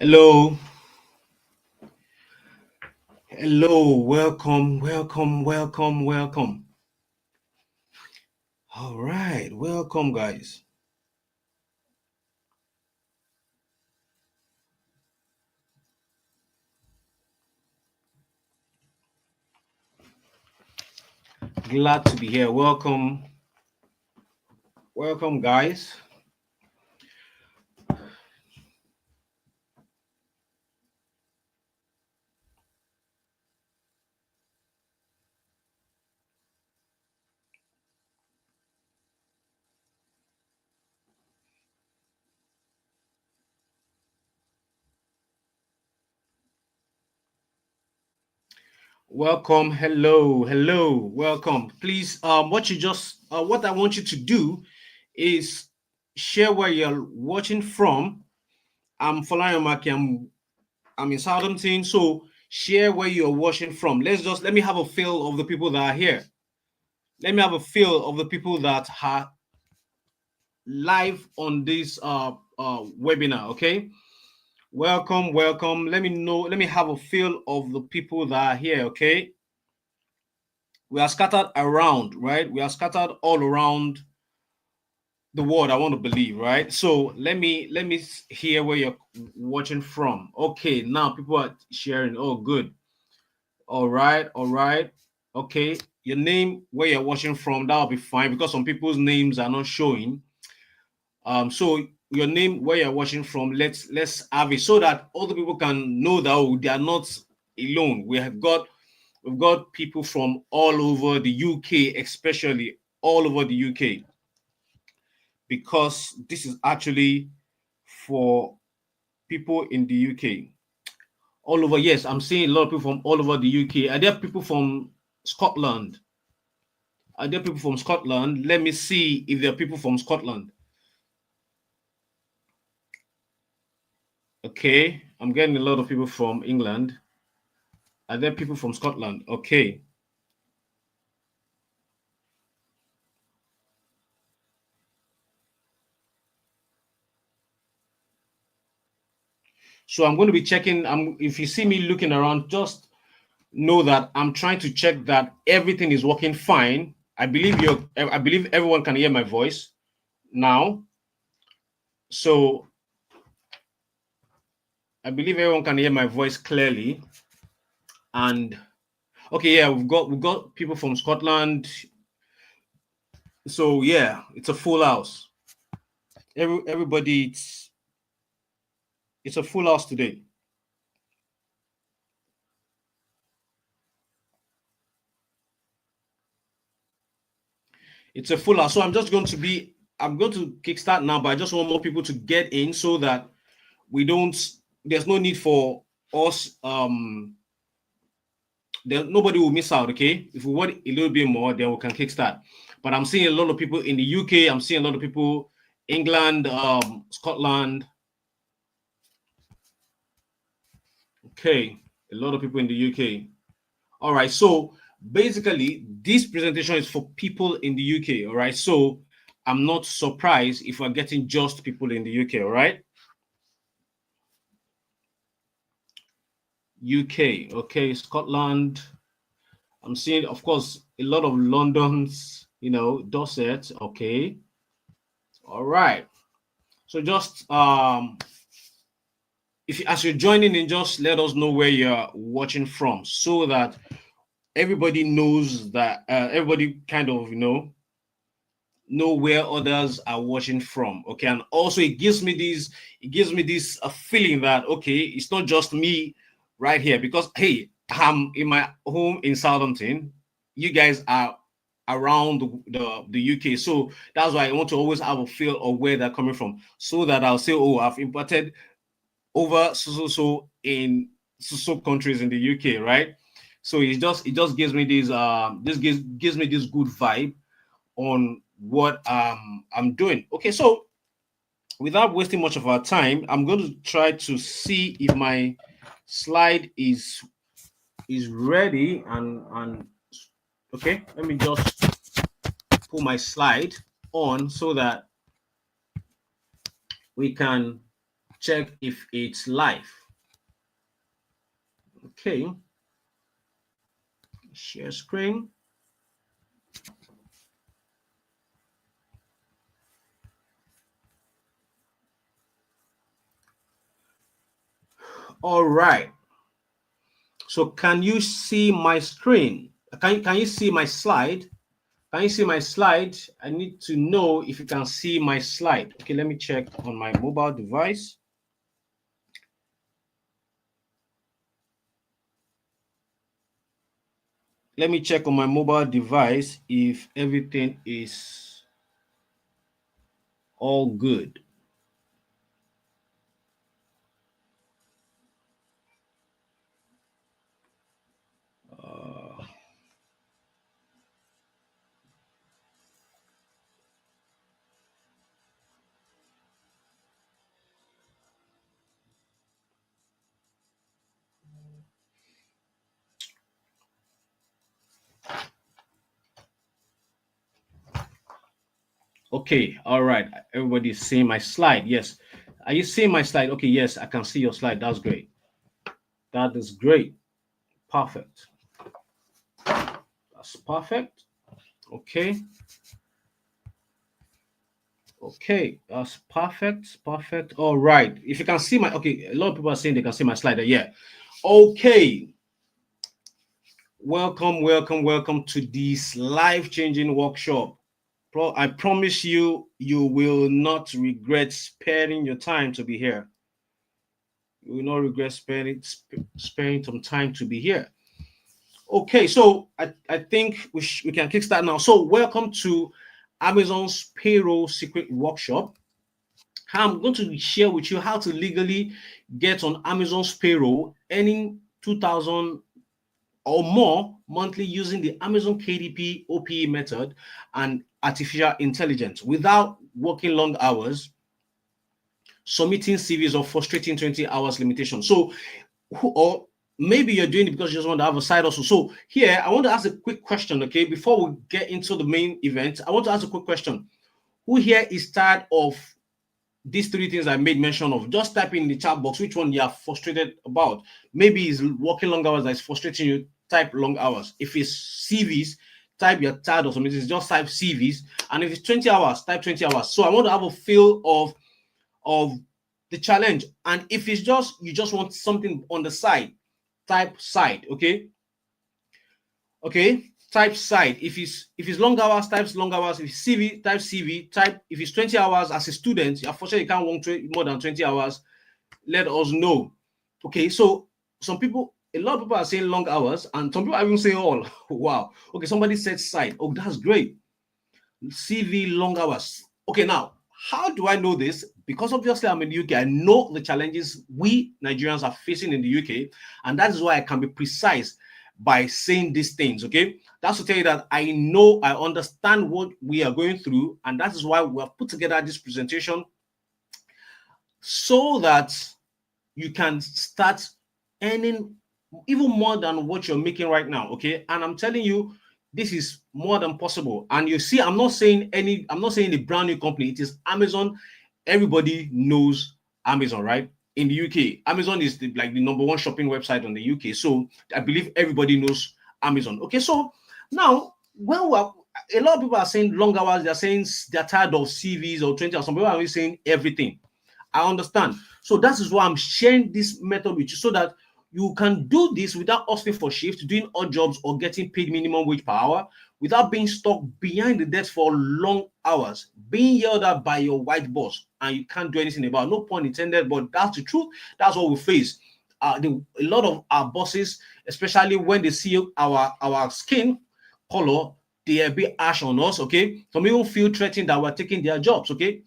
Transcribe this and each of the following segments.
Hello, hello, welcome, welcome, welcome, welcome. All right, welcome, guys. Glad to be here. Welcome, welcome, guys. Welcome, hello, hello, welcome. Please, what I want you to do is share where you're watching from. I'm Falayomaki. I'm in Southampton, so share where you're watching from. Let me have a feel of the people that are here. Let me have a feel of the people that are live on this webinar. Okay, welcome, welcome. Let me know, let me have a feel of the people that are here. Okay, we are scattered around, right? We are scattered all around the world, I want to believe, right? So let me hear where you're watching from. Okay, now people are sharing. Oh, good. All right, all right. Okay, your name, where you're watching from, that'll be fine because some people's names are not showing. So your name, where you're watching from, let's have it so that other people can know that they are not alone. We've got people from all over the UK, especially all over the UK, because this is actually for people in the UK. All over, yes, I'm seeing a lot of people from all over the UK. Are there people from Scotland? Are there people from Scotland? Let me see if there are people from Scotland. Okay, I'm getting a lot of people from England. Are there people from Scotland? Okay. So I'm going to be checking. If you see me looking around, just know that I'm trying to check that everything is working fine. I believe everyone can hear my voice now. So I believe everyone can hear my voice clearly. And okay, yeah, we've got people from Scotland. So yeah, it's a full house. Everybody, it's a full house today. It's a full house. So I'm going to kickstart now, but I just want more people to get in so that we don't, there's no need for us, nobody will miss out, okay? If we want a little bit more, then we can kickstart. But I'm seeing a lot of people in the UK, I'm seeing a lot of people, England, Scotland, okay, a lot of people in the UK. All right, so basically, this presentation is for people in the UK. All right, so I'm not surprised if we're getting just people in the UK. All right, UK, okay, Scotland. I'm seeing, of course, a lot of London's, Dorset. Okay, all right. So just if as you're joining in, just let us know where you're watching from, so that everybody knows that everybody kind of know where others are watching from. Okay, and also it gives me this feeling that okay, it's not just me right here, because hey, I'm in my home in Southampton. You guys are around the UK, so that's why I want to always have a feel of where they're coming from, so that I'll say, oh, I've imported over so in so countries in the UK, right? So it just gives me this gives me this good vibe on what I'm doing. Okay, so without wasting much of our time, I'm going to try to see if my slide is ready, and okay, let me just pull my slide on so that we can check if it's live. Okay. Share screen. All right. So can you see my screen? Can you see my slide? Can you see my slide? I need to know if you can see my slide. Okay, let me check on my mobile device. Let me check on my mobile device if everything is all good. Okay, all right. Everybody's seeing my slide. Yes. Are you seeing my slide? Okay, yes, I can see your slide. That's great. That is great. Perfect. That's perfect. Okay. Okay, that's perfect. Perfect. All right. If you can see my, okay, a lot of people are saying they can see my slide. Yeah. Okay. Welcome, welcome, welcome to this life-changing workshop. I promise you, you will not regret sparing your time to be here. You will not regret sparing some time to be here. Okay, so I think we can kickstart now. So welcome to Amazon's Payroll Secret Workshop. I'm going to share with you how to legally get on Amazon's payroll, earning 2,000 or more monthly using the Amazon KDP OPE method and artificial intelligence without working long hours, submitting CVs, or frustrating 20 hours limitation. So, or maybe you're doing it because you just want to have a side hustle. So here, I want to ask a quick question, okay? Before we get into the main event, I want to ask a quick question. Who here is tired of these three things I made mention of? Just type in the chat box which one you are frustrated about. Maybe it's working long hours that is frustrating you. Type long hours. If it's CVs, type you're tired of something. Just type CVs. And if it's 20 hours, type 20 hours. So I want to have a feel of the challenge. And if it's just you just want something on the side, type side. Okay. Okay. Type side. If it's long hours, type long hours. If it's CV, type CV. Type if it's 20 hours as a student, unfortunately you can't work more than 20 hours. Let us know. Okay, so a lot of people are saying long hours, and some people are even saying all. Wow. Okay, somebody said side. Oh, that's great. CV long hours. Okay, now how do I know this? Because obviously I'm in the UK. I know the challenges we Nigerians are facing in the UK, and that is why I can be precise by saying these things. Okay, that's to tell you that I know, I understand what we are going through, and that is why we have put together this presentation so that you can start earning even more than what you're making right now. Okay, and I'm telling you, this is more than possible. And you see, I'm not saying a brand new company. It is Amazon. Everybody knows Amazon, right? In the UK, Amazon is like the number one shopping website on the UK. So I believe everybody knows Amazon. Okay, so now a lot of people are saying long hours. They're saying they're tired of CVs or 20 hours. Some people are really saying everything. I understand. So that is why I'm sharing this method with you so that you can do this without asking for shift, doing odd jobs, or getting paid minimum wage per hour, without being stuck behind the desk for long hours, being yelled at by your white boss, and you can't do anything about it. No pun intended, but that's the truth. That's what we face. A lot of our bosses, especially when they see our skin color, they are a bit harsh on us. Okay, some even feel threatened that we're taking their jobs. Okay,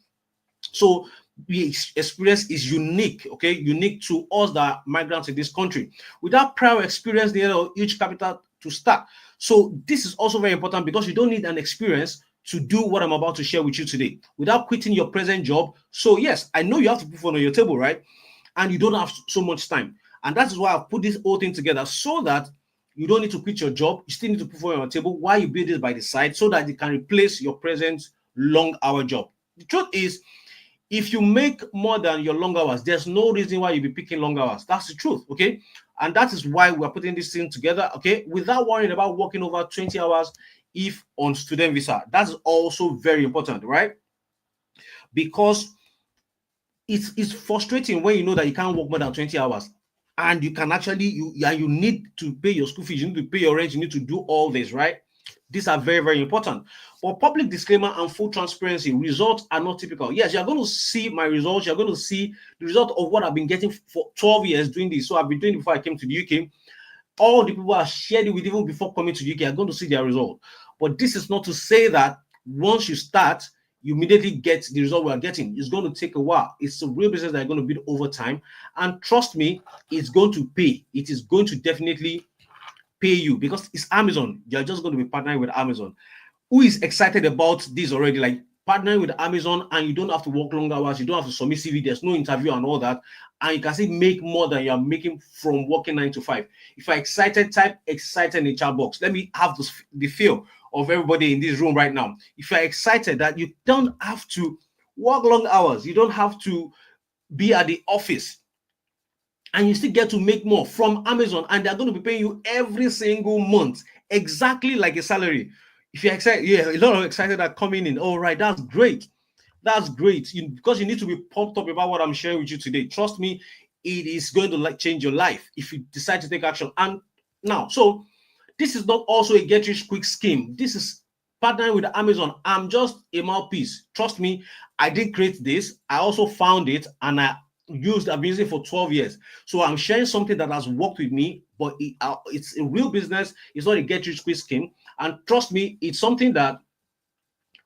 so the experience is unique, okay, unique to us that are migrants in this country without prior experience near a huge capital to start. So this is also very important because you don't need an experience to do what I'm about to share with you today without quitting your present job. So yes, I know you have to put food on your table, right? And you don't have so much time. And that is why I've put this whole thing together so that you don't need to quit your job. You still need to put food on your table while you build this by the side so that you can replace your present long hour job. The truth is, If you make more than your long hours, there's no reason why you'll be picking long hours. That's the truth, okay? And that is why we're putting this thing together, okay? Without worrying about working over 20 hours if on student visa. That's also very important, right? Because it's frustrating when you know that you can't work more than 20 hours and you can actually you need to pay your school fees, you need to pay your rent, you need to do all this, right? These are very, very important. For public disclaimer and full transparency, results are not typical. Yes, you're going to see my results. You're going to see the result of what I've been getting for 12 years doing this. So I've been doing it before I came to the UK. All the people I shared it with even before coming to the UK are going to see their result. But this is not to say that once you start, you immediately get the result we are getting. It's going to take a while. It's a real business that are going to build over time. And trust me, it's going to pay. It is going to definitely pay you because it's Amazon. You're just going to be partnering with Amazon. Who is excited about this already? Like partnering with Amazon, and you don't have to work long hours, you don't have to submit CV, there's no interview and all that, and you can still make more than you're making from working 9 to 5. If you're excited, type excited in the chat box. Let me have the feel of everybody in this room right now. If you're excited that you don't have to work long hours, you don't have to be at the office, and you still get to make more from Amazon, and they're going to be paying you every single month exactly like a salary. If you're excited, yeah, a lot of excited are coming in. All right, that's great. That's great. Because you need to be pumped up about what I'm sharing with you today. Trust me, it is going to change your life if you decide to take action. And now, so this is not also a get rich quick scheme. This is partnering with Amazon. I'm just a mouthpiece. Trust me, I did create this. I also found it and I've been using it for 12 years. So I'm sharing something that has worked with me, but it's a real business. It's not a get rich quick scheme. And trust me, it's something that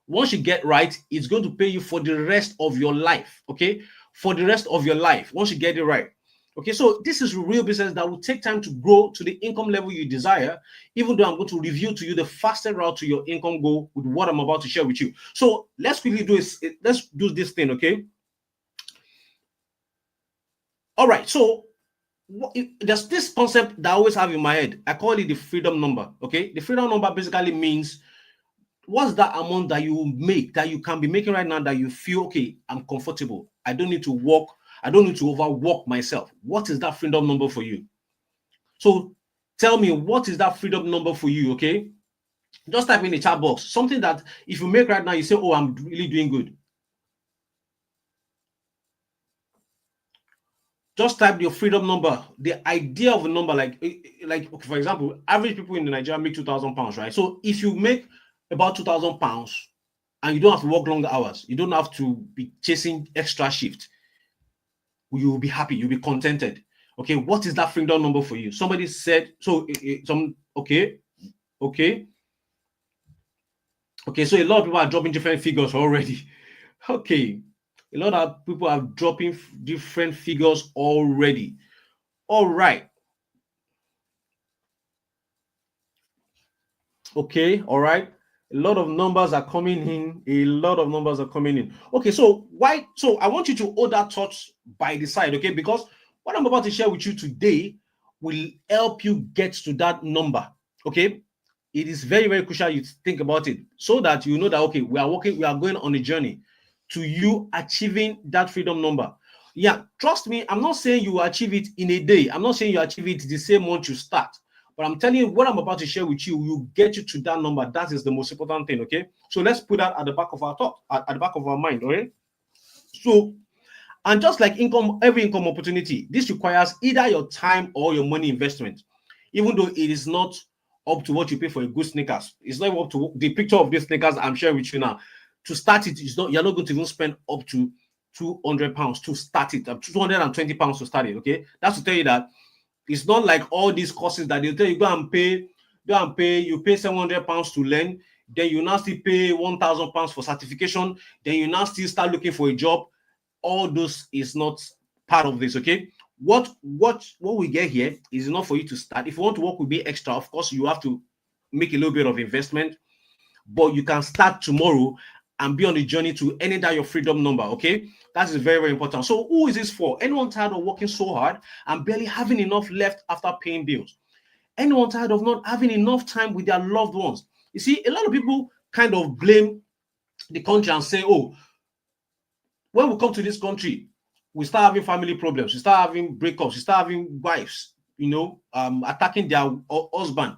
once you get right, it's going to pay you for the rest of your life. Okay, for the rest of your life, once you get it right. Okay, so this is a real business that will take time to grow to the income level you desire, even though I'm going to review to you the fastest route to your income goal with what I'm about to share with you. So let's quickly do this. Let's do this thing, okay? All right, so there's this concept that I always have in my head. I call it the freedom number, okay? The freedom number basically means what's that amount that you make, that you can be making right now, that you feel, okay, I'm comfortable. I don't need to work. I don't need to overwork myself. What is that freedom number for you? So tell me, what is that freedom number for you, okay? Just type in the chat box. Something that if you make right now, you say, oh, I'm really doing good. Just type your freedom number, the idea of a number, like okay, for example, average people in Nigeria make £2,000, right? So if you make about £2,000 and you don't have to work longer hours, you don't have to be chasing extra shift, you will be happy, you'll be contented. Okay, what is that freedom number for you? Somebody said so. Okay. So a lot of people are dropping different figures already. Okay, a lot of people are dropping different figures already. All right. Okay, all right. A lot of numbers are coming in. A lot of numbers are coming in. Okay, so why? So I want you to hold that thought by the side, okay? Because what I'm about to share with you today will help you get to that number, okay? It is very, very crucial you think about it so that you know that, okay, we are going on a journey to you achieving that freedom number. Yeah, trust me, I'm not saying you will achieve it in a day. I'm not saying you achieve it the same month you start. But I'm telling you, what I'm about to share with you will get you to that number. That is the most important thing, okay? So let's put that at the back of our thought, at the back of our mind, okay? So, and just like every income opportunity, this requires either your time or your money investment. Even though it is not up to what you pay for a good sneakers, it's not up to the picture of these sneakers I'm sharing with you now. To start it, you're not going to even spend up to £200 to start it, £220 to start it, okay? That's to tell you that it's not like all these courses that they tell you go and pay, you pay £700 to learn, then you now still pay £1,000 for certification, then you now still start looking for a job. All those is not part of this, okay? What we get here is enough for you to start. If you want to work with me extra, of course, you have to make a little bit of investment, but you can start tomorrow and be on the journey to any that your freedom number, okay? That is very, very important. So who is this for? Anyone tired of working so hard and barely having enough left after paying bills? Anyone tired of not having enough time with their loved ones? You see, a lot of people kind of blame the country and say, oh, When we come to this country, we start having family problems, we start having breakups, we start having wives, attacking their husband.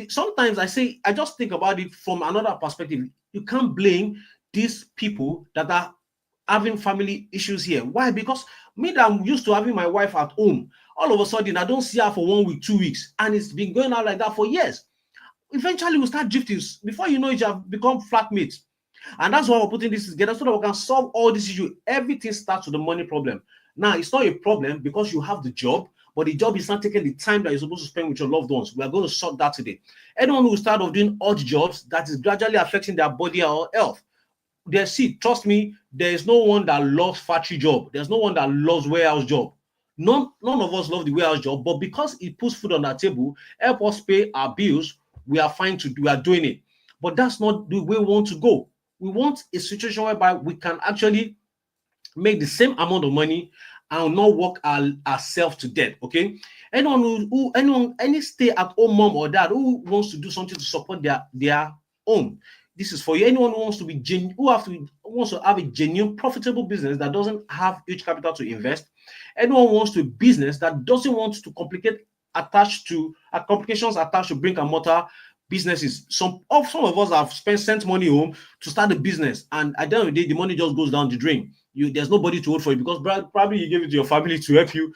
Sometimes I say, I just think about it from another perspective. You can't blame these people that are having family issues here. Why? Because me that I'm used to having my wife at home, all of a sudden I don't see her for 1 week, 2 weeks, and it's been going on like that for years. Eventually, we start drifting. Before you know it, you have become flatmates. And that's why we're putting this together so that we can solve all these issues. Everything starts with the money problem. Now, it's not a problem because you have the job, but the job is not taking the time that you're supposed to spend with your loved ones. We are going to sort that today. Anyone who start off doing odd jobs that is gradually affecting their body or health, trust me, there is no one that loves factory job. There's no one that loves warehouse job. None of us love the warehouse job, but because it puts food on our table, help us pay our bills, we are fine to do, we are doing it. But that's not the way we want to go. We want a situation whereby we can actually make the same amount of money and not work ourselves to death. Okay. Any stay-at-home mom or dad who wants to do something to support their home, this is for you. Anyone who wants to be wants to have a genuine profitable business that doesn't have huge capital to invest. Anyone wants to a business that doesn't want to complications attached to brick and mortar businesses. Some of us have sent money home to start a business, and at the end of the day, the money just goes down the drain. There's nobody to hold for you because probably you gave it to your family to help you,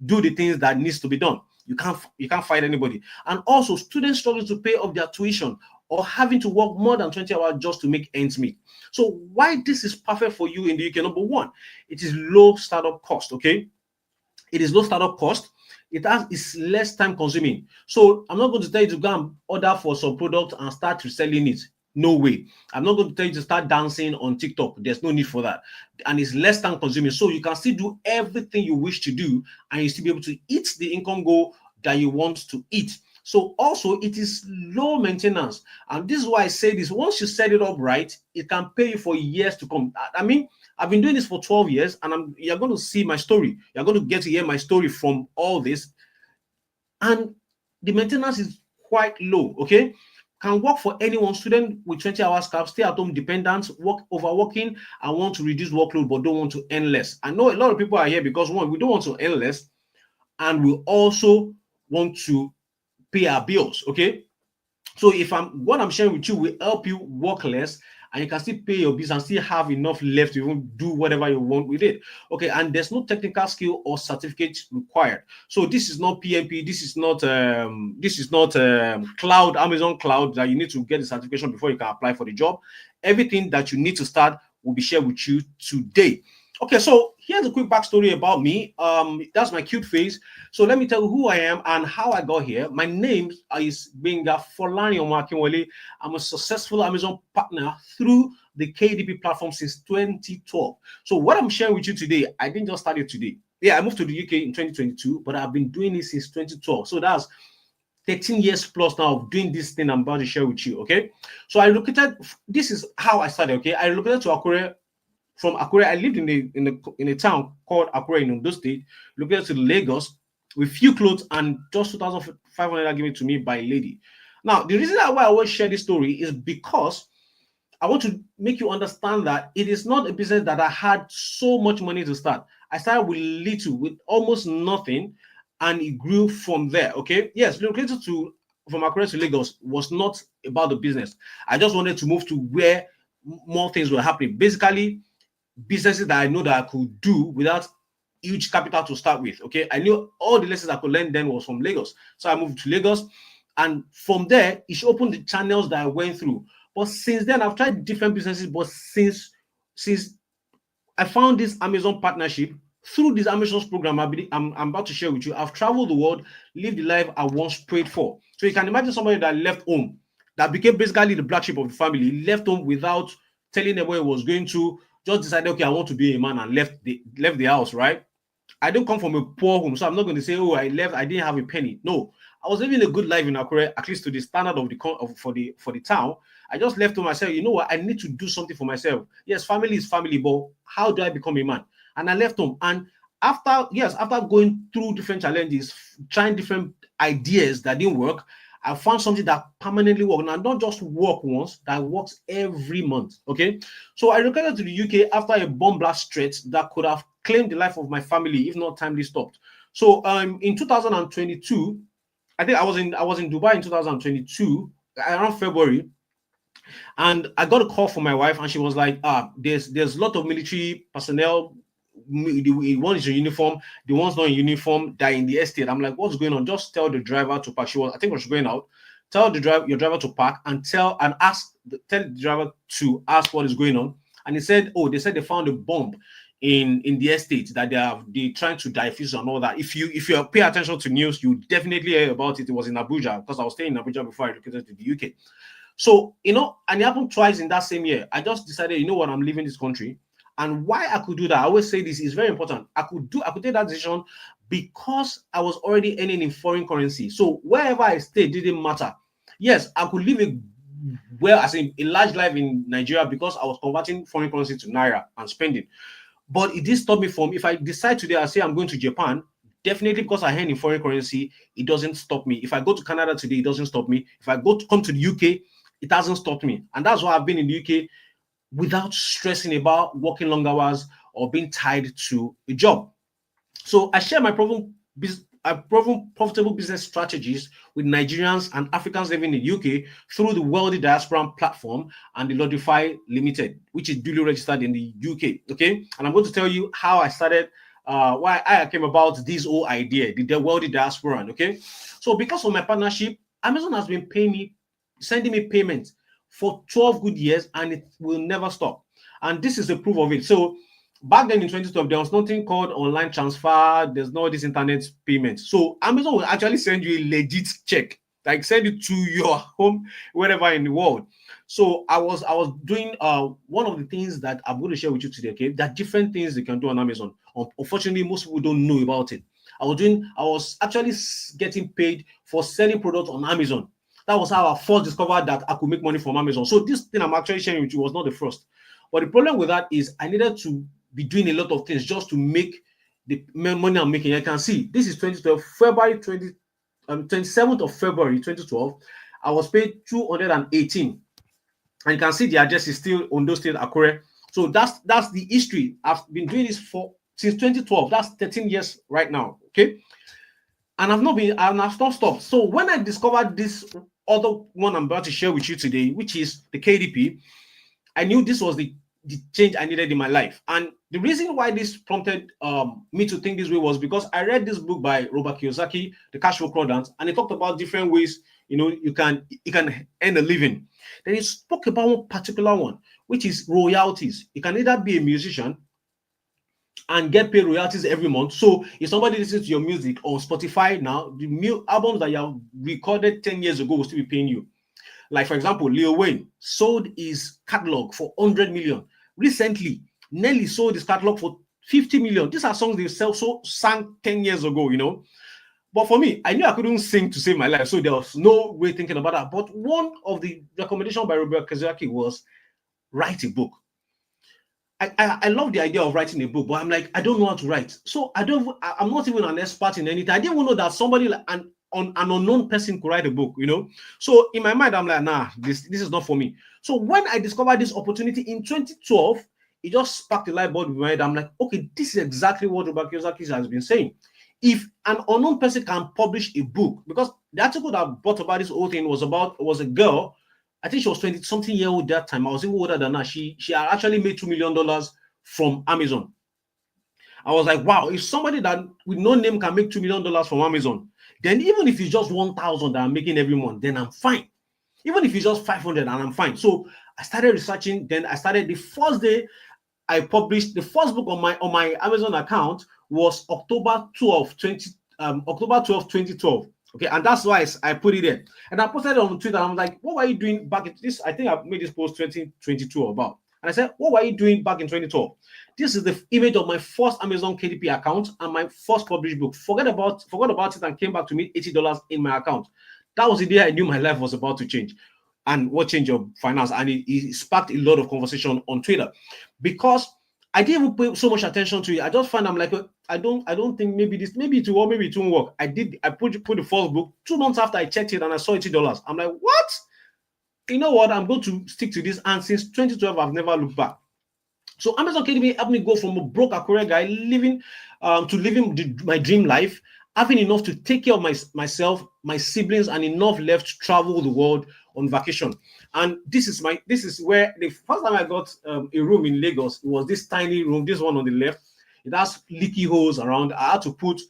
do the things that needs to be done. You can't fight anybody. And also, students struggling to pay off their tuition or having to work more than 20 hours just to make ends meet. So why this is perfect for you in the UK? Number one, it is low startup cost. Okay, it is low startup cost. It's less time consuming. So I'm not going to tell you to go and order for some product and start reselling it. No way. I'm not going to tell you to start dancing on TikTok. There's no need for that. And it's less time consuming. So you can still do everything you wish to do and you still be able to eat the income goal that you want to eat. So also it is low maintenance. And this is why I say this. Once you set it up right, it can pay you for years to come. I mean, I've been doing this for 12 years and you're going to see my story. You're going to get to hear my story from all this. And the maintenance is quite low, okay? Can work for anyone, student with 20 hours cap, stay at home dependents, overworking and want to reduce workload but don't want to earn less. I know a lot of people are here because one, we don't want to earn less and we also want to pay our bills, okay? So what I'm sharing with you will help you work less and you can still pay your bills and still have enough left to even do whatever you want with it. Okay, and there's no technical skill or certificate required. So this is not PMP, this is not cloud, Amazon cloud that you need to get the certification before you can apply for the job. Everything that you need to start will be shared with you today. Okay, so here's a quick backstory about me. That's my cute face. So let me tell you who I am and how I got here. My name is Benga Folani Omakinwale. I'm a successful Amazon partner through the KDP platform since 2012. So what I'm sharing with you today, I didn't just start it today. Yeah, I moved to the UK in 2022, but I've been doing it since 2012. So that's 13 years plus now of doing this thing I'm about to share with you, okay? So this is how I started, okay? I relocated to Akure. From Akure, I lived in a town called Akure in Ondo State, located to Lagos, with few clothes and just 2,500 given to me by a lady. Now, the reason why I always share this story is because I want to make you understand that it is not a business that I had so much money to start. I started with little, with almost nothing, and it grew from there. Okay, yes, relocated from Akure to Lagos was not about the business. I just wanted to move to where more things were happening. Basically, businesses that I know that I could do without huge capital to start with. Okay, I knew all the lessons I could learn then was from Lagos, so I moved to Lagos, and from there it opened the channels that I went through. But since then, I've tried different businesses. But since I found this Amazon partnership through this Amazon's program, I'm about to share with you. I've traveled the world, lived the life I once prayed for. So you can imagine somebody that left home, that became basically the black sheep of the family. He left home without telling them where he was going to. Just decided, okay, I want to be a man, and left the house, right? I don't come from a poor home, so I'm not going to say, oh, I left, I didn't have a penny. No, I was living a good life in Akure, at least to the standard of for the town. I just left to myself, you know what, I need to do something for myself. Yes, family is family, but how do I become a man? And I left home. And after going through different challenges, trying different ideas that didn't work, I found something that permanently works, and not just work once, that works every month. Okay, so I relocated to the UK after a bomb blast threat that could have claimed the life of my family if not timely stopped. So in 2022, I think I was in Dubai in 2022 around February, and I got a call from my wife, and she was like, there's a lot of military personnel. The one is in uniform, the one's not in uniform, that in the estate. I'm like, what's going on? Just tell the driver to park. I think, was going out. Tell your driver to park, and tell the driver to ask what is going on. And he said, oh, they said they found a bomb in the estate that they trying to diffuse and all that. If you pay attention to news, you definitely hear about it. It was in Abuja, because I was staying in Abuja before I relocated to the UK. So, and it happened twice in that same year. I just decided, you know what, I'm leaving this country. And why I could do that, I always say this is very important. I could take that decision because I was already earning in foreign currency. So wherever I stayed didn't matter. Yes, I could live as in a large life in Nigeria because I was converting foreign currency to naira and spending. But it did stop me from, if I decide today, I say I'm going to Japan, definitely because I earn in foreign currency, it doesn't stop me. If I go to Canada today, it doesn't stop me. If I come to the UK, it hasn't stopped me. And that's why I've been in the UK without stressing about working long hours or being tied to a job. So I share my proven profitable business strategies with Nigerians and Africans living in the UK through the Wealthy Diaspora platform and the Lodify Limited, which is duly registered in the UK. Okay, and I'm going to tell you how I started, why I came about this whole idea, the Wealthy Diaspora. Okay, so because of my partnership, Amazon has been sending me payments for 12 good years, and it will never stop. And this is the proof of it. So back then in 2012, there was nothing called online transfer. There's no this internet payment. So Amazon will actually send you a legit check, like send it to your home, wherever in the world. So I was doing one of the things that I'm going to share with you today. Okay, there are different things you can do on Amazon. Unfortunately, most people don't know about it. I was actually getting paid for selling products on Amazon. That was how I first discovered that I could make money from Amazon. So this thing I'm actually sharing with you was not the first. But the problem with that is I needed to be doing a lot of things just to make the money I'm making. I can see this is 2012, 27th of February 2012. I was paid 218. And you can see the address is still Ondo State, Akure. So that's the history. I've been doing this since 2012. That's 13 years right now. Okay. And I've not stopped. So when I discovered this other one I'm about to share with you today, which is the KDP, I knew this was the change I needed in my life. And the reason why this prompted me to think this way was because I read this book by Robert Kiyosaki, The Cash Flow Quadrant, and he talked about different ways you can earn a living. Then he spoke about one particular one, which is royalties. You can either be a musician and get paid royalties every month. So if somebody listens to your music on Spotify now, the albums that you have recorded 10 years ago will still be paying you. Like, for example, Lil Wayne sold his catalog for 100 million. Recently, Nelly sold his catalog for 50 million. These are songs they sang 10 years ago. But for me, I knew I couldn't sing to save my life, so there was no way thinking about that. But one of the recommendations by Robert Kiyosaki was write a book. I love the idea of writing a book, but I'm like, I don't know how to write. So I'm not even an expert in anything. I didn't even know that somebody an unknown person could write a book, So in my mind, I'm like, nah, this is not for me. So when I discovered this opportunity in 2012, it just sparked a light bulb in my head. I'm like, okay, this is exactly what Robert Kiyosaki has been saying. If an unknown person can publish a book, because the article that brought about this whole thing was a girl. I think she was 20-something year old that time. I was even older than her. She had actually made $2 million from Amazon. I was like, wow, if somebody that with no name can make $2 million from Amazon, then even if it's just 1,000 that I'm making every month, then I'm fine. Even if it's just 500 and I'm fine. So I started researching. Then I started the first day I published the first book on my Amazon account was October 12, 2012. Okay, and that's why I put it there. And I posted it on Twitter. I'm like, what were you doing back in this? I think I made this post 2022 about. And I said, what were you doing back in 2012? This is the image of my first Amazon KDP account and my first published book. Forgot about it and came back to me $80 in my account. That was the day I knew my life was about to change. And what changed your finance? And it sparked a lot of conversation on Twitter. Because I didn't even pay so much attention to it. I just found I'm like, I don't think maybe it will work, maybe it won't work. I put the first book 2 months after I checked it and I saw $80. I'm like, what? You know what? I'm going to stick to this. And since 2012, I've never looked back. So Amazon Academy helped me go from a broke Akure guy living to living my dream life, having enough to take care of myself, my siblings, and enough left to travel the world on vacation. And this is where the first time I got a room in Lagos, it was this tiny room, this one on the left. It has leaky holes around. I had to put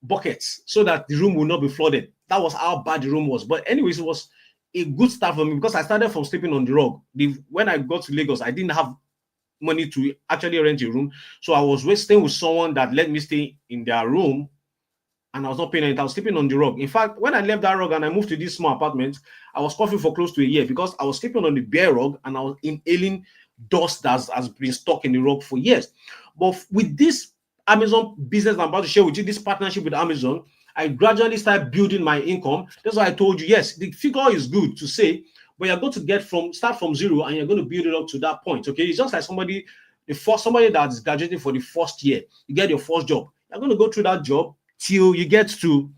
buckets so that the room will not be flooded. That was how bad the room was. But anyways, it was a good start for me because I started from sleeping on the rug. When I got to Lagos, I didn't have money to actually rent a room. So I was staying with someone that let me stay in their room, and I was not paying it. I was sleeping on the rug. In fact, when I left that rug and I moved to this small apartment, I was coughing for close to a year because I was sleeping on the bare rug and I was inhaling dust that has been stuck in the rug for years. But with this Amazon business I'm about to share with you, this partnership with Amazon, I gradually started building my income. That's why I told you, yes, the figure is good to say, but you're going to start from zero and you're going to build it up to that point. Okay, it's just like somebody that is graduating for the first year. You get your first job. You're going to go through that job till you get to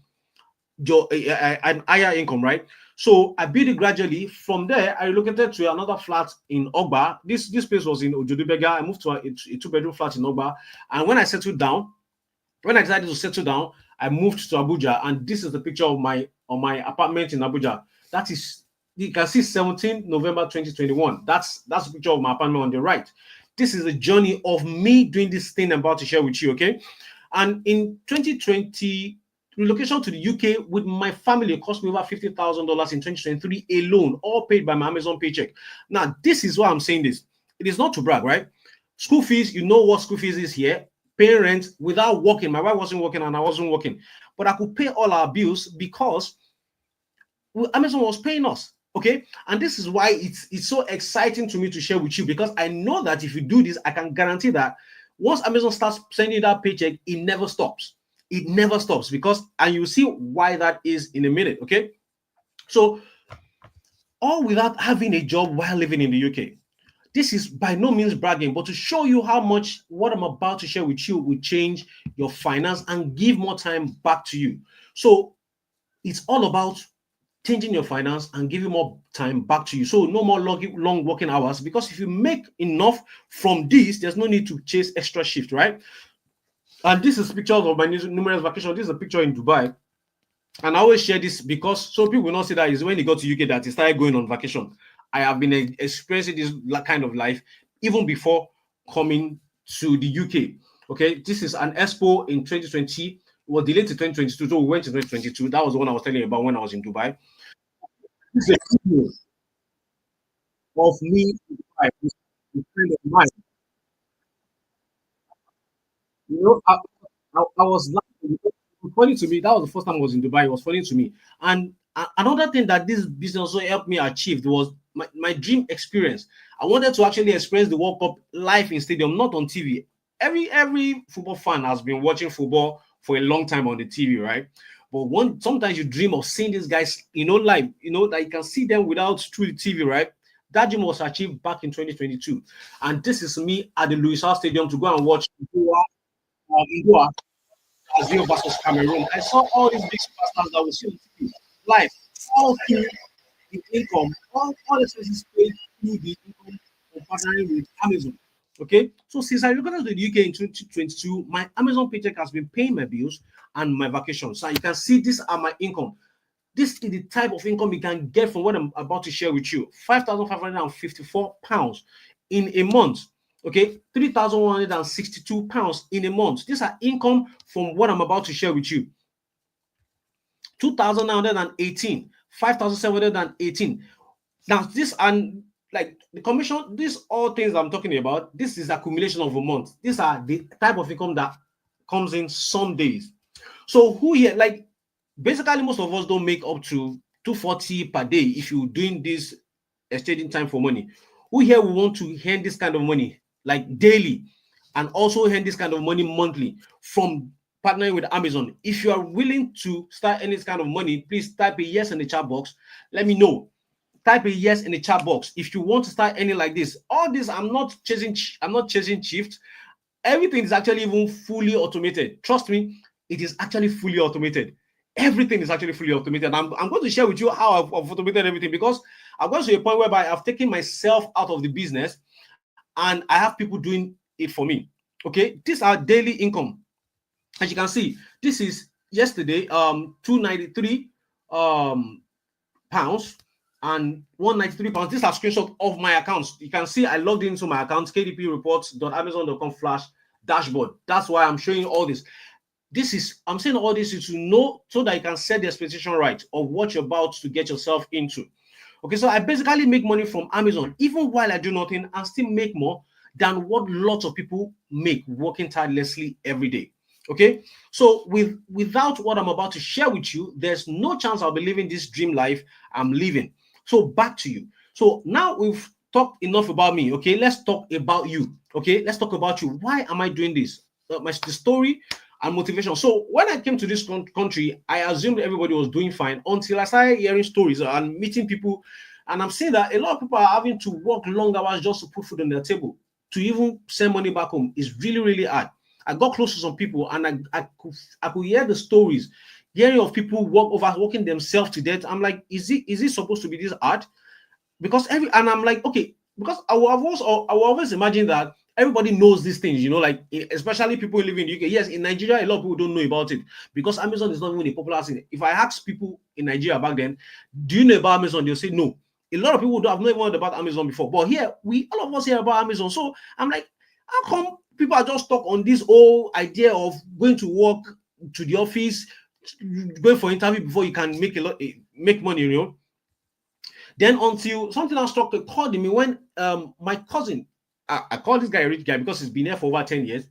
your an higher income, right? So I built it gradually. From there, I relocated to another flat in Ogba. This place was in Ojodubega. I moved to a 2-bedroom flat in Ogba. And when I decided to settle down, I moved to Abuja. And this is the picture of my apartment in Abuja. That is, you can see 17 November 2021. That's the picture of my apartment on the right. This is the journey of me doing this thing I'm about to share with you, okay? And in 2020, relocation to the UK with my family cost me over $50,000 in 2023 alone, all paid by my Amazon paycheck. Now, this is why I'm saying this. It is not to brag, right? School fees, you know what school fees is here. Paying rent without working. My wife wasn't working and I wasn't working. But I could pay all our bills because Amazon was paying us. Okay, and this is why it's so exciting to me to share with you, because I know that if you do this, I can guarantee that once Amazon starts sending that paycheck, it never stops. It never stops, because, and you'll see why that is in a minute. Okay, so all without having a job while living in the UK. This is by no means bragging, but to show you how much what I'm about to share with you will change your finance and give more time back to you. So it's all about changing your finance and giving more time back to you. So no more long working hours, because if you make enough from this, there's no need to chase extra shift, right? And this is pictures of my numerous vacations. This is a picture in Dubai. And I always share this because so people will not see that is when you go to UK that he started going on vacation. I have been experiencing this kind of life even before coming to the UK. Okay, this is an expo in 2020. It was delayed to 2022, so we went to 2022. That was the one I was telling you about when I was in Dubai. This is a video of me in Dubai. This is a friend of mine. You know, I was laughing. It was funny to me. That was the first time I was in Dubai. It was funny to me. And another thing that this business also helped me achieve was my dream experience. I wanted to actually experience the World Cup live in stadium, not on TV. Every football fan has been watching football for a long time on the TV, right? But sometimes you dream of seeing these guys, live, that you can see them without through the TV, right? That dream was achieved back in 2022. And this is me at the Louis Hart Stadium to go and watch Goa, Brazil versus Cameroon. I saw all these big superstars that was live, all through the income, all the expenses paid through the income of partnering with Amazon. Okay, so since I relocated to the UK in 2022, my Amazon paycheck has been paying my bills and my vacations. So you can see these are my income. This is the type of income you can get from what I'm about to share with you. £5,554 in a month. Okay, £3,162 in a month. These are income from what I'm about to share with you. 2,918, 5,718. Now, this and like the commission, these all things I'm talking about, this is accumulation of a month. These are the type of income that comes in some days. So who here, like basically most of us don't make up to 240 per day if you're doing this exchanging time for money. Who here will want to earn this kind of money like daily and also earn this kind of money monthly from partnering with Amazon? If you are willing to start earning this kind of money, please type a yes in the chat box. Let me know. Type a yes in the chat box if you want to start earning like this. All this, I'm not chasing shift. Everything is actually even fully automated. Trust me, it is actually fully automated. Everything is actually fully automated. I'm going to share with you how I've automated everything, because I've got to a point whereby I've taken myself out of the business and I have people doing it for me. Okay, these are daily income. As you can see, this is yesterday, 293 pounds and 193 pounds. These are screenshots of my accounts. You can see I logged into my account, kdpreports.amazon.com/dashboard. That's why I'm showing you all this. I'm saying all this is to know, so that you can set the expectation right of what you're about to get yourself into. Okay, so I basically make money from Amazon even while I do nothing, and still make more than what lots of people make working tirelessly every day. Okay, so without what I'm about to share with you, there's no chance I'll be living this dream life I'm living. So back to you. So now we've talked enough about me. Okay, let's talk about you. Okay, let's talk about you. Why am I doing this? The story and motivation. So when I came to this country, I assumed everybody was doing fine until I started hearing stories and meeting people. And I'm seeing that a lot of people are having to work long hours just to put food on their table. To even send money back home is really, really hard. I got close to some people, and I could hear the stories, hearing of people overworking themselves to death. I'm like, is it supposed to be this hard? Because and I'm like, okay, because I will always imagine that everybody knows these things, like especially people who live in the UK. Yes, in Nigeria, a lot of people don't know about it because Amazon is not even a popular thing. If I ask people in Nigeria back then, do you know about Amazon? They'll say no. A lot of people have not even heard about Amazon before. But here, all of us hear about Amazon. So I'm like, how come people are just stuck on this whole idea of going to work to the office, going for interview before you can make money? Then until something else struck a chord in me when my cousin, I call this guy a rich guy because he's been here for over 10 years,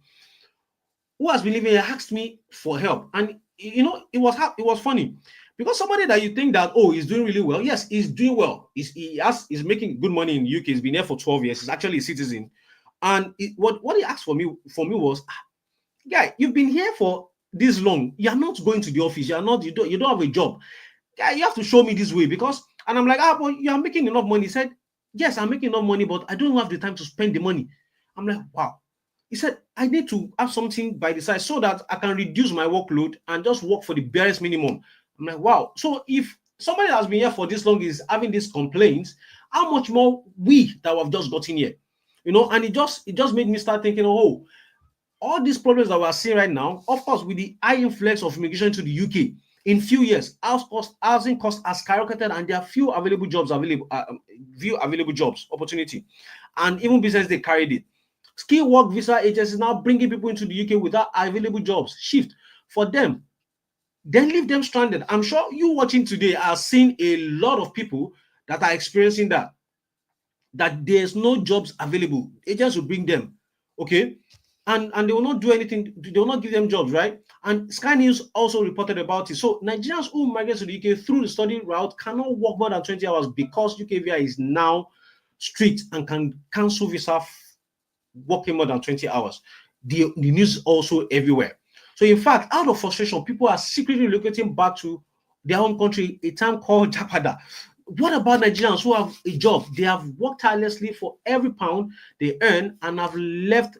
who has been living here, asked me for help. And it was funny because somebody that you think that, oh, he's doing really well. Yes, he's doing well. He's making good money in the UK. He's been here for 12 years. He's actually a citizen. And what he asked for me was, guy, you've been here for this long. You're not going to the office. You don't have a job. Guy, you have to show me this way because. And I'm like, but you are making enough money. He said, yes, I'm making enough money, but I don't have the time to spend the money. I'm like, wow. He said, I need to have something by the side so that I can reduce my workload and just work for the barest minimum. I'm like, wow. So if somebody that has been here for this long is having these complaints, how much more we that have just gotten here? And it just made me start thinking, oh, all these problems that we're seeing right now, of course, with the high influx of immigration to the UK, in few years, housing costs has skyrocketed, and there are few available jobs opportunity, and even business they carried it. Skill work visa agencies now bringing people into the UK without available jobs. Shift for them, then leave them stranded. I'm sure you watching today are seeing a lot of people that are experiencing that there's no jobs available. Agents will bring them, okay, and they will not do anything. They will not give them jobs, right? And Sky News also reported about it. So Nigerians who migrate to the UK through the study route cannot work more than 20 hours because UK visa is now strict and can cancel visa working more than 20 hours. The news is also everywhere. So in fact, out of frustration, people are secretly relocating back to their home country, a town called Japada. What about Nigerians who have a job? They have worked tirelessly for every pound they earn and have little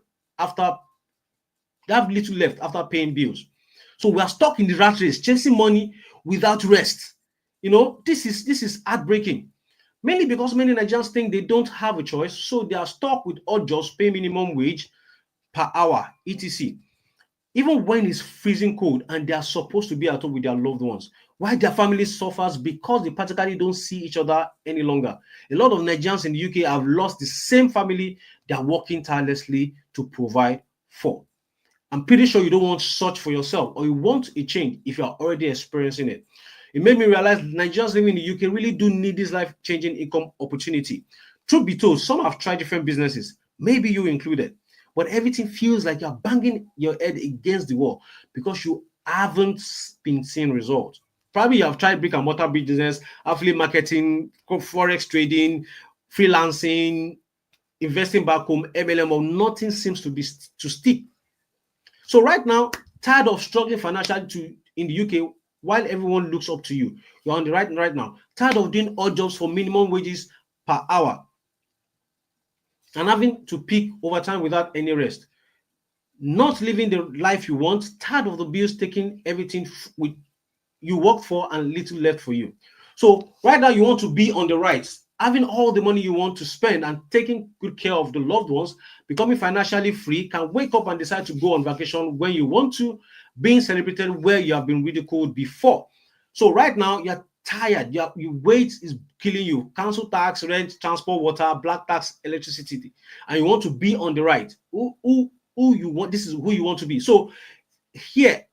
left after paying bills. So we are stuck in the rat race, chasing money without rest. This is heartbreaking. Mainly because many Nigerians think they don't have a choice, so they are stuck with odd jobs, pay minimum wage per hour, etc. Even when it's freezing cold and they are supposed to be at home with their loved ones, why their family suffers because they practically don't see each other any longer. A lot of Nigerians in the UK have lost the same family they are working tirelessly to provide for. I'm pretty sure you don't want such for yourself, or you want a change if you are already experiencing it. It made me realize Nigerians living in the UK really do need this life-changing income opportunity. Truth be told, some have tried different businesses, maybe you included, but everything feels like you're banging your head against the wall because you haven't been seeing results. Probably you have tried brick and mortar business, affiliate marketing, forex trading, freelancing, investing back home, MLM, or nothing seems to stick. So right now, tired of struggling financially in the UK while everyone looks up to you. You're on the right now. Tired of doing odd jobs for minimum wages per hour and having to pick overtime without any rest. not living the life you want, tired of the bills taking everything with you worked for and little left for you. So right now you want to be on the right, having all the money you want to spend and taking good care of the loved ones, becoming financially free, can wake up and decide to go on vacation when you want to, being celebrated where you have been ridiculed before. So right now you're tired, your weight is killing you, council tax, rent, transport, water, black tax, electricity, and you want to be on the right. Who you want, this is who you want to be. So here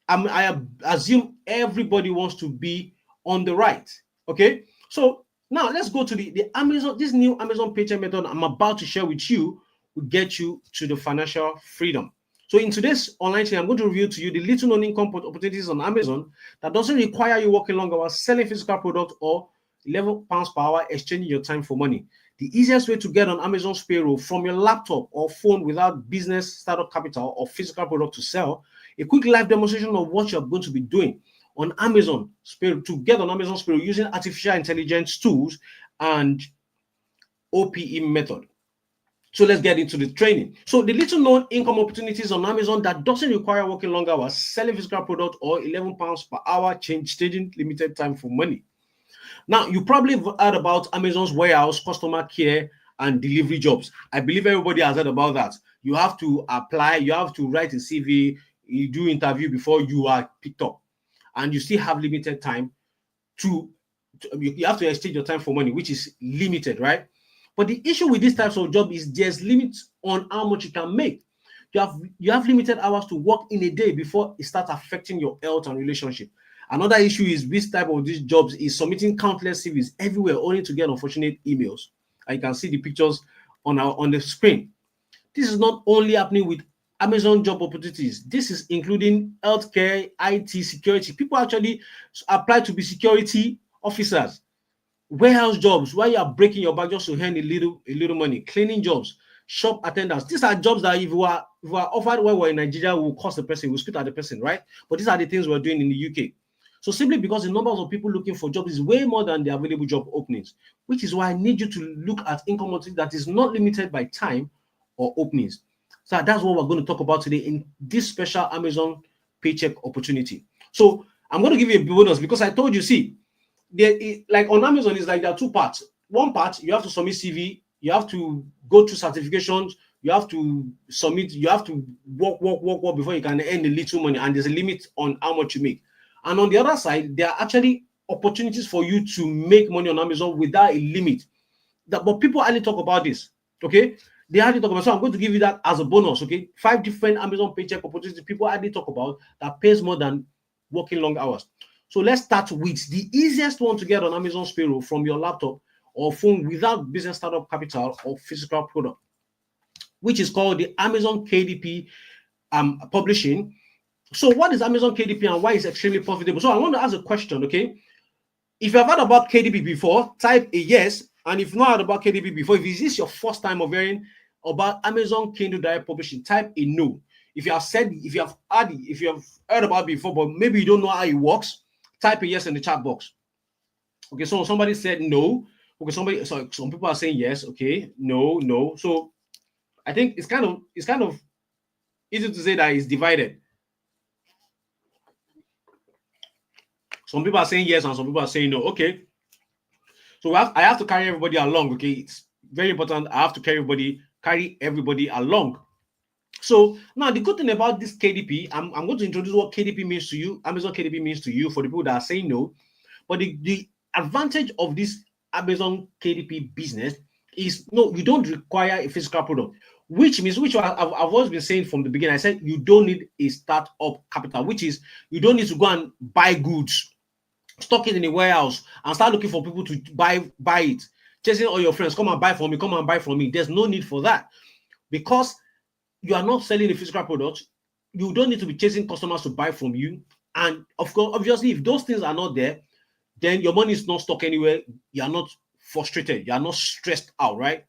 I assume everybody wants to be on the right. Okay. So now let's go to the Amazon, this new Amazon paycheck method I'm about to share with you will get you to the financial freedom. So in today's online training, I'm going to reveal to you the little known income opportunities on Amazon that doesn't require you working long hours, selling physical product, or £11 per hour, exchanging your time for money. The easiest way to get on Amazon's payroll from your laptop or phone without business startup capital or physical product to sell. A quick live demonstration of what you're going to be doing on Amazon to get on Amazon's payroll using artificial intelligence tools and OPE method. So let's get into the training. So the little known income opportunities on Amazon that doesn't require working long hours, selling physical product, or £11 per hour, changing limited time for money. Now, you probably have heard about Amazon's warehouse, customer care, and delivery jobs. I believe everybody has heard about that. You have to apply, you have to write a CV, you do interview before you are picked up, and you still have limited time you have to exchange your time for money, which is limited, right? But the issue with these types of job is there's limits on how much you can make. You have limited hours to work in a day before it starts affecting your health and relationship. Another issue is this type of these jobs is submitting countless CVs everywhere only to get unfortunate emails. And you can see the pictures on the screen. This is not only happening with Amazon job opportunities. This is including healthcare, IT, security. People actually apply to be security officers, warehouse jobs where you are breaking your back just to earn a little money, cleaning jobs, shop attendants. These are jobs that if we are offered while we're in Nigeria, we'll cost the person, we'll spit at the person, right? But these are the things we're doing in the UK. So simply because the numbers of people looking for jobs is way more than the available job openings, which is why I need you to look at income opportunity that is not limited by time or openings. So that's what we're going to talk about today in this special Amazon paycheck opportunity. So I'm going to give you a bonus because I told you, see, like on Amazon, it's like there are two parts. One part, you have to submit CV, you have to go through certifications, you have to submit, you have to work before you can earn a little money, and there's a limit on how much you make. And on the other side, there are actually opportunities for you to make money on Amazon without a limit. But people hardly talk about this, okay? They hardly talk about. So I'm going to give you that as a bonus, okay? 5 different Amazon paycheck opportunities people hardly talk about that pays more than working long hours. So let's start with the easiest one to get on Amazon's payroll from your laptop or phone without business startup capital or physical product, which is called the Amazon KDP publishing. So what is Amazon KDP and why is it extremely profitable? So I want to ask a question, okay? If you've heard about KDP before, type a yes. And if you've not heard about KDP before, if this is your first time of hearing about Amazon Kindle Direct Publishing, type a no. If you have heard about it before, but maybe you don't know how it works, type a yes in the chat box. Okay, so somebody said no. Okay, some people are saying yes. Okay, no. So I think it's kind of easy to say that it's divided. Some people are saying yes and some people are saying no. Okay. So I have to carry everybody along. Okay. It's very important. I have to carry everybody along. So now the good thing about this KDP, I'm going to introduce what KDP means to you, Amazon KDP means to you for the people that are saying no. But the advantage of this Amazon KDP business is no, you don't require a physical product, which means, I've always been saying from the beginning, I said you don't need a startup capital, which is you don't need to go and buy goods, stock it in a warehouse, and start looking for people to buy it, chasing all your friends, come and buy from me. There's no need for that because you are not selling a physical product. You don't need to be chasing customers to buy from you. And of course, obviously, if those things are not there, then your money is not stuck anywhere. You are not frustrated. You are not stressed out, right?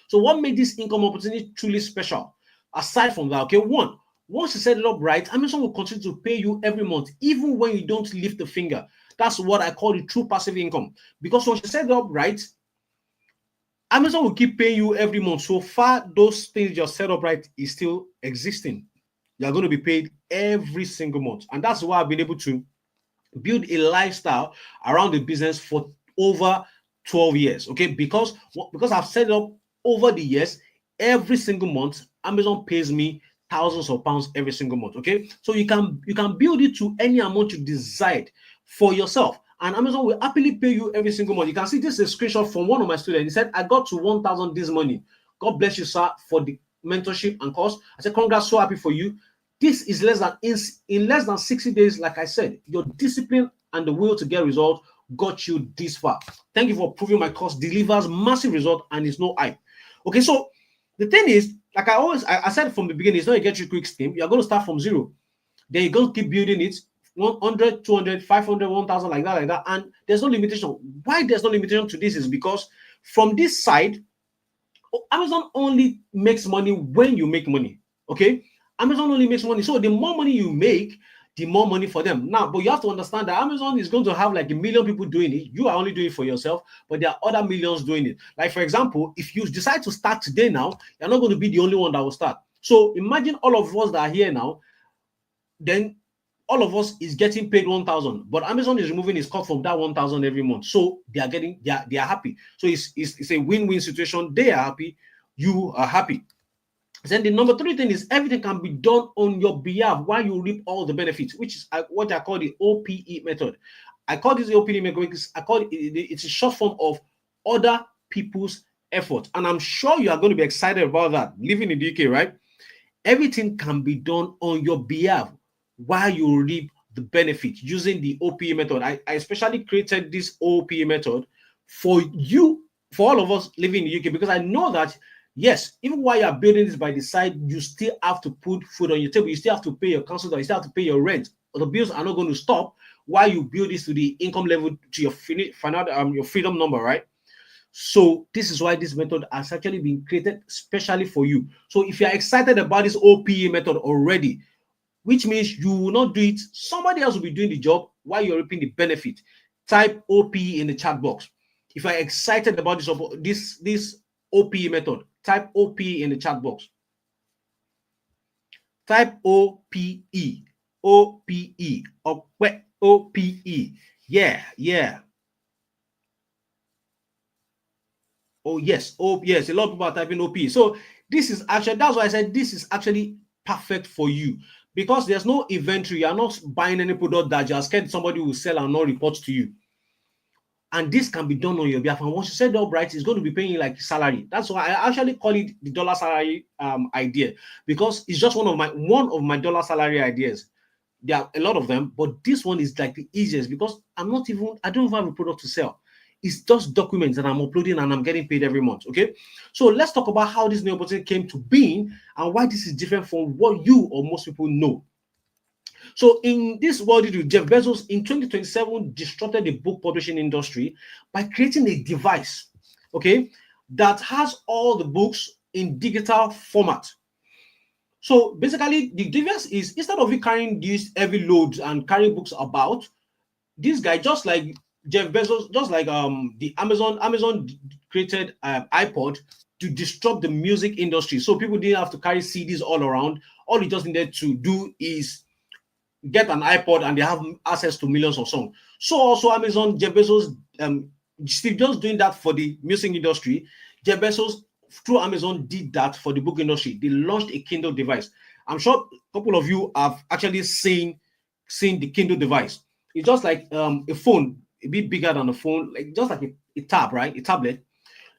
So what made this income opportunity truly special? Aside from that, okay, once you set it up right, Amazon will continue to pay you every month, even when you don't lift a finger. That's what I call the true passive income. Because once you set it up right, Amazon will keep paying you every month. So far, those things you're set up right is still existing. You're going to be paid every single month. And that's why I've been able to build a lifestyle around the business for over 12 years. Okay, because I've set it up over the years. Every single month Amazon pays me thousands of pounds every single month. Okay, so you can build it to any amount you decide for yourself, and Amazon will happily pay you every single month. You can see this is a screenshot from one of my students. He said, I got to 1,000 this morning. God bless you, sir, for the mentorship and course. I said, congrats, so happy for you. This is in less than 60 days. Like I said, your discipline and the will to get results got you this far. Thank you for proving my course delivers massive result and it's no hype. Okay, so the thing is, like I said from the beginning, it's not a get you quick scheme. You're going to start from zero. Then you're going to keep building it 100, 200, 500, 1,000, like that. And there's no limitation. Why there's no limitation to this is because from this side, Amazon only makes money when you make money. Okay, Amazon only makes money. So the more money you make, the more money for them. Now, but you have to understand that Amazon is going to have like 1,000,000 people doing it. You are only doing it for yourself, but there are other millions doing it. Like, for example, if you decide to start today now, you're not going to be the only one that will start. So imagine all of us that are here now, then all of us is getting paid 1,000, but Amazon is removing its cut from that 1,000 every month. So they are happy. So it's a win-win situation. They are happy, you are happy. Then the number 3 thing is everything can be done on your behalf while you reap all the benefits, which is what I call the OPE method. I call this the OPE method because it's a short form of other people's effort. And I'm sure you are going to be excited about that. Living in the UK, right? Everything can be done on your behalf while you reap the benefit using the OPE method. I especially created this OPE method for you, for all of us living in the UK, because I know that yes, even while you're building this by the side, you still have to put food on your table. You still have to pay your council, you still have to pay your rent. The bills are not going to stop while you build this to the income level to your your freedom number, right? So this is why this method has actually been created specially for you. So if you're excited about this OPE method already, which means you will not do it, somebody else will be doing the job while you're reaping the benefit, type OPE in the chat box. If you're excited about this OPE method, type OPE in the chat box. Type OPE. OPE. OPE. Yeah. Oh, yes. Oh, yes. A lot of people are typing OPE. So this is actually, that's why I said this is actually perfect for you, because there's no inventory. You're not buying any product that you're scared somebody will sell and not report to you. And this can be done on your behalf. And once you set it up right, it's going to be paying you like salary. That's why I actually call it the dollar salary idea, because it's just one of my dollar salary ideas. There are a lot of them, but this one is like the easiest because I don't even have a product to sell. It's just documents that I'm uploading and I'm getting paid every month. Okay, so let's talk about how this new opportunity came to being and why this is different from what you or most people know. So in this world, Jeff Bezos in 2027 disrupted the book publishing industry by creating a device, okay, that has all the books in digital format. So basically, the device is, instead of you carrying these heavy loads and carrying books about, this guy, just like Jeff Bezos, just like the Amazon created iPod to disrupt the music industry. So people didn't have to carry CDs all around. All you just needed to do is get an iPod and they have access to millions of songs. So also Amazon, Jeff Bezos, Steve Jobs doing that for the music industry. Jeff Bezos through Amazon did that for the book industry. They launched a Kindle device. I'm sure a couple of you have actually seen the Kindle device. It's just like a phone, a bit bigger than a phone, like just like a tab, right? A tablet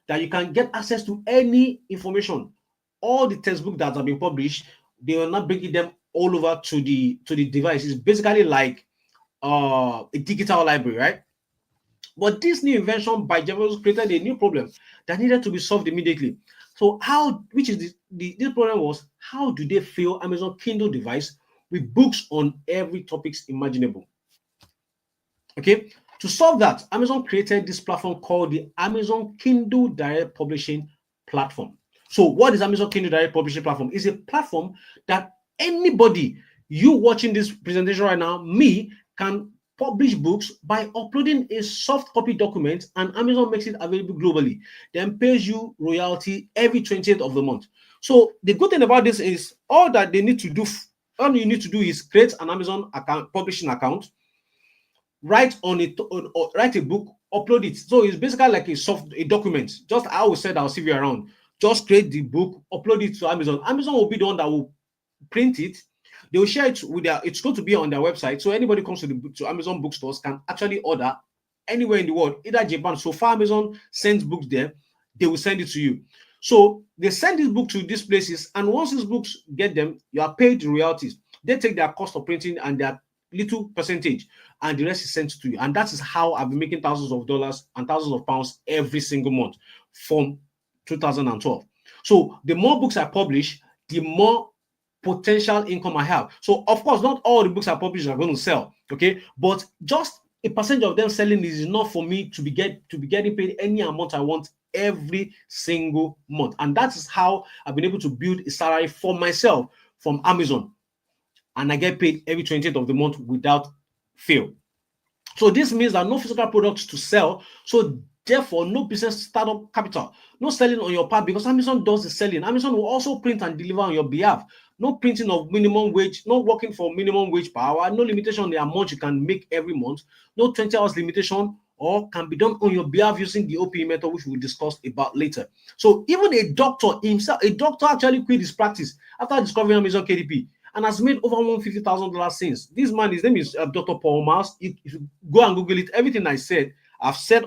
that you can get access to any information. All the textbooks that have been published, they are not bringing them all over to the device. It's basically like a digital library, right? But this new invention by Jeff Bezos created a new problem that needed to be solved immediately. So this problem was, how do they fill Amazon Kindle device with books on every topics imaginable? Okay, to solve that, Amazon created this platform called the Amazon Kindle Direct Publishing Platform. So what is Amazon Kindle Direct Publishing Platform? It's a platform that anybody, you watching this presentation right now, me, can publish books by uploading a soft copy document, and Amazon makes it available globally, then pays you royalty every 20th of the month. So the good thing about this is all that they need to do, all you need to do is create an Amazon account, publishing account, write on it, write a book, upload it. So it's basically like a document. Just I will send our CV around. Just create the book, upload it to Amazon. Amazon will be the one that will print it. They will share it with their. It's going to be on their website, so anybody comes to Amazon bookstores can actually order anywhere in the world, either Japan. So far, Amazon sends books there, they will send it to you. So they send this book to these places, and once these books get them, you are paid royalties. They take their cost of printing and their little percentage, and the rest is sent to you. And that is how I've been making thousands of dollars and thousands of pounds every single month from 2012. So the more books I publish, the more potential income I have. So of course, not all the books I publish are going to sell, okay? But just a percentage of them selling is enough for me to be getting paid any amount I want every single month. And that is how I've been able to build a salary for myself from Amazon. And I get paid every 20th of the month without fail. So this means that no physical products to sell. So therefore, no business startup capital, no selling on your part, because Amazon does the selling. Amazon will also print and deliver on your behalf. No printing of minimum wage, no working for minimum wage per hour, no limitation on the amount you can make every month, no 20 hours limitation, or can be done on your behalf using the OPE method, which we'll discuss about later. So even a doctor himself, a doctor actually quit his practice after discovering Amazon KDP and has made over $150,000 since. This man, his name is Dr. Paul Mars. If you go and Google it, everything I've said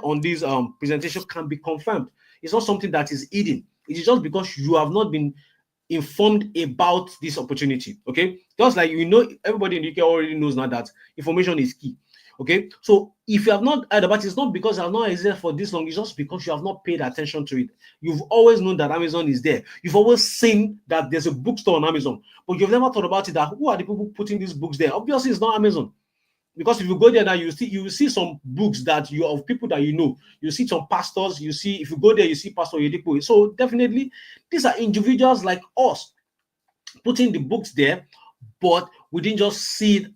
on this presentation can be confirmed. It's not something that is hidden. It is just because you have not been informed about this opportunity. Okay, just like everybody in the UK already knows now that information is key. Okay, so if you have not heard about it, it's not because it has not existed for this long, it's just because you have not paid attention to it. You've always known that Amazon is there. You've always seen that there's a bookstore on Amazon, but you've never thought about it, that who are the people putting these books there? Obviously, it's not Amazon. Because if you go there now, you see some books that you of people that you know. You see some pastors. You see, if you go there, you see Pastor Yedipo. So definitely, these are individuals like us putting the books there, but we didn't just see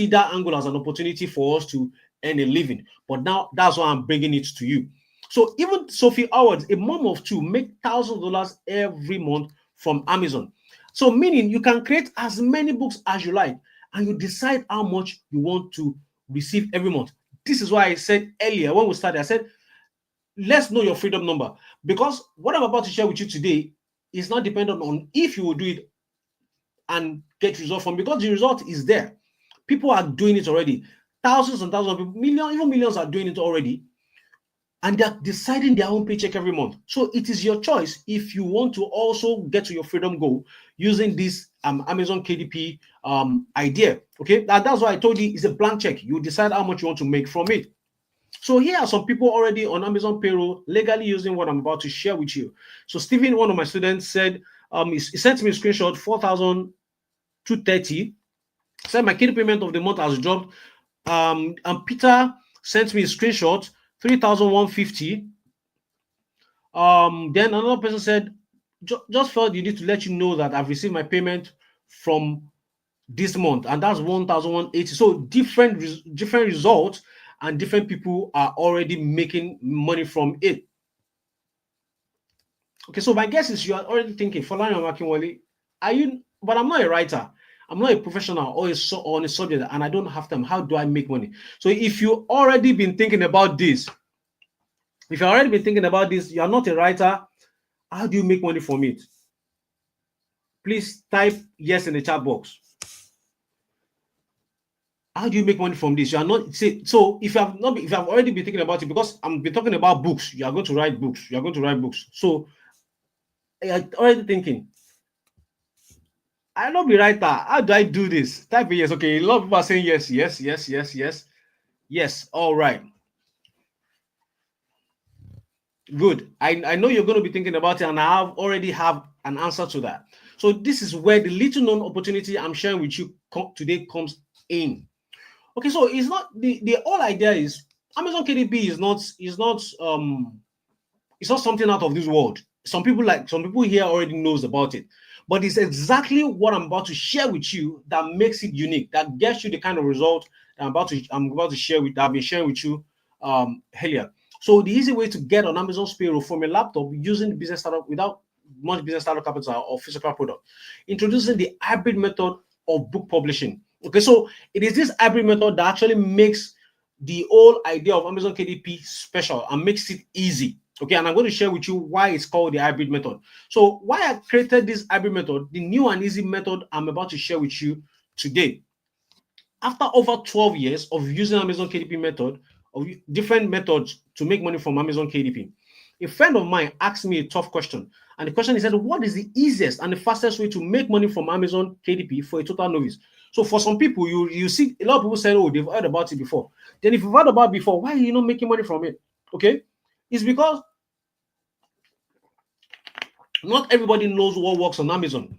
that angle as an opportunity for us to earn a living. But now that's why I'm bringing it to you. So even Sophie Howard, a mom of two, make $1,000 every month from Amazon. So meaning you can create as many books as you like, and you decide how much you want to receive every month. This is why I said earlier when we started, I said, let's know your freedom number, because what I'm about to share with you today is not dependent on if you will do it and get result from, because the result is there. People are doing it already. Thousands and thousands of people, millions, even millions are doing it already. And they're deciding their own paycheck every month. So it is your choice if you want to also get to your freedom goal using this Amazon KDP idea. Okay, that's why I told you it's a blank check. You decide how much you want to make from it. So here are some people already on Amazon Payroll legally using what I'm about to share with you. So Stephen, one of my students, said he sent me a screenshot, 4,230. Said my KDP payment of the month has dropped. And Peter sent me a screenshot, 3,150. Then another person said, just felt you need to let you know that I've received my payment from this month, and that's 1,180. So different results, and different people are already making money from it. Okay, so my guess is you are already thinking, Falani Amakinwale, are you? But I'm not a writer. I'm not a professional or on a subject, and I don't have time. How do I make money? So if you already been thinking about this, you are not a writer, how do you make money from it? Please type yes in the chat box. How do you make money from this? You are not so if you have already been thinking about it, because I'm been talking about books, you are going to write books. So you're already thinking, I don't be writer. How do I do this? Type yes. Okay, a lot of people are saying yes. Yes. All right. Good. I know you're going to be thinking about it, and I already have an answer to that. So this is where the little known opportunity I'm sharing with you today comes in. Okay, so it's not the whole idea is Amazon KDP is not something out of this world. Some people here already knows about it, but it's exactly what I'm about to share with you that makes it unique, that gets you the kind of result I'm about to share with I've been sharing with you earlier. So the easy way to get on Amazon's payroll from a laptop using business startup without much business startup capital or physical product. Introducing the hybrid method of book publishing. Okay, so it is this hybrid method that actually makes the whole idea of Amazon KDP special and makes it easy. Okay, and I'm going to share with you why it's called the hybrid method. So, why I created this hybrid method, the new and easy method I'm about to share with you today. After over 12 years of using Amazon KDP method, of different methods to make money from Amazon KDP, a friend of mine asked me a tough question. And the question, he said, what is the easiest and the fastest way to make money from Amazon KDP for a total novice? So for some people, you see a lot of people say, oh, they've heard about it before. Then if you've heard about it before, why are you not making money from it? Okay, it's because not everybody knows what works on Amazon.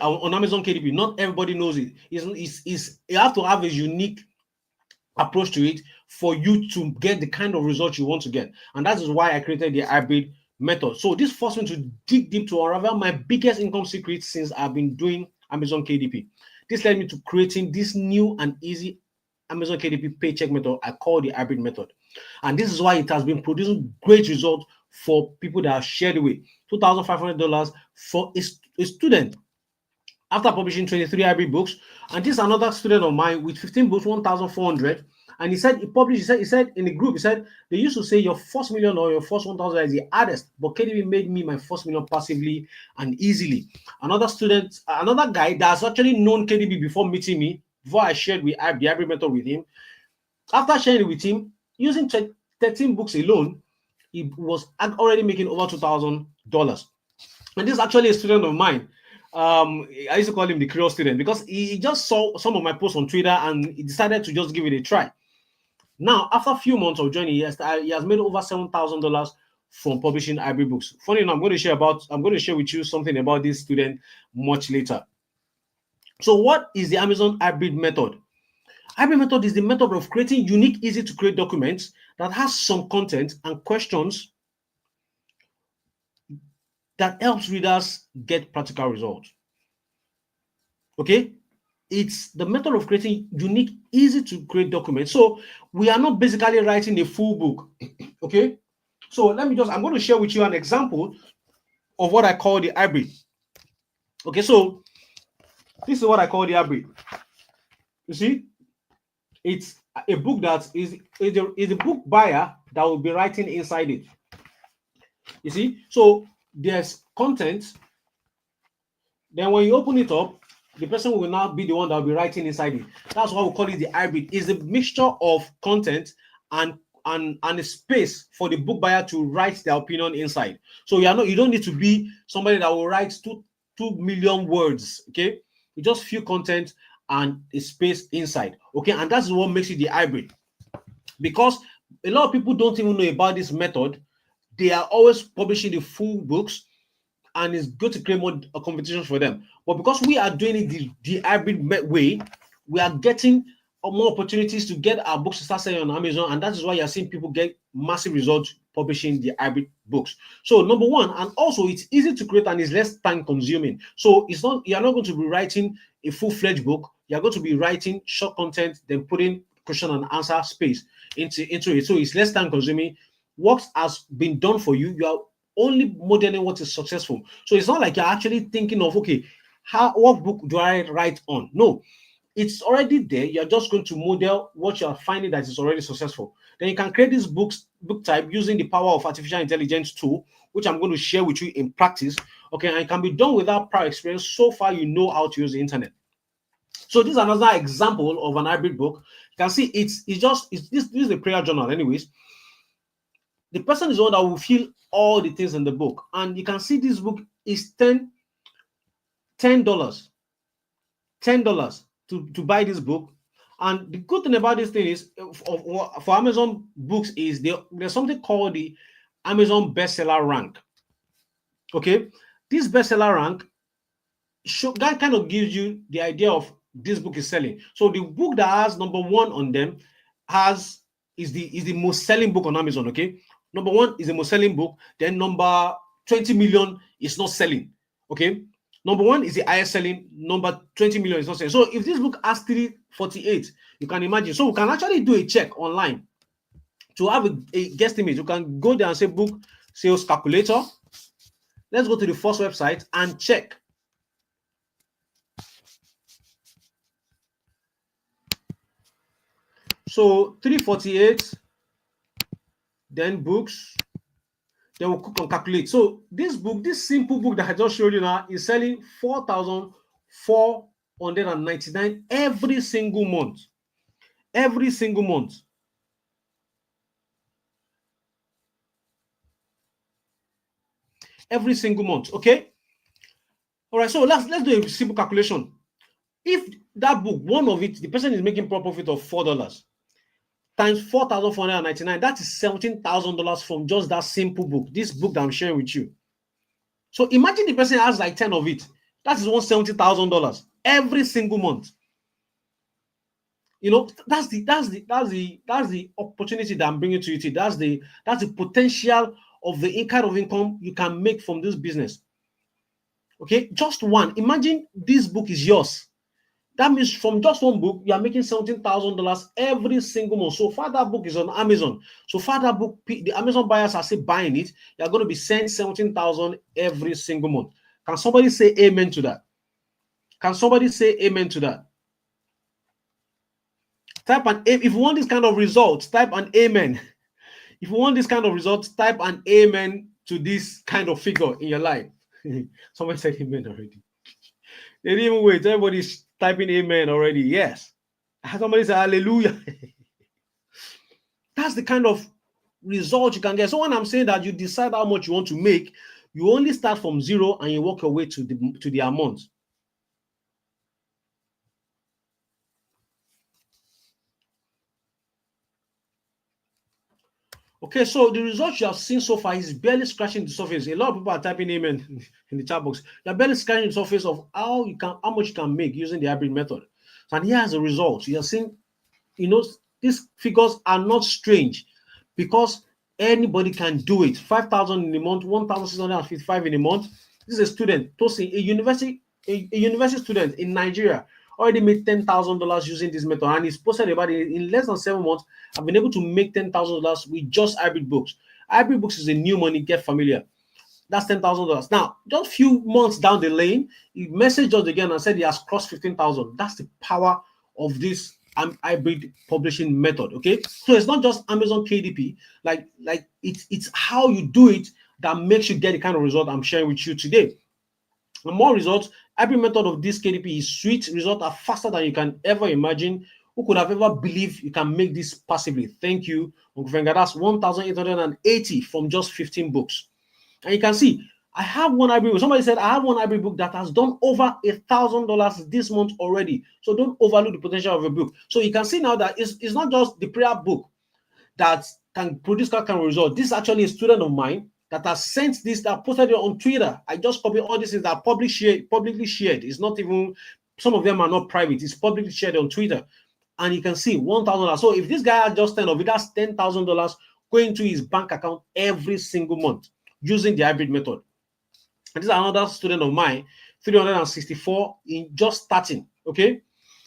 On Amazon KDP, not everybody knows it. You have to have a unique approach to it for you to get the kind of results you want to get. And that is why I created the hybrid method. So this forced me to dig deep to unravel my biggest income secret since I've been doing Amazon KDP. This led me to creating this new and easy Amazon KDP paycheck method I call the hybrid method. And this is why it has been producing great results for people that have shared away $2,500 for a student after publishing 23 hybrid books. And this is another student of mine with 15 books, 1,400. And he said he published, he said in the group, he said they used to say your first million or your first 1,000 is the hardest, but KDP made me my first million passively and easily. Another student, another guy that's actually known KDP before meeting me, before I shared the hybrid method with him, after sharing it with him, using 13 books alone, he was already making over $2,000. And this is actually a student of mine. I used to call him the curious student because he just saw some of my posts on Twitter and he decided to just give it a try. Now, after a few months of joining, he has made over $7,000 from publishing hybrid books. Funny enough, I'm going to share with you something about this student much later. So, what is the Amazon hybrid method? Hybrid method is the method of creating unique, easy to create documents that has some content and questions that helps readers get practical results. Okay, it's the method of creating unique, easy to create documents. So we are not basically writing a full book. Okay, so I'm going to share with you an example of what I call the hybrid. Okay, so this is what I call the hybrid. You see, it's a book that is a book buyer that will be writing inside it. You see, so there's content. Then when you open it up, the person will now be the one that will be writing inside it. That's why we call it the hybrid. It's a mixture of content and a space for the book buyer to write their opinion inside. So you don't need to be somebody that will write 2 million words. Okay, you just few content and a space inside. Okay, and that's what makes it the hybrid. Because a lot of people don't even know about this method. They are always publishing the full books, and it's good to create more competitions for them. But because we are doing it the hybrid way, we are getting more opportunities to get our books to start selling on Amazon, and that is why you're seeing people get massive results publishing the hybrid books. So number one, and also it's easy to create and it's less time consuming. So you're not going to be writing a full-fledged book. You're going to be writing short content, then putting question and answer space into it. So it's less time consuming. What has been done for you, you are only modeling what is successful. So it's not like you're actually thinking of, okay, what book do I write on? No, it's already there. You're just going to model what you're finding that is already successful. Then you can create this book type using the power of artificial intelligence tool, which I'm going to share with you in practice. Okay, and it can be done without prior experience. So far, you know how to use the internet. So this is another example of an hybrid book. You can see this is a prayer journal, anyways. The person is the one that will feel all the things in the book, and you can see this book is $10 to buy this book. And the good thing about this thing is for Amazon books is there's something called the Amazon bestseller rank. Okay, this bestseller rank that kind of gives you the idea of this book is selling. So the book that has number one on them is the most selling book on Amazon. Okay, number one is the most selling book. Then number 20 million is not selling. Okay, Number one is the highest selling. Number 20 million is not selling. So if this book has 348, you can imagine. So we can actually do a check online to have a guesstimate. You can go there and say book sales calculator. Let's go to the first website and check. So 348, then books, then we'll click on calculate. So this book, this simple book that I just showed you now, is selling 4,499 every single month. Every single month. Every single month. Okay. All right. So let's do a simple calculation. If that book, one of it, the person is making profit of $4 times 4,499, that is $17,000 from just that simple book. This book that I'm sharing with you. So imagine the person has like 10 of it. That is $170,000 every single month. You know, that's the opportunity that I'm bringing to you. That's the potential of the kind of income you can make from this business. Okay, just one. Imagine this book is yours. That means from just one book, you are making $17,000 every single month. So far, that book is on Amazon. So far, that book, the Amazon buyers are still buying it. You are going to be sending $17,000 every single month. Can somebody say amen to that? Can somebody say amen to that? Type an if you want this kind of results, type an amen. If you want this kind of results, type an amen to this kind of figure in your life. Somebody said amen already. They didn't even wait. Everybody's typing amen already. Yes. Somebody said hallelujah. That's the kind of result you can get. So when I'm saying that you decide how much you want to make, you only start from zero and you work your way to the amount. Okay, so the results you have seen so far is barely scratching the surface. A lot of people are typing amen in the chat box. You're barely scratching the surface of how much you can make using the hybrid method. And here's the results. You're seeing, you know, these figures are not strange because anybody can do it. 5,000 in a month, 1,655 in a month. This is a student, Tosin, a university student in Nigeria, already made $10,000 using this method, and he's posted about it in less than 7 months. I've been able to make $10,000 with just hybrid books. Hybrid books is a new money. Get familiar. That's $10,000. Now, just a few months down the lane, he messaged us again and said he has crossed 15,000. That's the power of this hybrid publishing method. Okay, so it's not just Amazon KDP. Like it's how you do it that makes you get the kind of result I'm sharing with you today. And more results. Every method of this KDP is sweet. Results are faster than you can ever imagine. Who could have ever believed you can make this passively? Thank you, Uncle Venga. That's 1,880 from just 15 books. And you can see, I have one hybrid book. Somebody said, I have one hybrid book that has done over $1,000 this month already. So don't overlook the potential of a book. So you can see now that it's not just the prayer book that can produce that kind of result. This is actually a student of mine that has sent this, that posted it on Twitter. I just copied all these things that are publicly shared. It's not even, some of them are not private. It's publicly shared on Twitter. And you can see $1,000. So if this guy has just 10 of it, that's $10,000 going to his bank account every single month using the hybrid method. And this is another student of mine, 364 in just starting. Okay.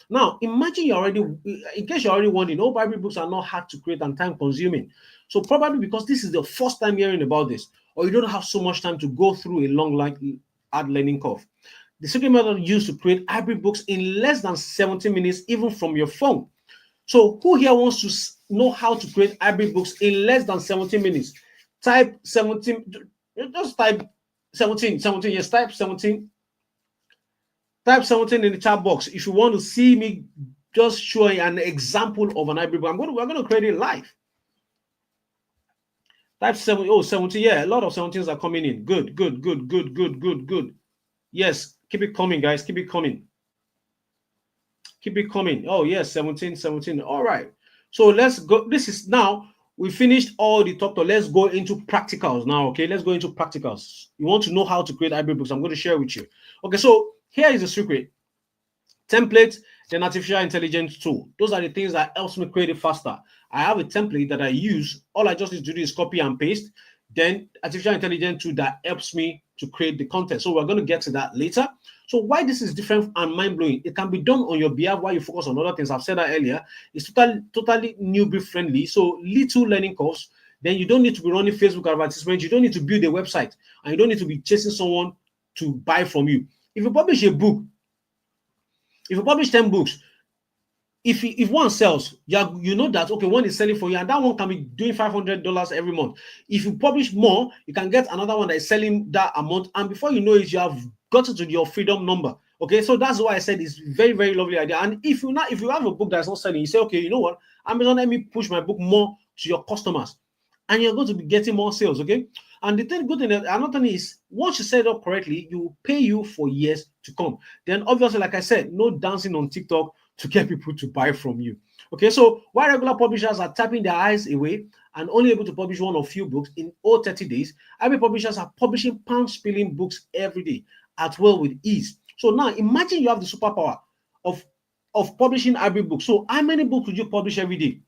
Now, imagine you already, in case you're already wondering, all hybrid books are not hard to create and time consuming. So probably because this is the first time hearing about this, or you don't have so much time to go through a long, hard learning curve. The secret method used to create hybrid books in less than 70 minutes, even from your phone. So who here wants to know how to create hybrid books in less than 70 minutes? Type 17, just type 17, yes, type 17. Type 17 in the chat box if you want to see me just showing an example of an hybrid book. We're going to create it live. Type 17, yeah, a lot of 17s are coming in. Good. Yes, keep it coming, guys. Keep it coming. Oh, yes, 17. All right. So let's go. This is now, we finished all the top. Let's go into practicals now, okay? Let's go into practicals. You want to know how to create hybrid books. I'm going to share with you. Okay, so here is the secret. Template, then artificial intelligence tool. Those are the things that helps me create it faster. I have a template that I use. All I just need to do is copy and paste. Then artificial intelligence tool that helps me to create the content. So we're going to get to that later. So why this is different and mind-blowing, it can be done on your behalf while you focus on other things. I've said that earlier. It's totally newbie friendly. So little learning curves. Then you don't need to be running Facebook advertisements. You don't need to build a website, and you don't need to be chasing someone to buy from you. If you publish a book, if you publish 10 books, if one sells, you know that, okay, one is selling for you, and that one can be doing $500 every month. If you publish more, you can get another one that is selling that amount, and before you know it, you have gotten to your freedom number. Okay, so that's why I said it's very, very lovely idea. And if you have a book that's not selling, you say, okay, you know what, Amazon, let me push my book more to your customers, and you're going to be getting more sales. Okay, and the good thing, another thing is, once you set it up correctly, you will pay you for years to come. Then obviously, like I said, no dancing on TikTok to get people to buy from you. Okay, so while regular publishers are tapping their eyes away and only able to publish one or few books in all 30 days, IB publishers are publishing pound-spilling books every day at will with ease. So now imagine you have the superpower of publishing IB books. So how many books would you publish every day?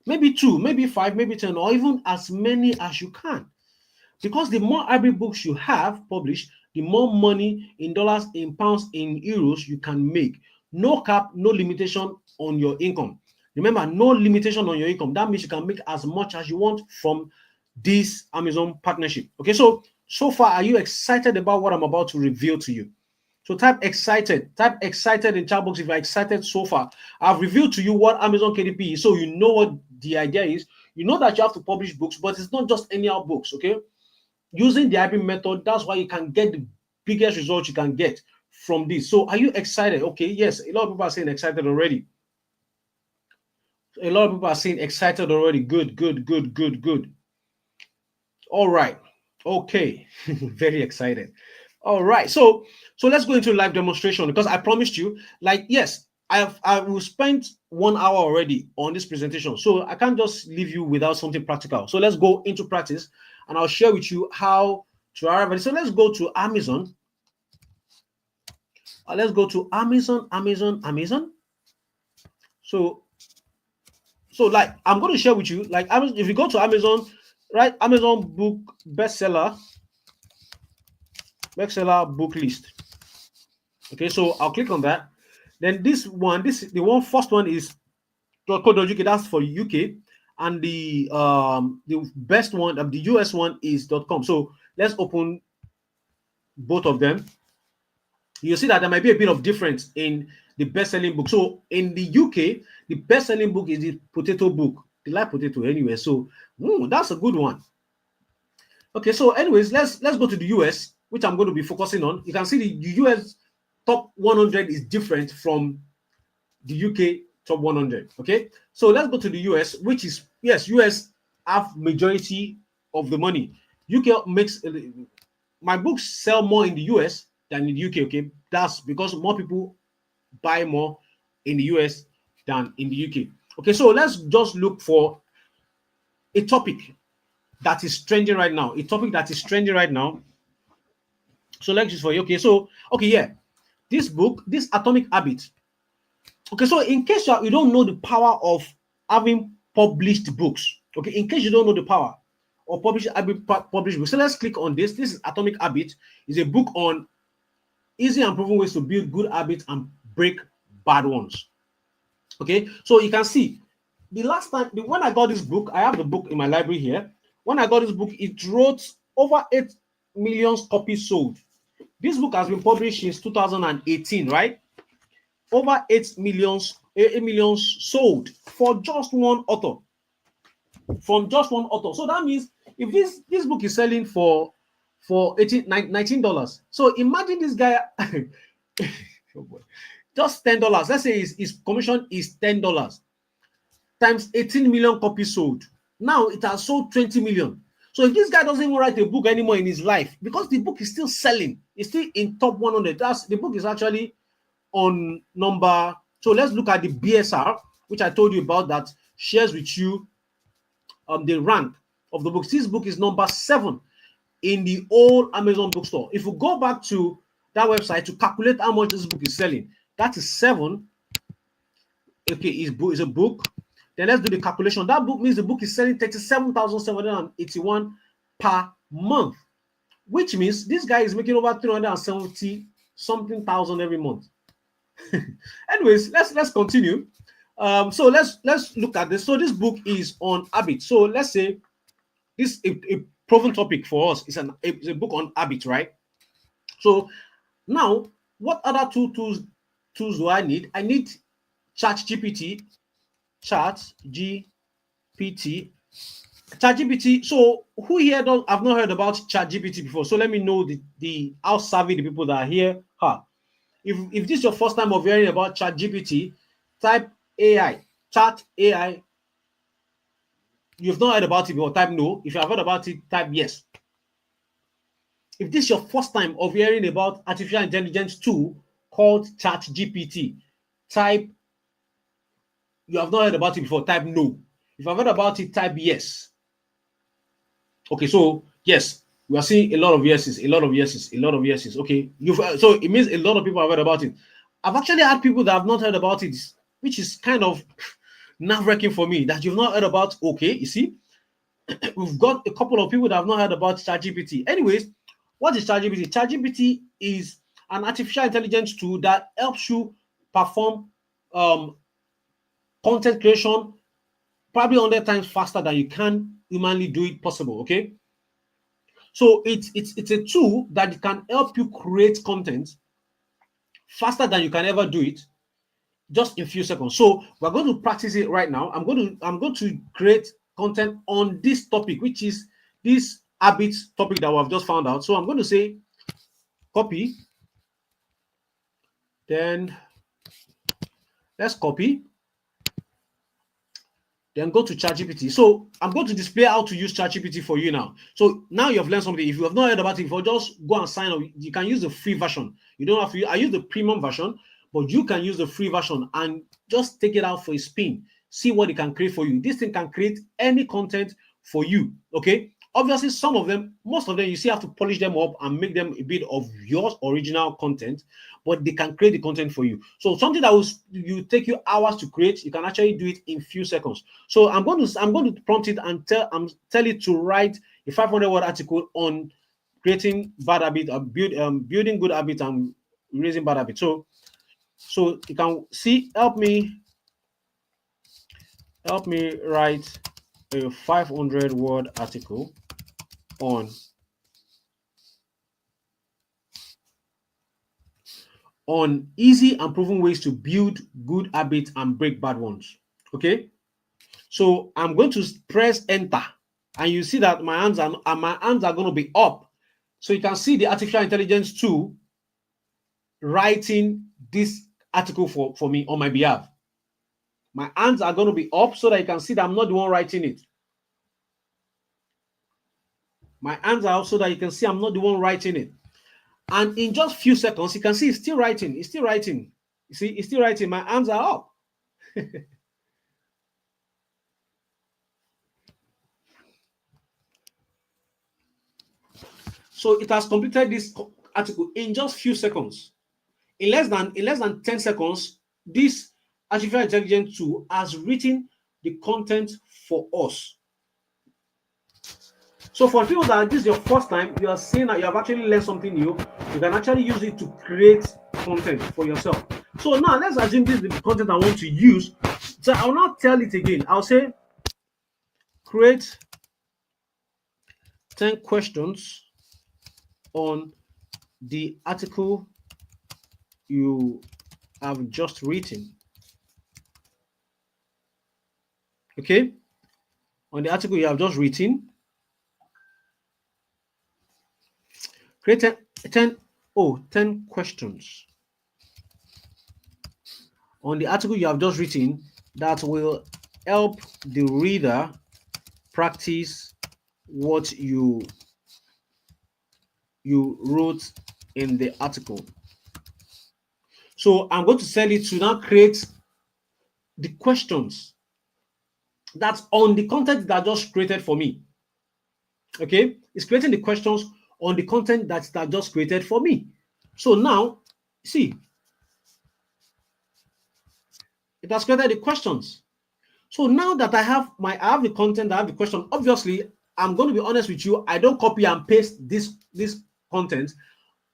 Maybe 2, maybe 5, maybe 10, or even as many as you can. Because the more IB books you have published, the more money in dollars, in pounds, in euros you can make. No cap, no limitation on your income. Remember, no limitation on your income. That means you can make as much as you want from this Amazon partnership. Okay, so far, are you excited about what I'm about to reveal to you? So type excited in chat box if you're excited so far. I've revealed to you what Amazon KDP is, so you know what the idea is. You know that you have to publish books, but it's not just any other books, okay? Using the IB method, that's why you can get the biggest results you can get from this. So are you excited? Okay, yes, a lot of people are saying excited already. A lot of people are saying excited already. Good. All right. Okay. Very excited. All right. So let's go into live demonstration, because I promised you, like, yes, I will spend 1 hour already on this presentation. So I can't just leave you without something practical. So let's go into practice, and I'll share with you how to arrive at it. So let's go to Amazon. Let's go to Amazon. So like, I'm going to share with you, like, if you go to Amazon, right? Amazon book bestseller book list. Okay, so I'll click on that. Then the first one is .co.uk. That's for UK, and the best one, the US one, is .com. So let's open both of them. You see that there might be a bit of difference in the best-selling book. So in the UK, the best-selling book is the potato book. They like potato anyway, so that's a good one. Okay, so anyways, let's go to the US, which I'm going to be focusing on. You can see the US top 100 is different from the UK top 100. Okay, so let's go to the US, which is, yes, US have majority of the money. UK makes my books sell more in the US than in the UK. Okay, that's because more people buy more in the US than in the UK. Okay, so let's just look for a topic that is trending right now. So let's just for you. Okay, so yeah, this book, this Atomic Habit. Okay, so in case you don't know the power of having published books, okay, in case you don't know the power of published books, so let's click on this. This is Atomic Habit. It's a book on easy and proven ways to build good habits and break bad ones. Okay, so you can see the last time when I got this book, I have the book in my library here. When I got this book, it wrote over 8 million copies sold. This book has been published since 2018, right? Over 8 million sold for just one author. From just one author. So that means if this book is selling for $19, so imagine this guy oh boy, just $10. Let's say his commission is $10 times 18 million copies sold. Now it has sold 20 million. So if this guy doesn't even write a book anymore in his life, because the book is still selling, it's still in top 100. The book is actually on number. So let's look at the BSR, which I told you about, that shares with you the rank of the books. This book is number 7 in the whole Amazon bookstore. If you go back to that website to calculate how much this book is selling, that is 7. Okay, is a book. Then let's do the calculation. That book means the book is selling 37,781 per month. which means this guy is making over 370 something thousand every month. Anyways, let's continue. So let's look at this. So this book is on habit. So let's say this a proven topic for us is it's a book on habit, right? So now, what other tools do I need? I need Chat GPT, Chat GPT, Chat GPT. So who here don't I've not heard about Chat GPT before? So let me know the how savvy the people that are here are. If this is your first time of hearing about Chat GPT, type AI, Chat AI. You've not heard about it before, type no. If you have heard about it, type yes. If this is your first time of hearing about artificial intelligence tool called Chat GPT, type you have not heard about it before, type no. If I've heard about it, type yes. Okay, so yes, we are seeing a lot of yeses, a lot of yeses, a lot of yeses. Okay, so it means a lot of people have heard about it. I've actually had people that have not heard about it, which is kind of nerve-wracking for me that you've not heard about. Okay, you see, we've got a couple of people that have not heard about ChatGPT. Anyways, what is ChatGPT? ChatGPT is an artificial intelligence tool that helps you perform content creation probably 100 times faster than you can humanly do it possible. Okay, so it's a tool that can help you create content faster than you can ever do it, just in a few seconds. So we're going to practice it right now. I'm going to create content on this topic, which is this habit topic that we've just found out. So I'm going to say copy, then let's copy, then go to ChatGPT. So I'm going to display how to use ChatGPT for you now. So now you've learned something. If you have not heard about it before, just go and sign up. You can use the free version. You don't have to. I use the premium version, but you can use the free version and just take it out for a spin. See what it can create for you. This thing can create any content for you. Okay. Obviously, some of them, most of them, you still have to polish them up and make them a bit of your original content, but they can create the content for you. So something that will take you hours to create, you can actually do it in few seconds. So I'm going to prompt it and tell it to write a 500-word article on creating bad habit, building good habits and raising bad habits. So you can see, help me write a 500-word article on easy and proven ways to build good habits and break bad ones. Okay, so I'm going to press enter, and you see that my hands are going to be up. So you can see the artificial intelligence tool writing this article for me on my behalf. My hands are going to be up so that you can see that I'm not the one writing it. My hands are up so that you can see I'm not the one writing it. And in just few seconds, you can see it's still writing. It's still writing. You see, it's still writing. My hands are up. So it has completed this article in just few seconds. In less than 10 seconds, this artificial intelligence tool has written the content for us. So for people that this is your first time, you are saying that you have actually learned something new, you can actually use it to create content for yourself. So now let's assume this is the content I want to use. So I'll not tell it again. I'll say create 10 questions on the article you have just written. Okay, on the article you have just written, create 10 questions on the article you have just written that will help the reader practice what you wrote in the article. So I'm going to tell it to now create the questions that's on the content that just created for me. Okay, it's creating the questions on the content that just created for me. So now, see, it has created the questions. So now that I have the content, I have the question. Obviously, I'm going to be honest with you, I don't copy and paste this content.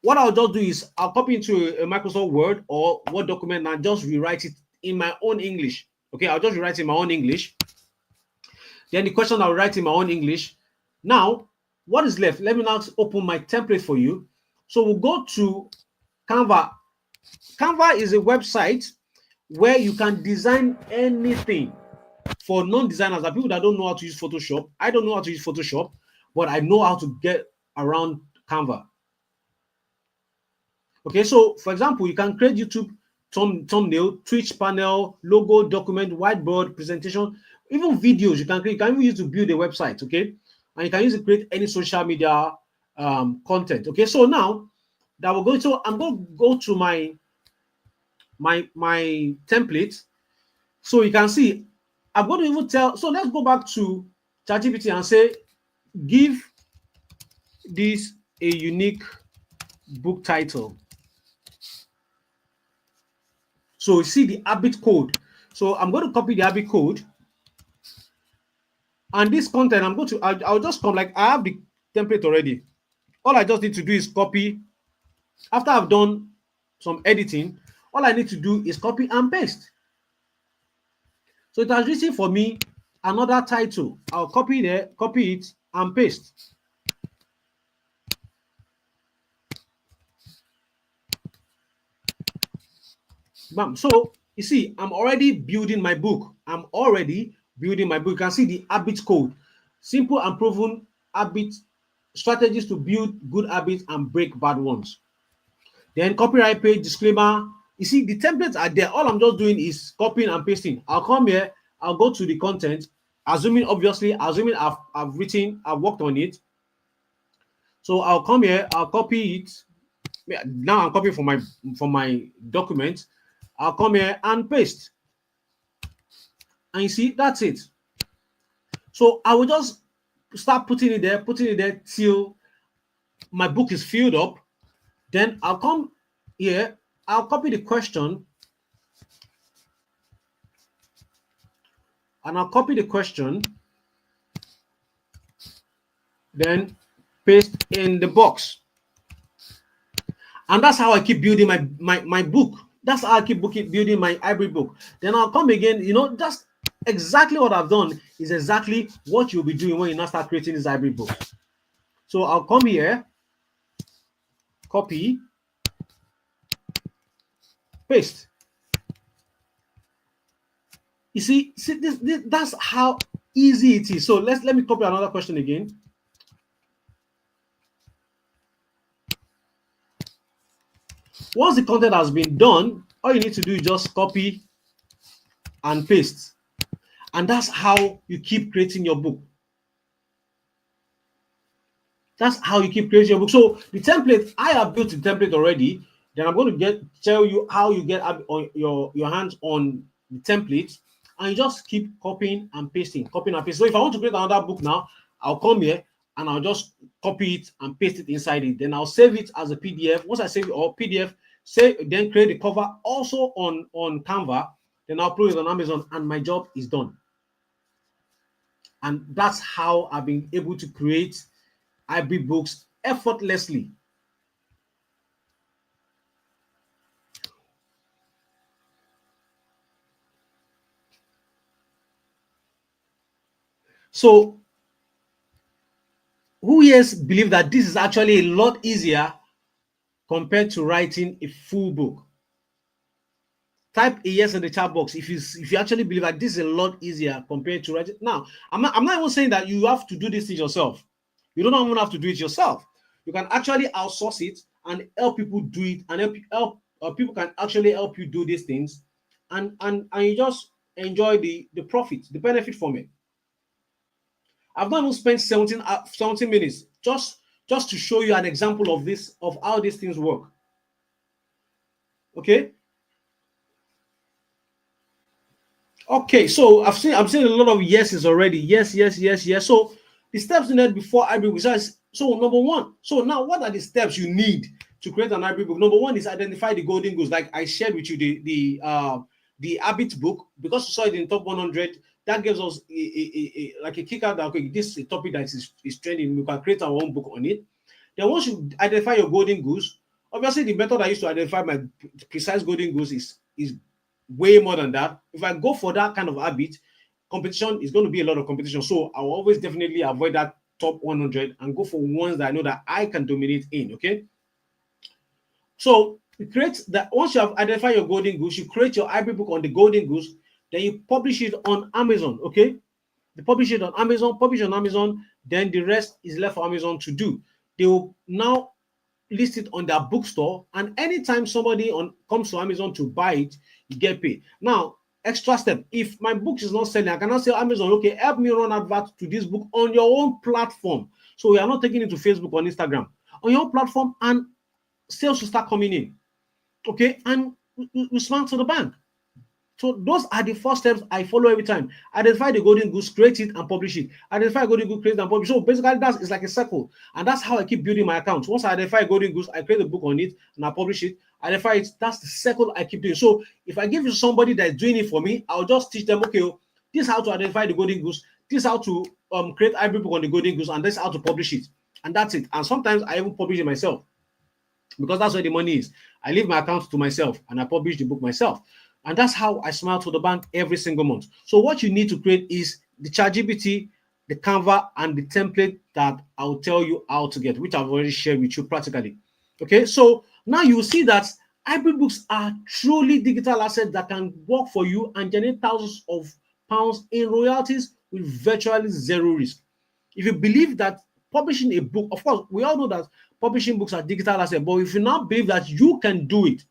What I'll just do is I'll copy into a Microsoft Word or Word document and just rewrite it in my own English. Okay, I'll just rewrite in my own English. Then the question I'll write in my own English. Now, what is left? Let me now open my template for you. So we'll go to Canva. Canva is a website where you can design anything. For non-designers, are people that don't know how to use Photoshop. I don't know how to use Photoshop, but I know how to get around Canva. Okay, so for example, you can create YouTube thumbnail, Twitch panel, logo, document, whiteboard, presentation, even videos. You can create. You can even use to build a website. Okay, and you can use to create any social media content. Okay, so now that we're going to, I'm going to go to my template, so you can see I'm going to even tell. So let's go back to ChatGPT and say, give this a unique book title. So you see the habit code. So I'm going to copy the habit code. And this content, I'm going to, I'll just come, like I have the template already. All I just need to do is copy. After I've done some editing, all I need to do is copy and paste. So it has written for me another title. I'll copy there, copy it and paste. Bam. So you see, I'm already building my book. You can see the habit code. Simple and proven habit strategies to build good habits and break bad ones. Then copyright page, disclaimer. You see, the templates are there. All I'm just doing is copying and pasting. I'll come here, I'll go to the content, assuming I've worked on it. So I'll come here, I'll copy it. Now I'm copying from my document. I'll come here and paste. And you see, that's it. So I will just start putting it there till my book is filled up. Then I'll come here, I'll copy the question. And I'll copy the question. Then paste in the box. And that's how I keep building my book. That's how I keep building my hybrid book. Then I'll come again, just exactly what I've done is exactly what you'll be doing when you now start creating this hybrid book. So I'll come here, copy, paste. You see this, that's how easy it is. So let me copy another question again. Once the content has been done, all you need to do is just copy and paste. And that's how you keep creating your book. That's how you keep creating your book. So the template, I have built the template already. Then I'm going to tell you how you get on your hands on the template, and you just keep copying and pasting. So if I want to create another book now, I'll come here and I'll just copy it and paste it inside it. Then I'll save it as a PDF. Once I save it or PDF, then create the cover also on Canva. Then I'll upload it on Amazon, and my job is done. And that's how I've been able to create hybrid books effortlessly. So who yes believe that this is actually a lot easier compared to writing a full book? Type a yes in the chat box if you actually believe that this is a lot easier compared to writing. Now, I'm not even saying that you have to do this thing yourself. You don't even have to do it yourself. You can actually outsource it and help people do it, and people can actually help you do these things, and you just enjoy the profit, the benefit from it. I've not even spent 17 minutes just to show you an example of how these things work. Okay, so I'm seeing a lot of yeses already. Yes. So the steps needed before hybrid book. So number one. So now, what are the steps you need to create an hybrid book? Number one is identify the golden goals. Like I shared with you the habit book, because you saw it in top 100. that gives us like a kick out that, okay, this is a topic that is trending. We can create our own book on it. Then once you identify your golden goose, obviously the method I used to identify my precise golden goose is way more than that. If I go for that kind of habit, competition is going to be a lot of competition. So I will always definitely avoid that top 100 and go for ones that I know that I can dominate in. Okay. So you create that. Once you have identified your golden goose, you create your hybrid book on the golden goose, then you publish it on Amazon. Okay. You publish it on Amazon, then the rest is left for Amazon to do. They will now list it on their bookstore, and anytime somebody comes to Amazon to buy it, you get paid. Now, extra step, if my book is not selling, I cannot say Amazon, okay, help me run advert to this book on your own platform. So we are not taking it to Facebook or Instagram. On your own platform, and sales will start coming in. Okay, and we smile to the bank. So those are the first steps I follow every time. Identify the golden goose, create it, and publish it. Identify golden goose, create it, and publish. So basically, it's like a circle, and that's how I keep building my account. Once I identify golden goose, I create a book on it and I publish it. Identify it. That's the circle I keep doing. So if I give you somebody that's doing it for me, I'll just teach them. Okay, this is how to identify the golden goose. This is how to create hybrid book on the golden goose, and this is how to publish it. And that's it. And sometimes I even publish it myself because that's where the money is. I leave my account to myself and I publish the book myself. And that's how I smile to the bank every single month. So what you need to create is the ChatGPT, the Canva, and the template that I'll tell you how to get, which I've already shared with you practically. Okay, so now you will see that hybrid books are truly digital assets that can work for you and generate thousands of pounds in royalties with virtually zero risk. If you believe that publishing a book, of course, we all know that publishing books are digital assets, but if you now believe that you can do it,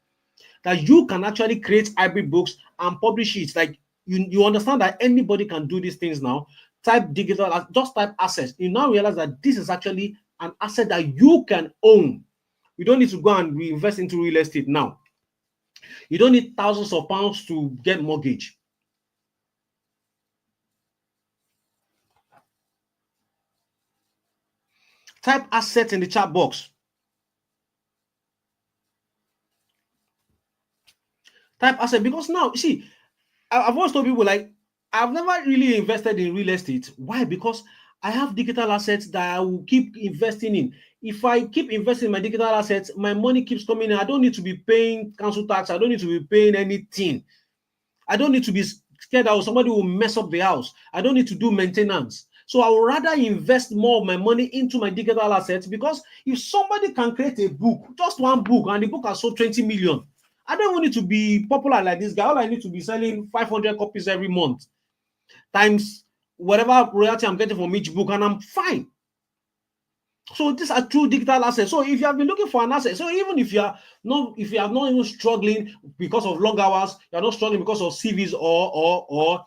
that you can actually create hybrid books and publish it, like you understand that anybody can do these things now. Type digital, just type assets. You now realize that this is actually an asset that you can own. You don't need to go and reinvest into real estate now. You don't need thousands of pounds to get mortgage. Type assets in the chat box. Type asset, because now, you see, I've always told people, like, I've never really invested in real estate. Why? Because I have digital assets that I will keep investing in. If I keep investing in my digital assets, my money keeps coming in. I don't need to be paying council tax. I don't need to be paying anything. I don't need to be scared that somebody will mess up the house. I don't need to do maintenance. So I would rather invest more of my money into my digital assets, because if somebody can create a book, just one book, and the book has sold 20 million, I don't want it to be popular like this guy. All I need to be selling 500 copies every month times whatever royalty I'm getting from each book, and I'm fine. So these are true digital assets. So if you have been looking for an asset, so even if you are not even struggling because of long hours, you're not struggling because of CVs or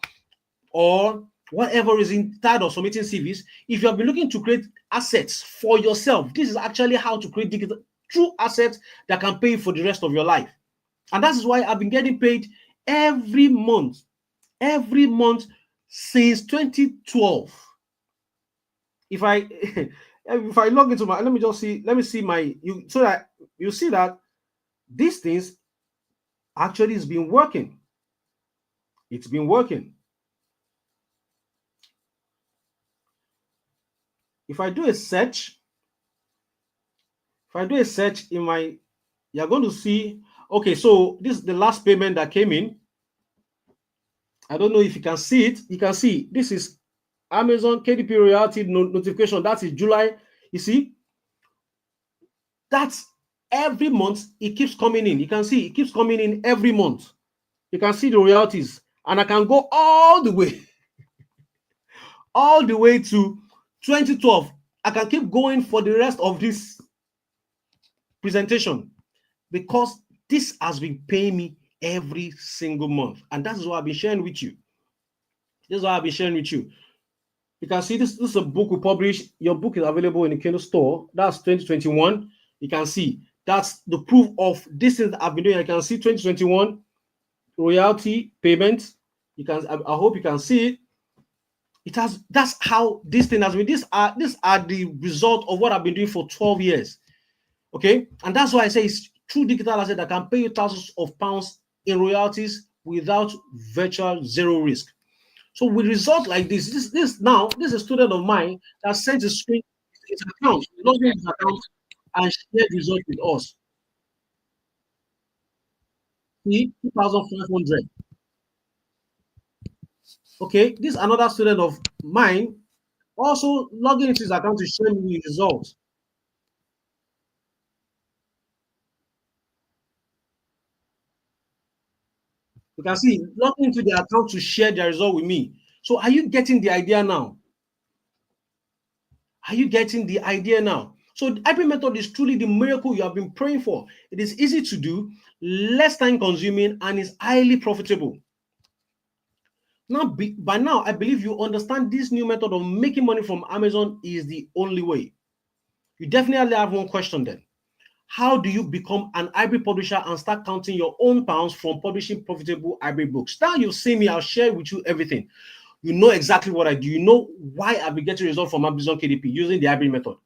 whatever reason, tired of submitting CVs, if you have been looking to create assets for yourself, this is actually how to create digital true assets that can pay you for the rest of your life. And that is why I've been getting paid every month since 2012. If I log into my, let me see my, so that you see that these things actually has been working. It's been working. If I do a search, in my, you're going to see, okay, so this is the last payment that came in. I don't know if you can see it. You can see this is Amazon KDP royalty notification. That is July. You see, that's every month it keeps coming in. You can see it keeps coming in every month. You can see the royalties, and I can go all the way to 2012. I can keep going for the rest of this presentation, because this has been paying me every single month, and that is what I've been sharing with you. You can see this is a book we published. Your book is available in the Kindle store. That's 2021. You can see that's the proof of this thing that I've been doing. I can see 2021 royalty payments. You can, I hope you can see it. It has, that's how this thing has been. These are the result of what I've been doing for 12 years. Okay, and that's why I say it's true digital asset that can pay you thousands of pounds in royalties without virtual zero risk. So with result like this is a student of mine that sent his account, logged in his account and shared the result with us. See, 2,500. Okay, this another student of mine also logging into his account to share me the results. You can see logging into the account to share the result with me. So are you getting the idea now? Are you getting the idea now? So the hybrid method is truly the miracle you have been praying for. It is easy to do, less time consuming, and is highly profitable. By now, I believe you understand this new method of making money from Amazon is the only way. You definitely have one question then. How do you become an hybrid publisher and start counting your own pounds from publishing profitable hybrid books? Now you've seen me, I'll share with you everything. You know exactly what I do. You know why I've been getting results from Amazon KDP using the hybrid method.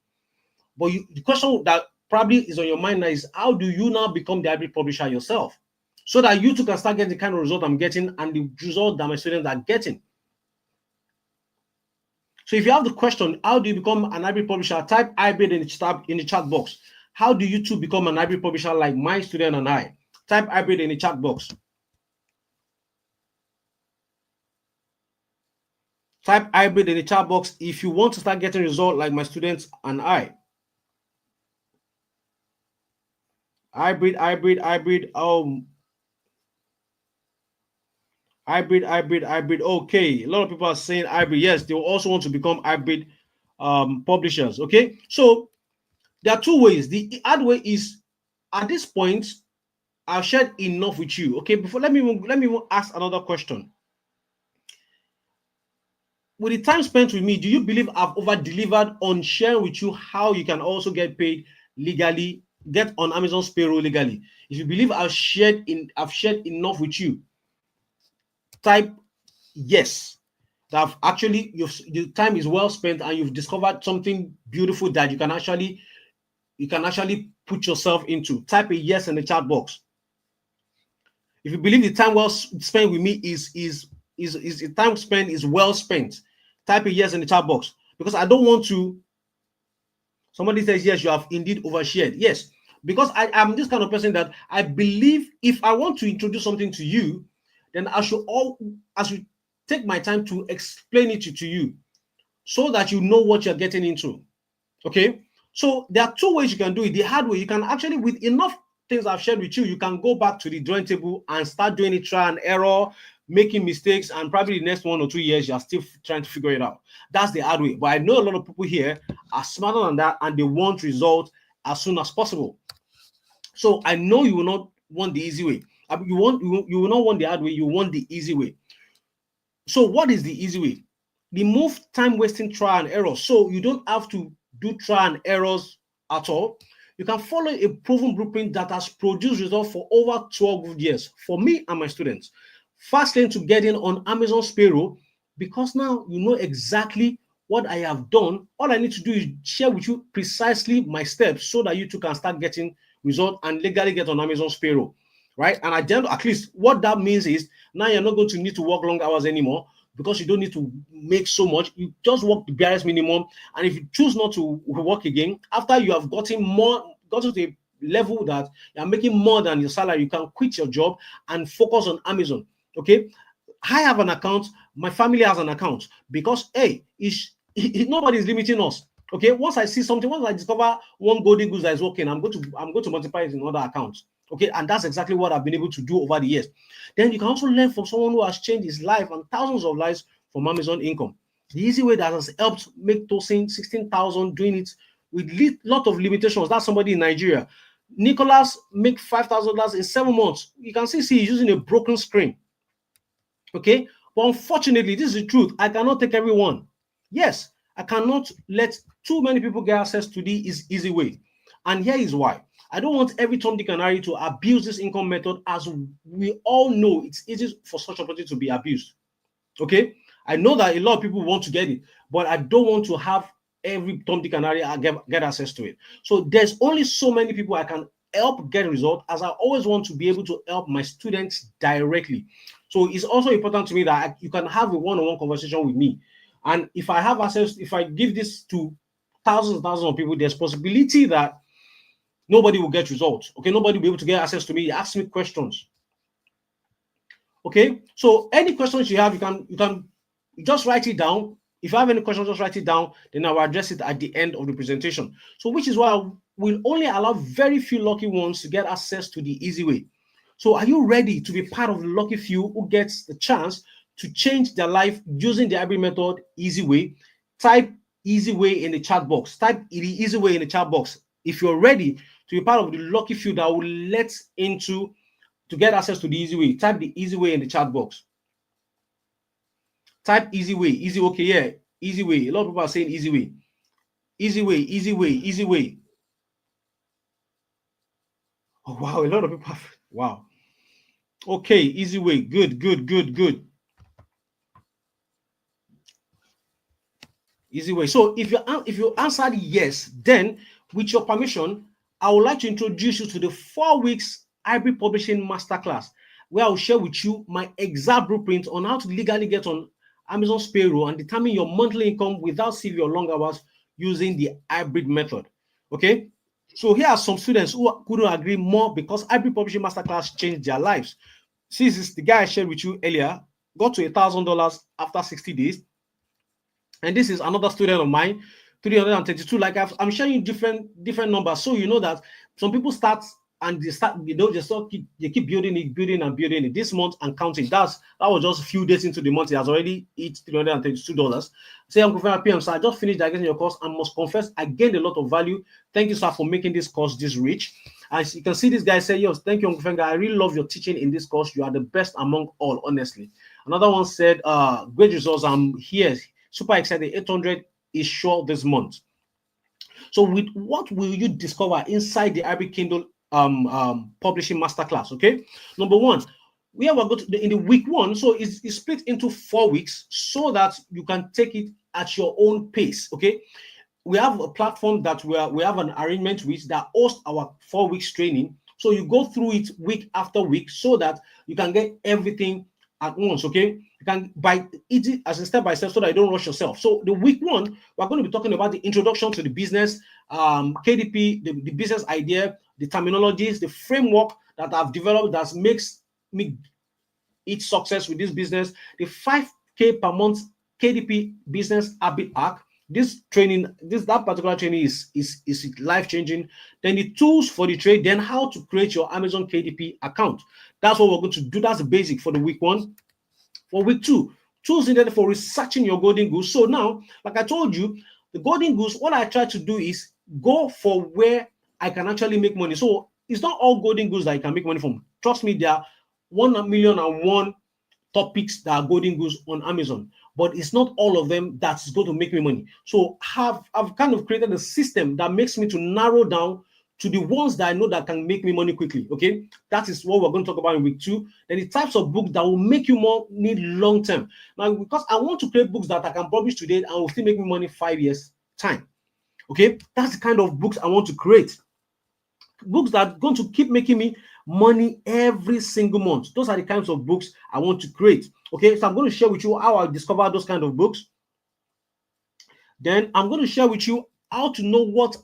But the question that probably is on your mind now is how do you now become the hybrid publisher yourself? So that you too can start getting the kind of result I'm getting and the result that my students are getting. So if you have the question, how do you become an hybrid publisher? Type hybrid in the chat box. How do you too become an hybrid publisher like my student and I? Type hybrid in the chat box. Type hybrid in the chat box if you want to start getting results like my students and I. Hybrid. Hybrid. Okay, a lot of people are saying hybrid. Yes, they will also want to become hybrid publishers. Okay, so there are two ways. The hard way is at this point, I've shared enough with you. Okay, before let me ask another question. With the time spent with me, do you believe I've over-delivered on sharing with you how you can also get paid legally, get on Amazon's payroll legally? If you believe I've shared enough with you, type yes. That actually the time is well spent and you've discovered something beautiful that you can actually put yourself into. Type a yes in the chat box. If you believe the time well spent with me is the time spent is well spent, type a yes in the chat box, because I don't want to. Somebody says yes, you have indeed overshared. Yes, because I am this kind of person that I believe if I want to introduce something to you, then I should take my time to explain it to you so that you know what you're getting into. Okay, so there are two ways you can do it. The hard way, you can actually, with enough things I've shared with you, you can go back to the drawing table and start doing it, trial and error, making mistakes, and probably the next 1 or 2 years you're still trying to figure it out. That's the hard way. But I know a lot of people here are smarter than that and they want results as soon as possible. So I know you will not want the easy way. You will not want the hard way, you want the easy way. So what is the easy way? Remove time wasting trial and error, so you don't have to do trial and errors at all. You can follow a proven blueprint that has produced results for over 12 years for me and my students. Fast lane to get in on Amazon's payroll, because now you know exactly what I have done. All I need to do is share with you precisely my steps so that you too can start getting results and legally get on Amazon's payroll, right? And at least what that means is now you're not going to need to work long hours anymore, because you don't need to make so much. You just work the barest minimum, and if you choose not to work again after you have gotten to a level that you're making more than your salary, you can quit your job and focus on Amazon. Okay, I have an account, my family has an account, because hey, nobody is limiting us. Okay, once I discover one golden goose that is working, I'm going to multiply it in other accounts. Okay, and that's exactly what I've been able to do over the years. Then you can also learn from someone who has changed his life and thousands of lives from Amazon income. The easy way that has helped make Tosin 16,000 doing it with lot of limitations. That's somebody in Nigeria. Nicholas make $5,000 in 7 months. You can see he's using a broken screen. Okay, but unfortunately, this is the truth. I cannot take everyone. Yes, I cannot let too many people get access to the easy way. And here is why. I don't want every Tom, Dick, and Harry to abuse this income method, as we all know it's easy for such opportunity to be abused. Okay, I know that a lot of people want to get it, but I don't want to have every Tom, Dick, and Harry get access to it. So there's only so many people I can help get a result, as I always want to be able to help my students directly. So it's also important to me that you can have a one-on-one conversation with me. And if I have access, if I give this to thousands and thousands of people, there's possibility that nobody will get results. Okay, nobody will be able to get access to me. Ask me questions. Okay, so any questions you have, you can just write it down. If you have any questions, just write it down. Then I will address it at the end of the presentation. So, which is why we'll only allow very few lucky ones to get access to the easy way. So, are you ready to be part of the lucky few who gets the chance to change their life using the hybrid method, easy way? Type easy way in the chat box. Type the easy way in the chat box. If you're ready to be part of the lucky few that will let into to get access to the easy way, type the easy way in the chat box. Type easy way, easy, okay, yeah, easy way. A lot of people are saying easy way. Easy way, easy way, easy way. Oh, wow, a lot of people have, wow. Okay, easy way, good, good, good, good. Easy way. So if you answered yes, then with your permission, I would like to introduce you to the 4 weeks hybrid publishing masterclass, where I'll share with you my exact blueprint on how to legally get on Amazon's payroll and determine your monthly income without CV or long hours using the hybrid method. Okay. So here are some students who couldn't agree more because hybrid publishing masterclass changed their lives. See, this is the guy I shared with you earlier, got to $1,000 after 60 days. And this is another student of mine, 332. Like I'm showing you different numbers, so you know that some people start and they start, they keep building it this month and counting. That was just a few days into the month. He has already hit $332. Say, Uncle Fema PM, sir, I just finished digesting your course and must confess I gained a lot of value. Thank you, sir, for making this course this rich. As you can see, this guy say, yes, thank you, Uncle Fenga. I really love your teaching in this course. You are the best among all, honestly. Another one said, great results. I'm here. Super excited. 800 is sure this month. So with what will you discover inside the Arabic Kindle publishing masterclass? Okay, number one, we are going to in the week one. So it's split into 4 weeks so that you can take it at your own pace. Okay, we have a platform that we have an arrangement with that hosts our 4 weeks training. So you go through it week after week so that you can get everything at once. Okay, you can by it as a step by step so that you don't rush yourself. So the week one, we're going to be talking about the introduction to the business, KDP, the business idea, the terminologies, the framework that I've developed that makes me each success with this business, the 5K per month KDP business habit arc. This training, that particular training is life-changing. Then the tools for the trade, then how to create your Amazon KDP account. That's what we're going to do. That's the basic for the week one. For week two, tools needed for researching your golden goose. So now, like I told you, the golden goose, what I try to do is go for where I can actually make money. So it's not all golden goose that you can make money from. Trust me, there are 1,000,001 topics that are golden goose on Amazon, but it's not all of them that's going to make me money. So I've kind of created a system that makes me to narrow down to the ones that I know that can make me money quickly. Okay, that is what we're going to talk about in week two. Then the types of books that will make you more need long term. Now, because I want to create books that I can publish today and will still make me money 5 years time. Okay, that's the kind of books I want to create. Books that are going to keep making me money every single month. Those are the kinds of books I want to create. Okay, so I'm going to share with you how I discover those kind of books. Then I'm going to share with you how to know what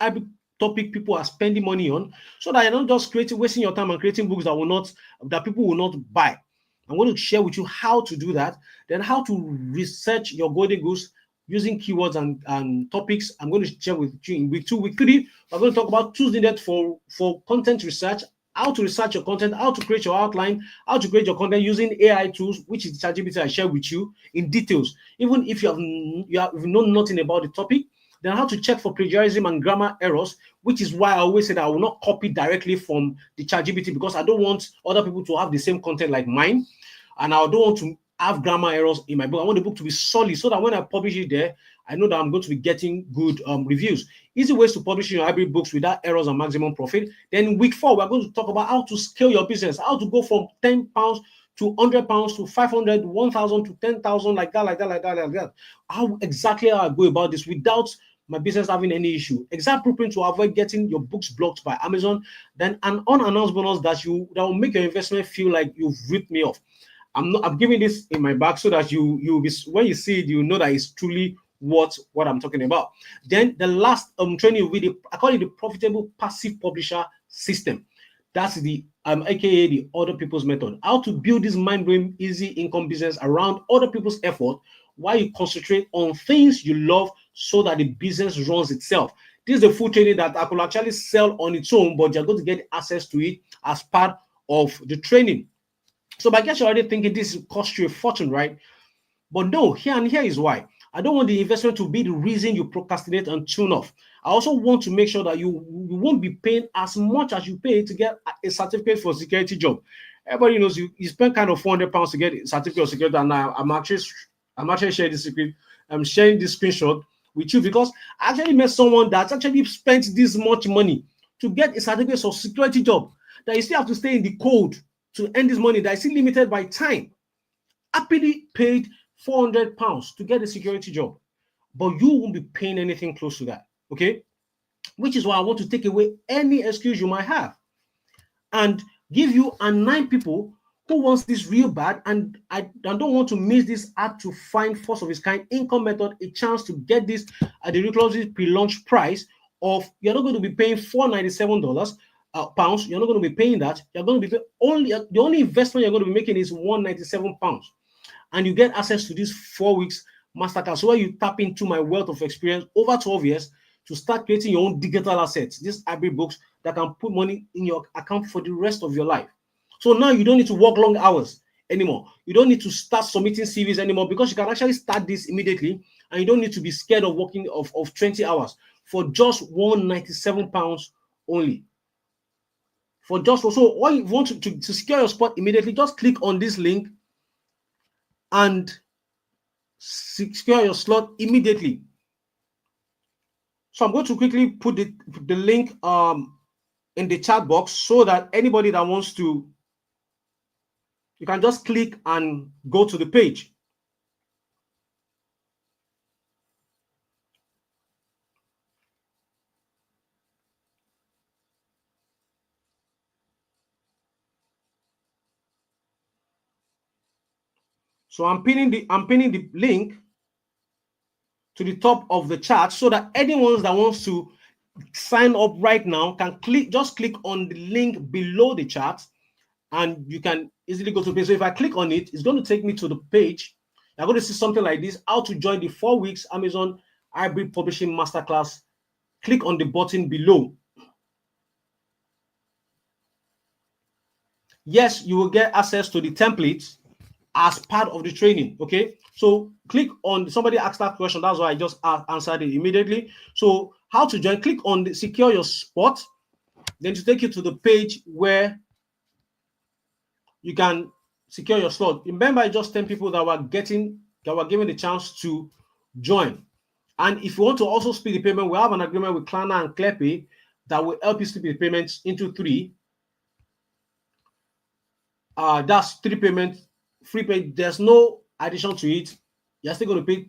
topic people are spending money on, so that you're not just wasting your time and creating books that people will not buy. I'm going to share with you how to do that, then how to research your golden goose using keywords and topics. I'm going to share with you in week two. Week three, we're going to talk about tools needed for content research, how to research your content, how to create your outline, how to create your content using AI tools, which is ChatGPT I share with you in details. Even if you have known nothing about the topic, then how to check for plagiarism and grammar errors, which is why I always say that I will not copy directly from the ChatGPT, because I don't want other people to have the same content like mine, and I don't want to have grammar errors in my book. I want the book to be solid so that when I publish it there, I know that I'm going to be getting good reviews. Easy ways to publish your hybrid books without errors and maximum profit. Then in week four, we're going to talk about how to scale your business, how to go from £10 to £100 to 500, 1,000 to 10,000, like that. How exactly I go about this without my business having any issue. Exact blueprint to avoid getting your books blocked by Amazon. Then an unannounced bonus that will make your investment feel like you've ripped me off. I'm giving this in my bag so that you'll be, when you see it, you know that it's truly what I'm talking about. Then the last training will be I call it the profitable passive publisher system. That's the aka the other people's method. How to build this mind-blowing easy income business around other people's effort while you concentrate on things you love so that the business runs itself. This is the full training that I could actually sell on its own, but you're going to get access to it as part of the training. So I guess you're already thinking this cost you a fortune, right? But no, here is why. I don't want the investment to be the reason you procrastinate and tune off. I also want to make sure that you won't be paying as much as you pay to get a certificate for a security job. Everybody knows you spend kind of £400 to get a certificate of security, and I'm actually sharing this secret. I'm sharing this screenshot with you because I actually met someone that's actually spent this much money to get a certificate of security job that you still have to stay in the cold to earn this money that is still limited by time. Happily paid £400 to get a security job, but you won't be paying anything close to that. Okay, which is why I want to take away any excuse you might have and give you a 9 people who wants this real bad, and I don't want to miss this hard to find first of its kind income method a chance to get this at the ridiculously pre-launch price of, you're not going to be paying $497 pounds. You're not going to be paying that. You're going to be only the only investment you're going to be making is £197, and you get access to this 4 weeks masterclass where you tap into my wealth of experience over 12 years to start creating your own digital assets, these hybrid books that can put money in your account for the rest of your life. So now you don't need to work long hours anymore. You don't need to start submitting CVs anymore because you can actually start this immediately, and you don't need to be scared of working of 20 hours for just £197 only. For just so, what you want to secure your spot immediately, just click on this link and secure your slot immediately. So I'm going to quickly put the link in the chat box so that anybody that wants to, you can just click and go to the page. So I'm pinning the link to the top of the chat so that anyone that wants to sign up right now can just click on the link below the chat, and you can easily go to the page. So if I click on it, it's going to take me to the page. You're going to see something like this: how to join the 4 weeks Amazon Hybrid Publishing Masterclass. Click on the button below. Yes, you will get access to the templates as part of the training. Okay, so click on, somebody asked that question, that's why I just answered it immediately. So how to join, click on the secure your spot, then to take you to the page where you can secure your slot. Remember, just 10 people that were given the chance to join. And if you want to also split the payment, we have an agreement with Klarna and ClearPay that will help you split the payments into 3. That's 3 payments, free pay. There's no addition to it. You're still going to pay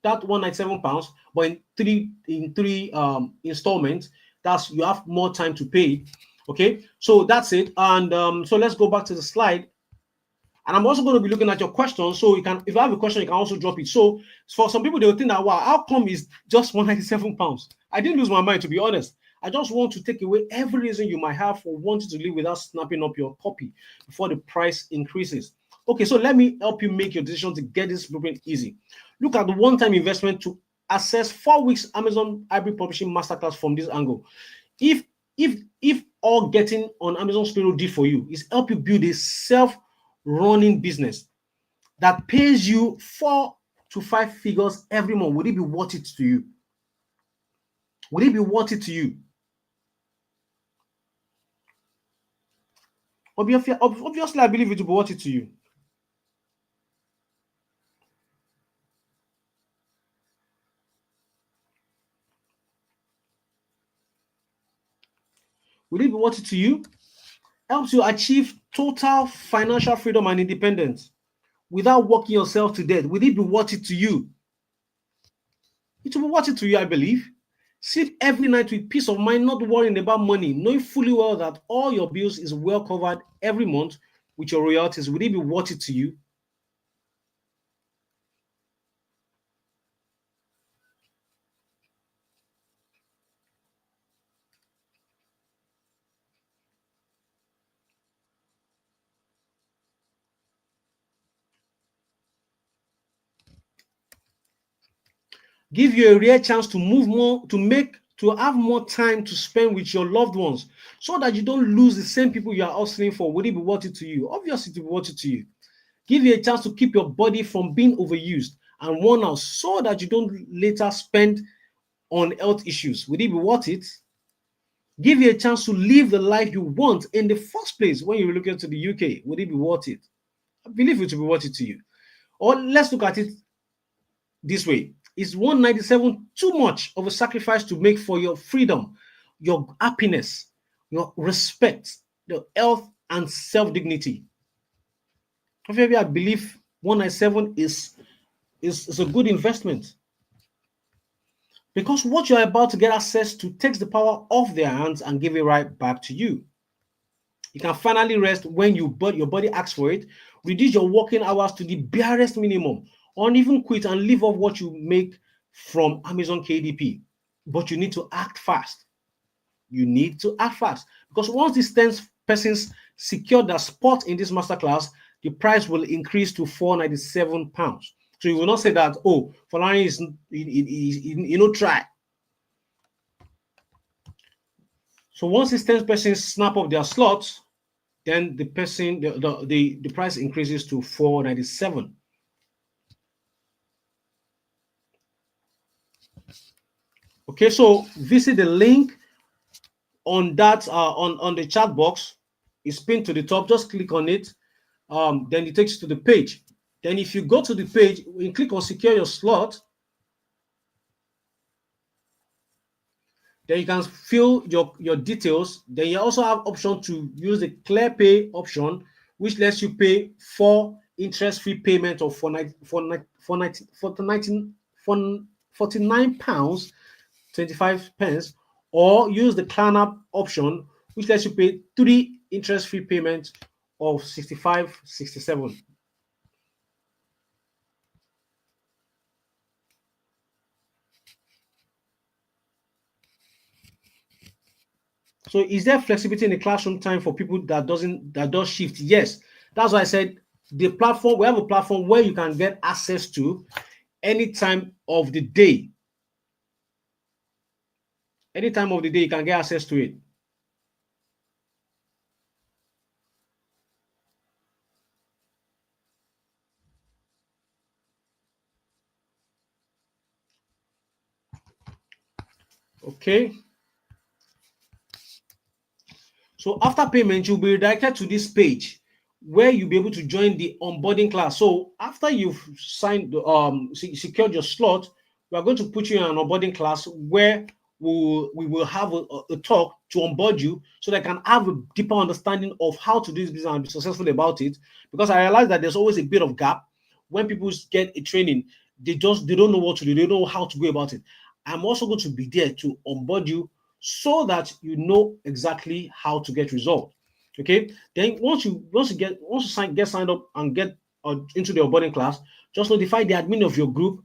that £197, but in three installments. That's, you have more time to pay. Okay, so that's it. And so let's go back to the slide. And I'm also going to be looking at your questions. So you can, if you have a question, you can also drop it. So for some people, they will think that, wow, how come is just £197? I didn't lose my mind, to be honest. I just want to take away every reason you might have for wanting to live without snapping up your copy before the price increases. Okay, so let me help you make your decision to get this blueprint easy. Look at the one-time investment to access 4 weeks Amazon Hybrid Publishing Masterclass from this angle. If all getting on Amazon's payroll did for you is help you build a self-running business that pays you 4 to 5 figures every month, would it be worth it to you? Would it be worth it to you? Obviously, I believe it will be worth it to you. Will it be worth it to you? Helps you achieve total financial freedom and independence without working yourself to death. Will it be worth it to you? It will be worth it to you, I believe. Sleep every night with peace of mind, not worrying about money, knowing fully well that all your bills is well covered every month with your royalties, would it be worth it to you? Give you a rare chance to move more, to have more time to spend with your loved ones, so that you don't lose the same people you are hustling for. Would it be worth it to you? Obviously, it will be worth it to you. Give you a chance to keep your body from being overused and worn out, so that you don't later spend on health issues. Would it be worth it? Give you a chance to live the life you want in the first place when you relocate to the UK. Would it be worth it? I believe it will be worth it to you. Or let's look at it this way. Is 197 too much of a sacrifice to make for your freedom, your happiness, your respect, your health, and self dignity? I believe 197 is a good investment, because what you're about to get access to takes the power off their hands and give it right back to you. You can finally rest when your body asks for it, reduce your working hours to the barest minimum, or even quit and live off what you make from Amazon KDP. But you need to act fast. You need to act fast, because once these 10 persons secure their spot in this masterclass, the price will increase to £497. So you will not say that, oh, Falani is try. So once these 10 persons snap up their slots, then the price increases to 497. Okay, so visit the link on that on the chat box. It's pinned to the top. Just click on it. Then it takes you to the page. Then if you go to the page, you click on secure your slot. Then you can fill your details. Then you also have option to use the clear pay option, which lets you pay 4 interest-free payment of 49 pounds 25 pence, or use the Klarna option, which lets you pay 3 interest-free payments of 65.67. So is there flexibility in the classroom time for people that does shift? Yes. That's why I said we have a platform where you can get access to any time of the day. Any time of the day, you can get access to it. Okay. So after payment, you'll be redirected to this page where you'll be able to join the onboarding class. So after you've secured your slot, we are going to put you in an onboarding class where we will have a talk to onboard you, so they can have a deeper understanding of how to do this business and be successful about it. Because I realize that there's always a bit of gap when people get a training, they don't know what to do, they don't know how to go about it. I'm also going to be there to onboard you so that you know exactly how to get results. Okay. Then once you get signed up and get into the onboarding class, just notify the admin of your group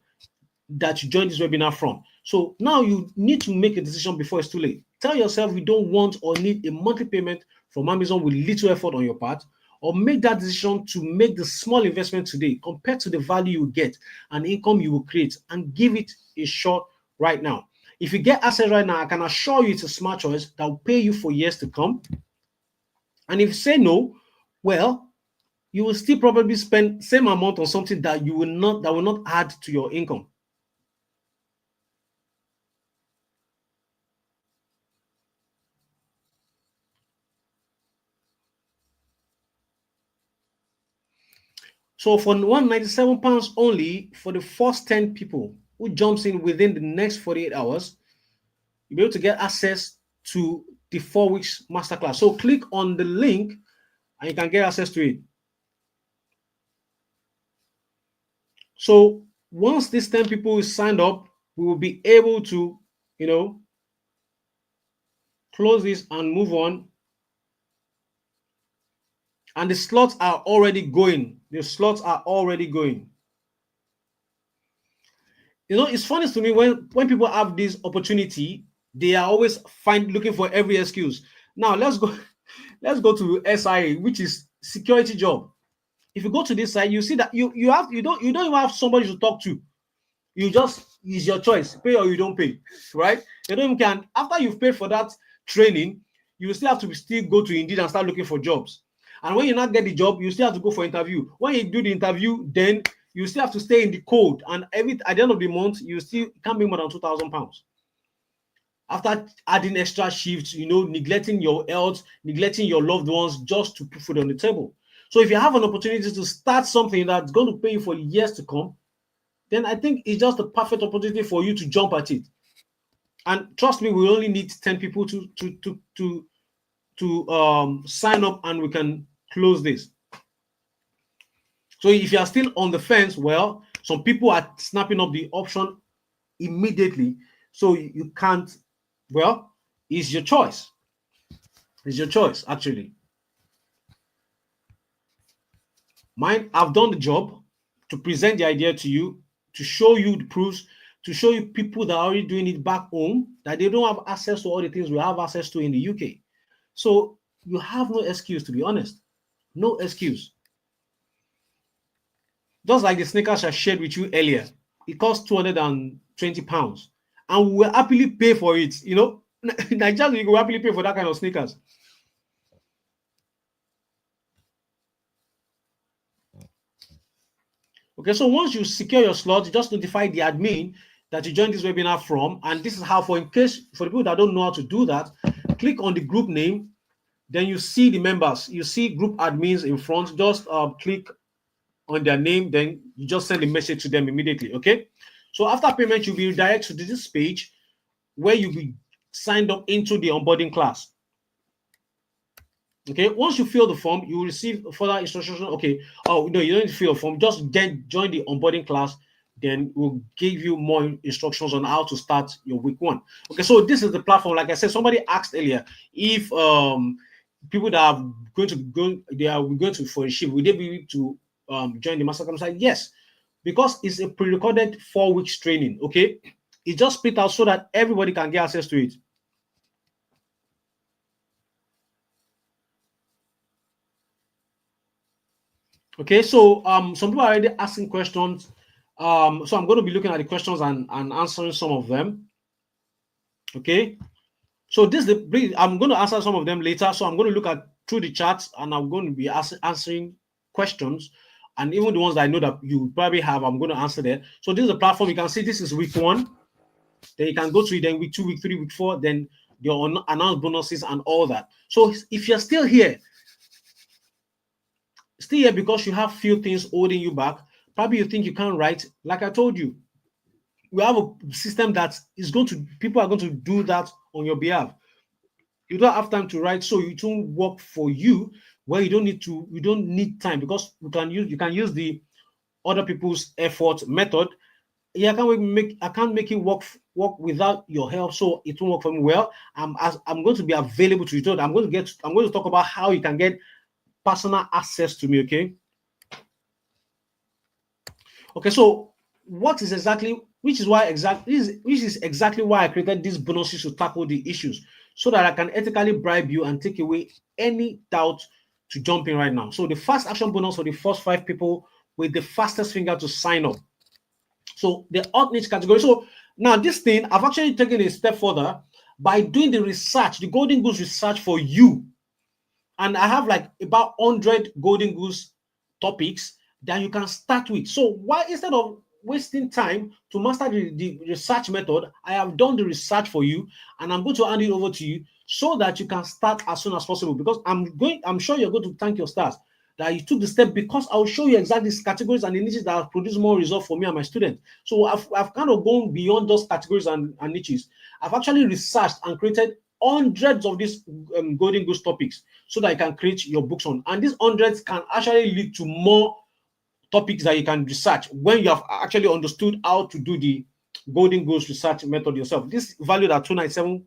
that you joined this webinar from. So now you need to make a decision before it's too late. Tell yourself you don't want or need a monthly payment from Amazon with little effort on your part, or make that decision to make the small investment today compared to the value you get and income you will create, and give it a shot right now. If you get access right now, I can assure you it's a smart choice that will pay you for years to come. And if you say no, well, you will still probably spend same amount on something that will not add to your income. So for £197 only for the first 10 people who jumps in within the next 48 hours, you'll be able to get access to the 4 weeks masterclass. So click on the link and you can get access to it. So once these 10 people is signed up, we will be able to, close this and move on. And the slots are already going. The slots are already going. You know, it's funny to me when people have this opportunity, they are always looking for every excuse. Now let's go let's go to SIA, which is security job. If you go to this side, you see that you don't even have somebody to talk to. You just, it's your choice, pay or you don't pay, right? You don't even can, after you've paid for that training, you still have to still go to Indeed and start looking for jobs. And when you not get the job, you still have to go for interview. When you do the interview, then you still have to stay in the code, and at the end of the month you still can't make more than £2,000 after adding extra shifts, neglecting your health, neglecting your loved ones just to put food on the table. So if you have an opportunity to start something that's going to pay you for years to come, then I think it's just a perfect opportunity for you to jump at it. And trust me, we only need 10 people to sign up, and we can close this. So if you are still on the fence, well, some people are snapping up the option immediately. So you can't, well, it's your choice. It's your choice, actually. Mine, I've done the job to present the idea to you, to show you the proofs, to show you people that are already doing it back home, that they don't have access to all the things we have access to in the UK. So you have no excuse, to be honest. No excuse. Just like the sneakers I shared with you earlier, it costs £220, and we will happily pay for it. Nigerians, you will happily pay for that kind of sneakers. Okay, so once you secure your slot, you just notify the admin that you joined this webinar from, and this is how, for the people that don't know how to do that, click on the group name, then you see the members, you see group admins in front, just click on their name, then you just send a message to them immediately. Okay, so after payment, you'll be redirected to this page where you'll be signed up into the onboarding class. Okay, once you fill the form, you will receive further instructions. Okay, oh no, you don't need to fill a form, just join the onboarding class, then we'll give you more instructions on how to start your week 1. Okay, so this is the platform. Like I said, somebody asked earlier if people that are going to for a shift, will they be able to join the masterclass site? Yes, because it's a pre-recorded 4 weeks training. Okay, it's just split out so that everybody can get access to it. Okay, so some people are already asking questions. So I'm going to be looking at the questions and answering some of them. Okay, so I'm going to answer some of them later. So I'm going to look at through the chats, and I'm going to be answering questions, and even the ones that I know that you probably have, I'm going to answer there. So this is a platform. You can see this is week 1. Then you can go to it. Then week 2, week 3, week 4. Then your announced bonuses and all that. So if you're still here because you have few things holding you back, probably you think you can't write. Like I told you, we have a system that is people are going to do that on your behalf. You don't have time to write, so it won't work for you where you don't need time, because you can use the other people's effort method. Yeah, I can't make it work without your help, so it won't work for me. Well, I'm going to be available to you. I'm going to talk about how you can get personal access to me. Okay, so which is exactly why I created these bonuses to tackle the issues, so that I can ethically bribe you and take away any doubt to jump in right now. So the fast action bonus for the first 5 people with the fastest finger to sign up. So the hot niche category. So now this thing, I've actually taken a step further by doing the research, the Golden Goose research for you. And I have like about 100 Golden Goose topics that you can start with. So why, instead of wasting time to master the research method, I have done the research for you, and I'm going to hand it over to you so that you can start as soon as possible. Because I'm sure you're going to thank your stars that you took the step, because I'll show you exactly these categories and the niches that have produced more results for me and my students. So I've kind of gone beyond those categories and niches. I've actually researched and created hundreds of these Golden Goose topics so that you can create your books on. And these hundreds can actually lead to more topics that you can research when you have actually understood how to do the Golden Goose research method yourself. This is valued at £297,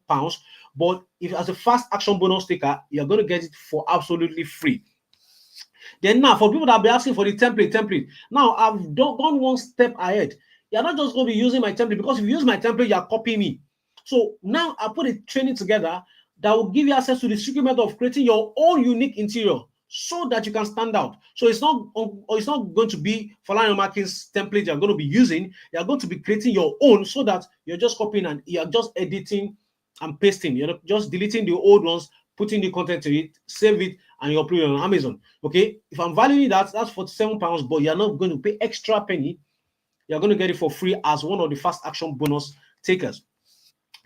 but if as a fast action bonus taker, you're going to get it for absolutely free. Then now, for people that be asking for the template. Now I've gone one step ahead. You're not just going to be using my template, because if you use my template, you're copying me. So now I put a training together that will give you access to the secret method of creating your own unique interior, so that you can stand out. So it's not going to be Falana Markins template you're going to be using. You're going to be creating your own, so that you're just copying and you're just editing and pasting. You're just deleting the old ones, putting the content to it, save it, and you upload it on Amazon. Okay, if I'm valuing that, that's £47, but you're not going to pay extra penny. You're going to get it for free as one of the fast action bonus takers.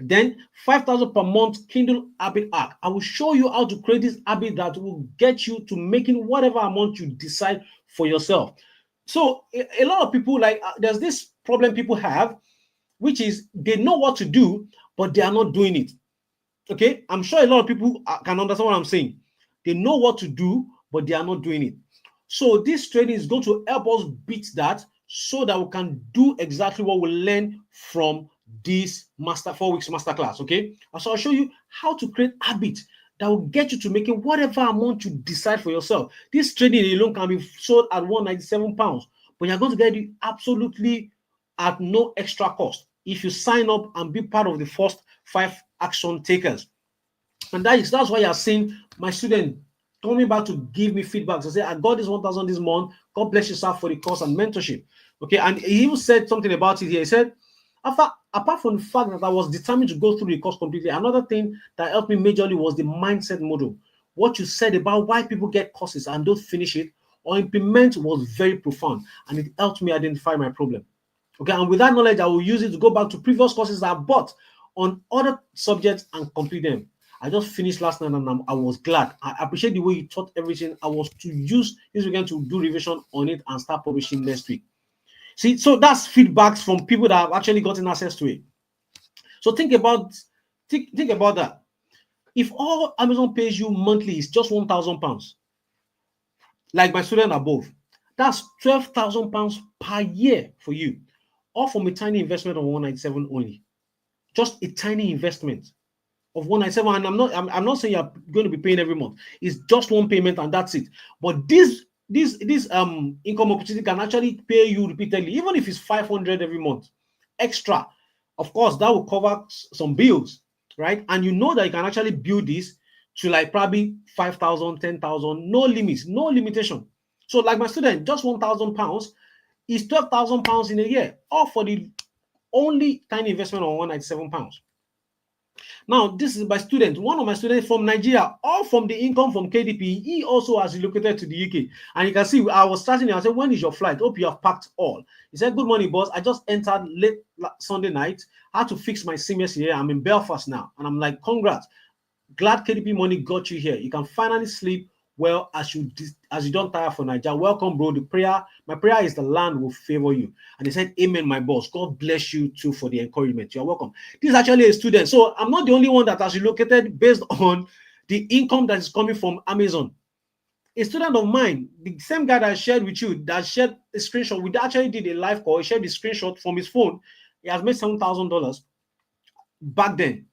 Then 5,000 per month Kindle habit hack. I will show you how to create this habit that will get you to making whatever amount you decide for yourself. So a lot of people, like, there's this problem people have, which is they know what to do, but they are not doing it. Okay, I'm sure a lot of people can understand what I'm saying. They know what to do, but they are not doing it. So this training is going to help us beat that, so that we can do exactly what we learn from this 4 weeks masterclass. Okay, so I'll show you how to create habits that will get you to making whatever amount you decide for yourself. This training alone can be sold at £197, but you're going to get it absolutely at no extra cost if you sign up and be part of the first 5 action takers. And that's why you're seeing my student coming back to give me feedback to say, I got this 1,000 this month. God bless you, sir, for the course and mentorship. Okay, and he even said something about it here. He said, apart from the fact that I was determined to go through the course completely, another thing that helped me majorly was the mindset model. What you said about why people get courses and don't finish it or implement was very profound, and it helped me identify my problem. Okay, and with that knowledge, I will use it to go back to previous courses that I bought on other subjects and complete them. I just finished last night and I was glad. I appreciate the way you taught everything. I was to use this weekend to do revision on it and start publishing next week. See, so that's feedbacks from people that have actually gotten access to it. So think about that. If all Amazon pays you monthly is just £1,000, like my student above, that's £12,000 per year for you, all from a tiny investment of 197 only. Just a tiny investment of 197, and I'm not saying you're going to be paying every month. It's just one payment and that's it. But this income opportunity can actually pay you repeatedly, even if it's 500 every month extra. Of course, that will cover some bills, right? And you know that you can actually build this to like probably 5,000, 10,000, no limits, no limitation. So like my student, just £1,000 is £12,000 in a year, all for the only tiny investment of £197. Now, this is my student, one of my students from Nigeria, all from the income from KDP. He also has relocated to the UK. And you can see, I was starting, I said, when is your flight? Hope you have packed all. He said, good morning, boss. I just entered late Sunday night. I had to fix my CMS here. I'm in Belfast now. And I'm like, congrats. Glad KDP money got you here. You can finally sleep well as you don't tire for Nigeria. Welcome, bro. My prayer is the land will favor you. And he said, amen, my boss. God bless you too for the encouragement. You're welcome. This is actually a student. So I'm not the only one that has relocated based on the income that is coming from Amazon. A student of mine, the same guy that I shared with you, that shared a screenshot, we actually did a live call. He shared the screenshot from his phone. He has made $7,000 back then.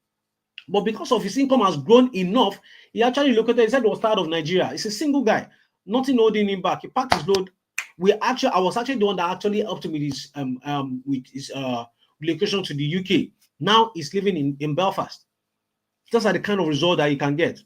But because of his income has grown enough, he actually located, he said he was tired of Nigeria. He's a single guy, nothing holding him back. He packed his load. I was actually the one that actually helped him with his relocation to the UK. Now he's living in Belfast. Those are the kind of result that you can get.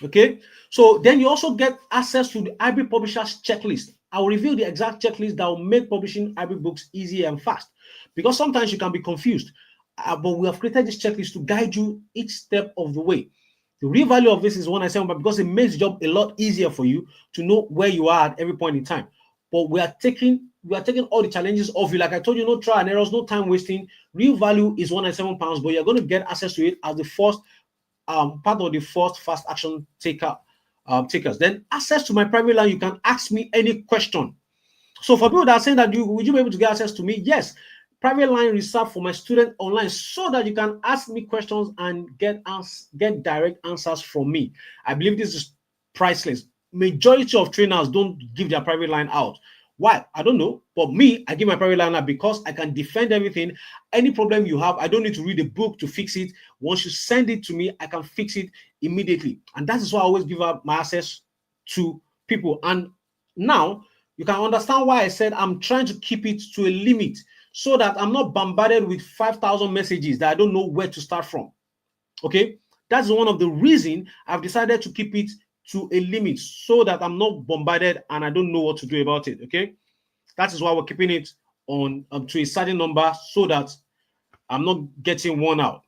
Okay, so then you also get access to the hybrid publishers checklist. I will reveal the exact checklist that will make publishing hybrid books easy and fast, because sometimes you can be confused. But we have created this checklist to guide you each step of the way. The real value of this is 197, but because it makes the job a lot easier for you to know where you are at every point in time. But we are taking all the challenges off you. Like I told you, no trial and errors, no time wasting. Real value is £197, but you're going to get access to it as the first part of the first fast action takers. Then access to my private line, you can ask me any question. So for people that are saying that would you be able to get access to me? Yes, private line reserved for my student online, so that you can ask me questions and get direct answers from me. I believe this is priceless. Majority of trainers don't give their private line out. Why? I don't know. But me, I give my private line now because I can defend everything. Any problem you have, I don't need to read a book to fix it. Once you send it to me, I can fix it immediately. And that is why I always give up my access to people. And now you can understand why I said I'm trying to keep it to a limit so that I'm not bombarded with 5,000 messages that I don't know where to start from. Okay, that's one of the reasons I've decided to keep it to a limit so that I'm not bombarded and I don't know what to do about it. Okay, that is why we're keeping it on to a certain number so that I'm not getting worn out.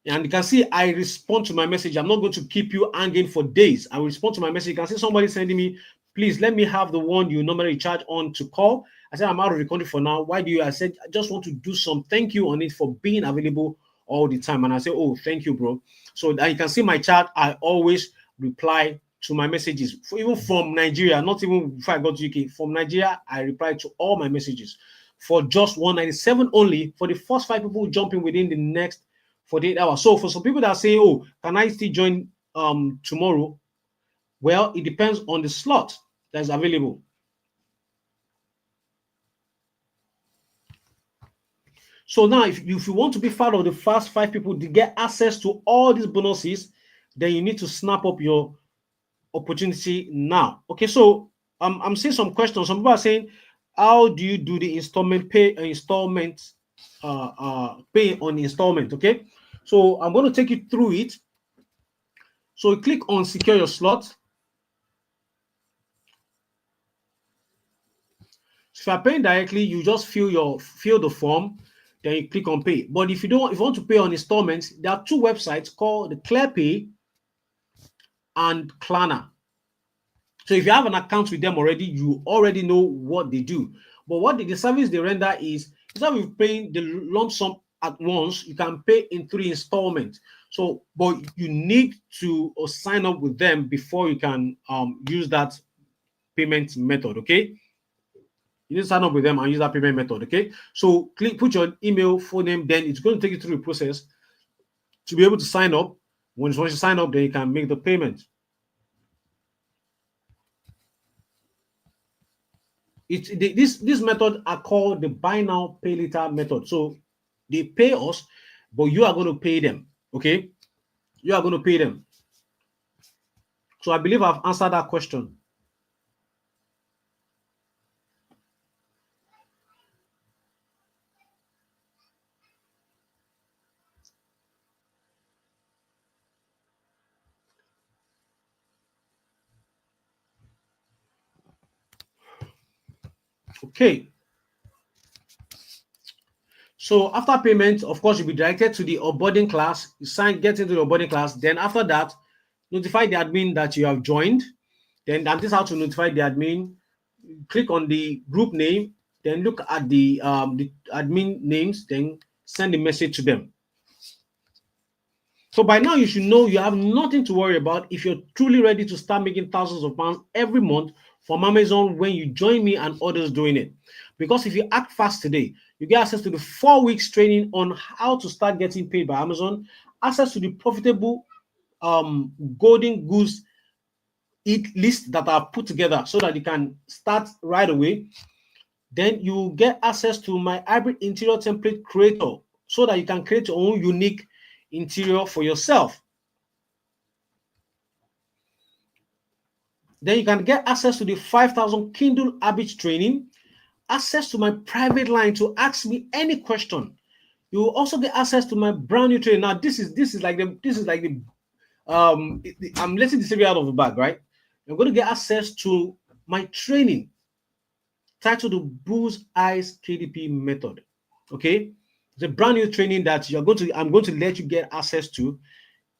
And you can see I respond to my message. I'm not going to keep you hanging for days. I will respond to my message. You can see somebody sending me, please let me have the one you normally charge on to call. I said, I'm out of the country for now. Why do you? I said, I just want to do some thank you on it for being available all the time. And I say, oh, thank you, bro. So that you can see my chat. I always reply to my messages, even from Nigeria, not even before I got to UK. From Nigeria, I reply to all my messages for just 197 only for the first 5 people jumping within the next 48 hours. So for some people that say, oh, can I still join tomorrow? Well, it depends on the slot that's available. So now, if you want to be part of the first 5 people to get access to all these bonuses, then you need to snap up your opportunity now. Okay, so I'm seeing some questions. Some people are saying, how do you do the installment pay pay on installment? Okay, so I'm going to take you through it. So you click on secure your slot. So if you're paying directly, you just fill the form, then you click on pay. But if you want to pay on installments, there are 2 websites called the ClearPay and Klarna. So if you have an account with them already, you already know what they do. But what the service they render is, instead of paying the lump sum at once, you can pay in 3 installments. So, but you need to sign up with them before you can use that payment method. Okay, you need to sign up with them and use that payment method. Okay, so put your email, phone name, then it's going to take you through the process to be able to sign up. Once you sign up, then you can make the payment. This method are called the buy now pay later method. So they pay us, but you are going to pay them. Okay, you are going to pay them. So I believe I've answered that question. Okay. So after payment, of course, you'll be directed to the onboarding class. You get into the onboarding class. Then after that, notify the admin that you have joined. Then that is how to notify the admin. Click on the group name. Then look at the admin names. Then send a message to them. So by now, you should know you have nothing to worry about if you're truly ready to start making thousands of pounds every month from Amazon when you join me and others doing it. Because if you act fast today, you get access to the 4 weeks training on how to start getting paid by Amazon, access to the profitable golden goose list that are put together so that you can start right away. Then you get access to my hybrid interior template creator so that you can create your own unique interior for yourself. Then you can get access to the 5,000 Kindle habits training, access to my private line to ask me any question. You will also get access to my brand new training. Now, this is like the I'm letting the secret out of the bag, right? You're going to get access to my training titled the Bull's Eyes KDP method. Okay, it's a brand new training that I'm going to let you get access to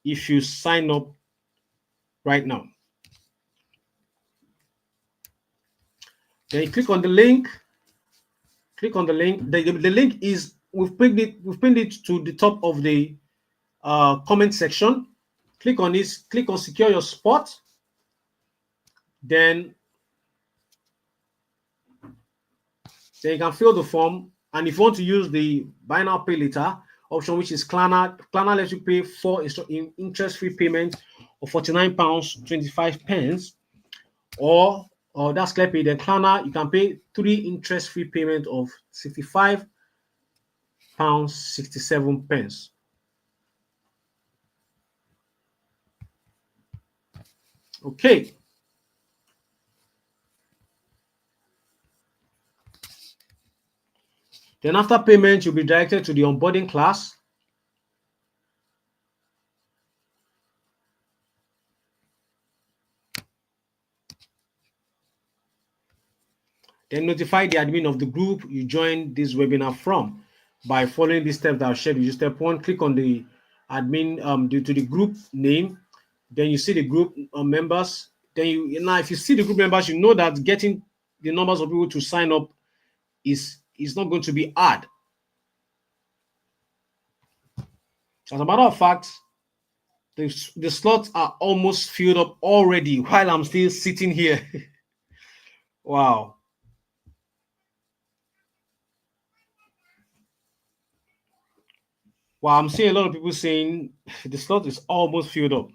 if you sign up right now. Then you click on the link. Click on the link. The link is we've pinned it to the top of the comment section. Click on this. Click on secure your spot. Then you can fill the form. And if you want to use the buy now pay later option, which is Klarna lets you pay for interest-free payment of £49.25, or or that's clear pay. Then Klarna, you can pay 3 interest-free payment of £65 67 pence. Okay. Then after payment, you'll be directed to the onboarding class. Then notify the admin of the group you joined this webinar from by following these steps that I've shared with you. Step one, click on the admin to the group name. Then you see the group members. Then now if you see the group members, you know that getting the numbers of people to sign up is not going to be hard. As a matter of fact, the slots are almost filled up already while I'm still sitting here. Wow. Well, I'm seeing a lot of people saying the slot is almost filled up.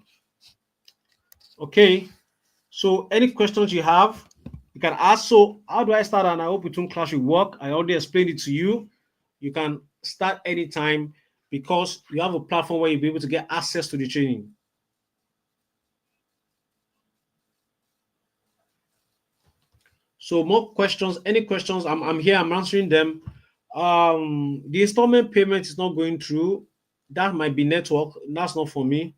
Okay. So any questions you have, you can ask. So how do I start an open class will work? I already explained it to you. You can start anytime because you have a platform where you'll be able to get access to the training. So more questions, any questions, I'm here, I'm answering them. The installment payment is not going through. That might be network. That's not for me.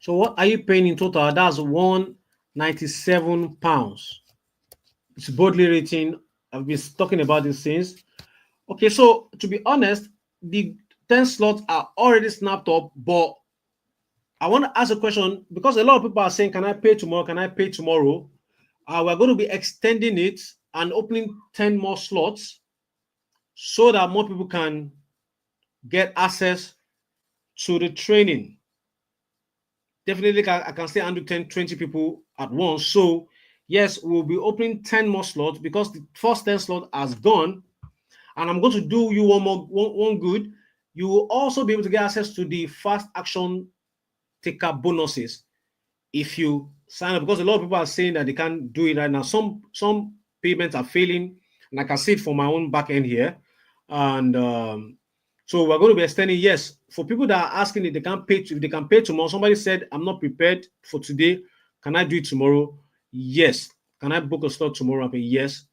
So what are you paying in total? That's £197. It's boldly written. I've been talking about these things. Okay, so to be honest, the 10 slots are already snapped up, but I want to ask a question because a lot of people are saying, can I pay tomorrow? Can I pay tomorrow? We're going to be extending it and opening 10 more slots so that more people can get access to the training. Definitely, I can still handle 10, 20 people at once. So, yes, we'll be opening 10 more slots because the first 10 slot has gone. And I'm going to do you one good. You will also be able to get access to the fast action taker bonuses if you sign up, because a lot of people are saying that they can't do it right now. Some payments are failing, and I can see it for my own back end here. And so we're going to be extending. Yes, for people that are asking if they can pay, if they can pay tomorrow. Somebody said, "I'm not prepared for today. Can I do it tomorrow?" Yes. Can I book a slot tomorrow? I pay yes,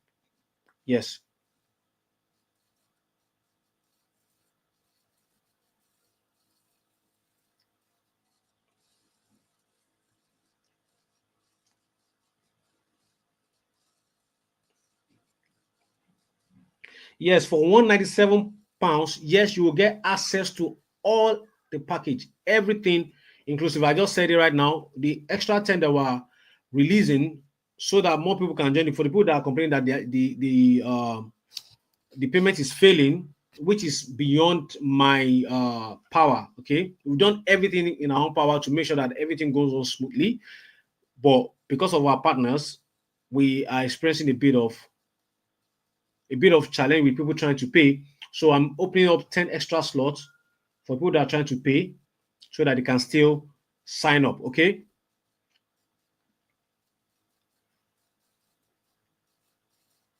yes. Yes, for £197, yes, you will get access to all the package, everything inclusive. I just said it right now. The extra 10 that we're releasing so that more people can join it. For the people that are complaining that the payment is failing, which is beyond my power. Okay, we've done everything in our own power to make sure that everything goes on smoothly. But because of our partners, we are experiencing a bit of challenge with people trying to pay. So I'm opening up 10 extra slots for people that are trying to pay so that they can still sign up. Okay.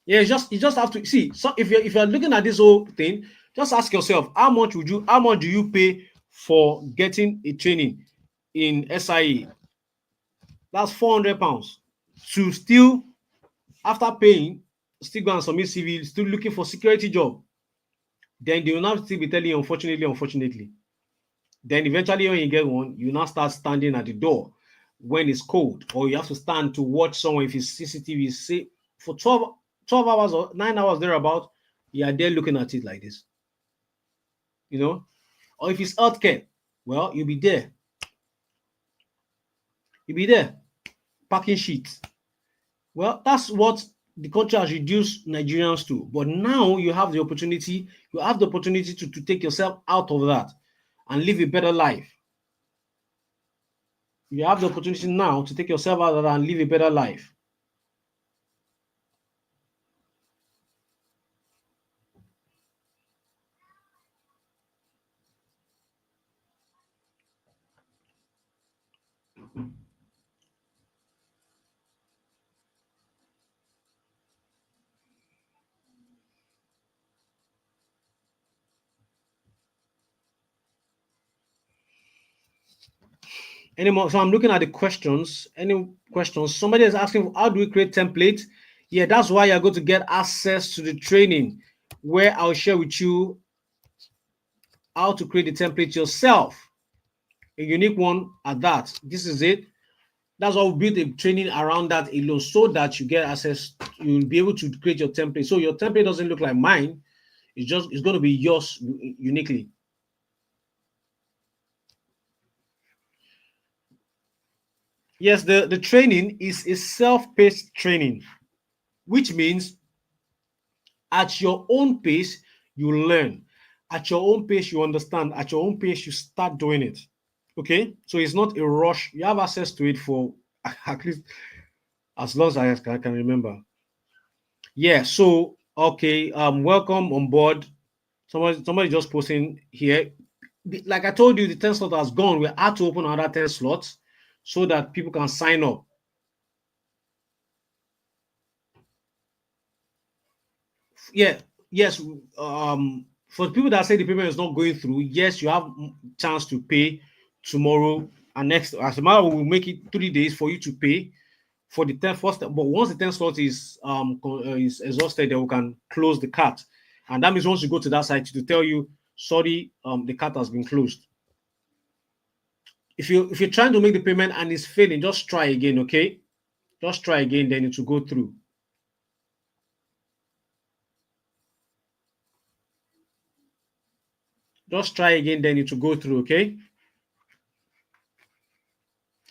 Yeah, you just have to see. So if you're looking at this whole thing, just ask yourself how much do you pay for getting a training in SIE? That's £400 to still, after paying, still go and submit CV, still looking for security job. Then they will not still be telling you, unfortunately. Then eventually when you get one, you now start standing at the door. when it's cold, or you have to stand to watch someone if it's CCTV, say for 12 hours or 9 hours thereabout, you are there looking at it like this, you know. Or if it's healthcare, well, you'll be there packing sheets. Well, that's what the country has reduced Nigerians to. But now you have the opportunity to take yourself out of that and live a better life. You have the opportunity now to take yourself out of that and live a better life. Anymore? So I'm looking at the questions. Any questions? Somebody is asking, how do we create templates? Yeah, that's why you're going to get access to the training where I'll share with you how to create the template yourself, a unique one at that. This is it. That's why we build a training around that alone, so that you get access. You'll be able to create your template. So your template doesn't look like mine. It's going to be yours uniquely. Yes, the training is a self-paced training, which means at your own pace, you learn. At your own pace, you understand. At your own pace, you start doing it. Okay? So it's not a rush. You have access to it for at least as long as I can remember. Yeah, so okay, welcome on board. Somebody just posting here. Like I told you, the 10 slot has gone. We had to open another 10 slots so that people can sign up. Yeah, yes. For the people that say the payment is not going through, yes, you have chance to pay tomorrow and next. As a matter, we will make it 3 days for you to pay for the 10 first. But once the 10 slot is exhausted, then we can close the cart, and that means once you go to that site to tell you, sorry, the cart has been closed. If you're trying to make the payment and it's failing, just try again, okay? Just try again, then it will go through. Just try again, then it will go through, okay?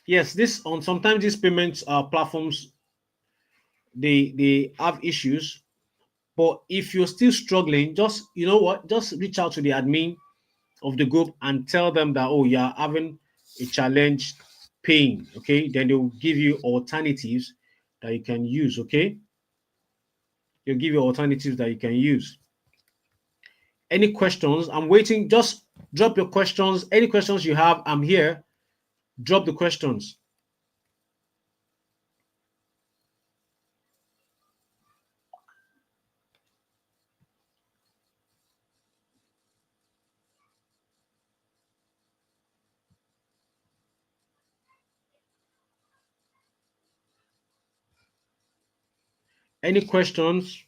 Yes, this on sometimes these payments platforms, they have issues, but if you're still struggling, just you know what, just reach out to the admin of the group and tell them that, oh, you're having a challenge paying, okay? Then they'll give you alternatives that you can use, okay? They'll give you alternatives that you can use. Any questions? I'm waiting. Just drop your questions. Any questions you have, I'm here. Drop the questions. Any questions?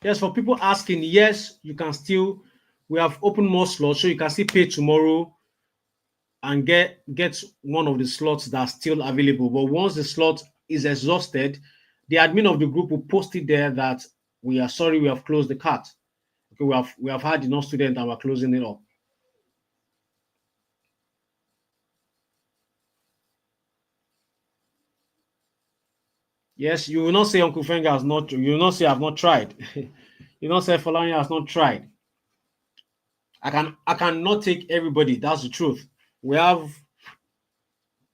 Yes, for people asking, yes, you can still, we have opened more slots, so you can still pay tomorrow and get one of the slots that's still available. But once the slot is exhausted, the admin of the group will post it there that we are sorry, we have closed the cart. Okay, we have had enough students and we're closing it up. Yes, you will not say Uncle Fenga has not, you will not say I've not tried. You will not say Falani has not tried. I cannot take everybody. That's the truth. We have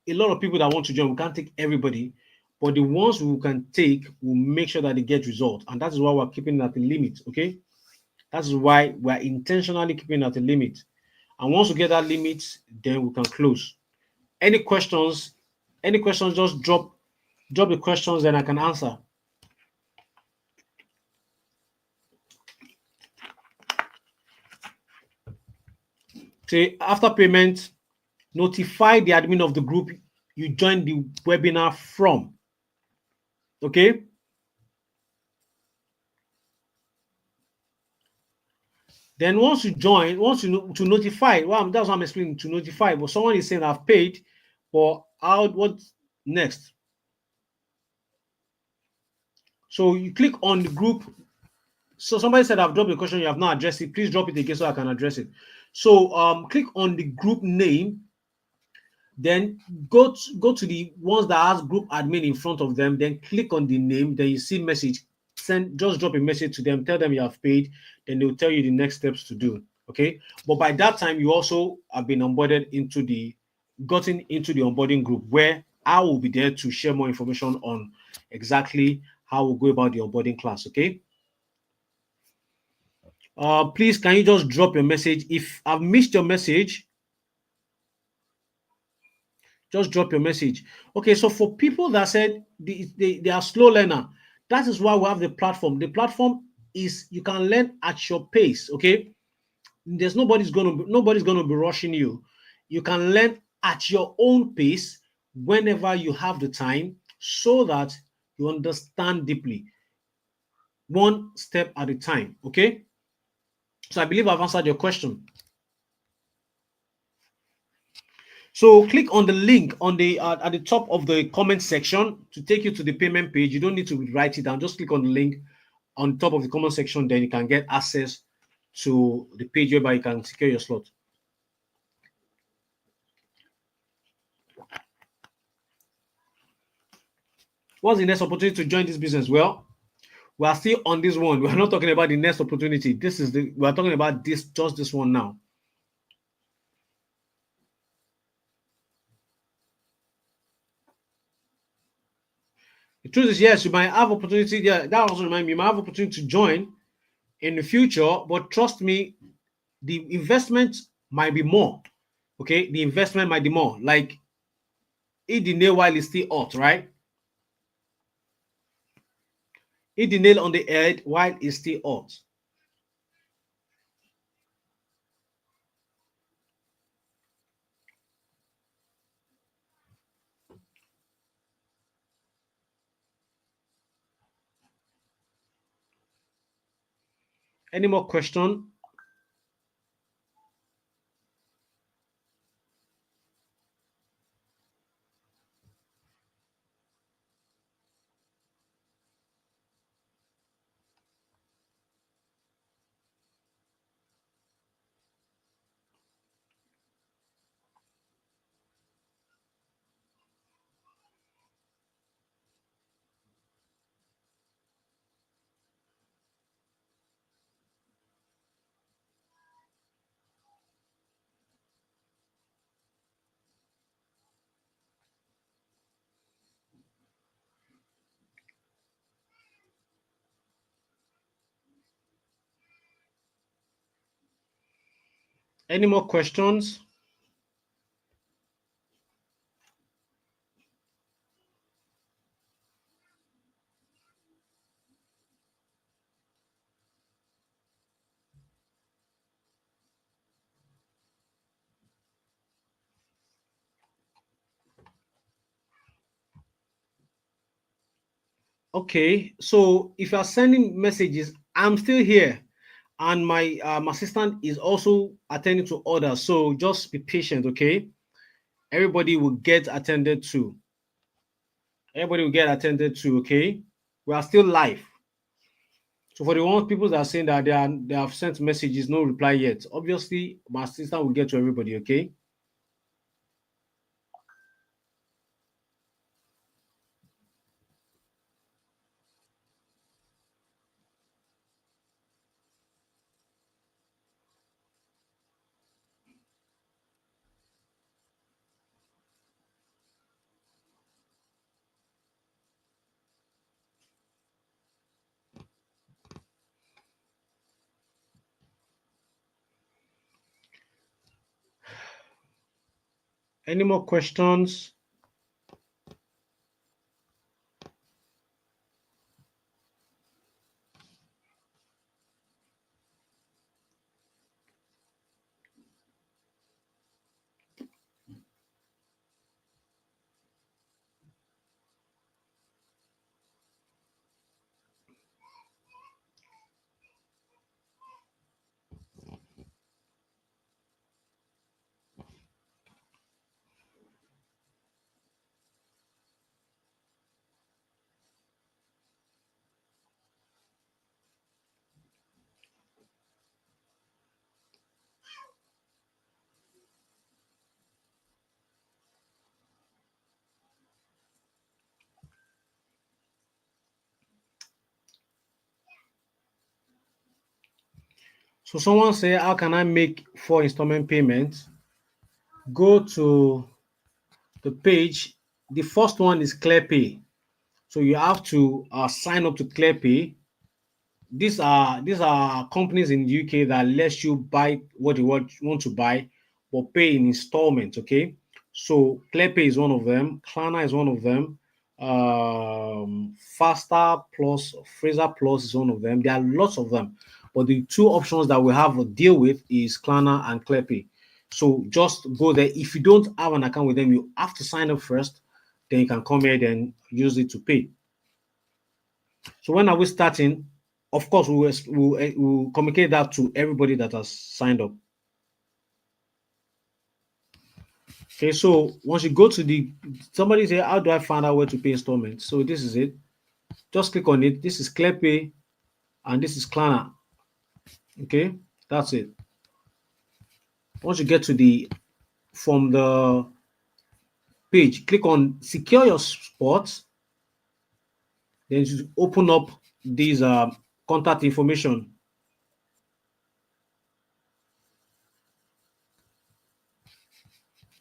a lot of people that want to join. We can't take everybody, but the ones we can take, will make sure that they get results, and that is why we're keeping it at the limit. Okay, that's why we're intentionally keeping it at the limit. And once we get that limit, then we can close. Any questions? Any questions? Just drop the questions, then I can answer. Say after payment, notify the admin of the group you joined the webinar from. Okay. Then once you join, once you to notify, well, that's what I'm explaining, to notify. But someone is saying I've paid, but how, what next? So you click on the group. So somebody said I've dropped a question, you have not addressed it. Please drop it again so I can address it. So click on the group name, then go to the ones that has group admin in front of them, then click on the name, then you see message, send, just drop a message to them, tell them you have paid, then they'll tell you the next steps to do. Okay. But by that time, you also have been onboarded into the gotten into the onboarding group, where I will be there to share more information on exactly how we'll go about the onboarding class. Okay. Please, can you just drop your message? If I've missed your message, just drop your message. Okay, so for people that said they are slow learner, that is why we have the platform. The platform is you can learn at your pace. Okay, there's nobody's gonna be rushing you. You can learn at your own pace whenever you have the time, so that you understand deeply, one step at a time. Okay, so I believe I've answered your question. So click on the link on the at the top of the comment section to take you to the payment page. You don't need to write it down. Just click on the link on top of the comment section. Then you can get access to the page whereby you can secure your slot. What's the next opportunity to join this business? Well, we are still on this one. We are not talking about the next opportunity. We are talking about just this one now. The truth is, yes, you might have opportunity. Yeah, that also reminds me, you might have opportunity to join in the future, but trust me, the investment might be more. Okay, the investment might be more. Like, hit the nail while it's still hot, right? Hit the nail on the head while it's still hot. Any more question? Any more questions? Okay, so if you are sending messages, I'm still here, and my assistant is also attending to orders. So just be patient, okay? Everybody will get attended to. Everybody will get attended to, okay? We are still live. So for the ones people that are saying that they have sent messages, no reply yet. Obviously, my assistant will get to everybody, okay? Any more questions? So someone say, how can I make 4 installment payments? Go to the page. The first one is ClearPay. So you have to sign up to ClearPay. These are companies in the UK that lets you buy what you want to buy, but pay in installments. Okay, so ClearPay is one of them. Klarna is one of them. Faster Plus, Fraser Plus is one of them. There are lots of them, but the two options that we have to deal with is Klarna and ClearPay. So just go there. If you don't have an account with them, you have to sign up first. Then you can come here and use it to pay. So when are we starting? Of course, we'll communicate that to everybody that has signed up. Okay, so once you go to somebody say, how do I find out where to pay installments? So this is it. Just click on it. This is ClearPay and this is Klarna. Okay, that's it. Once you get to from the page, click on secure your spot. Then you open up these contact information.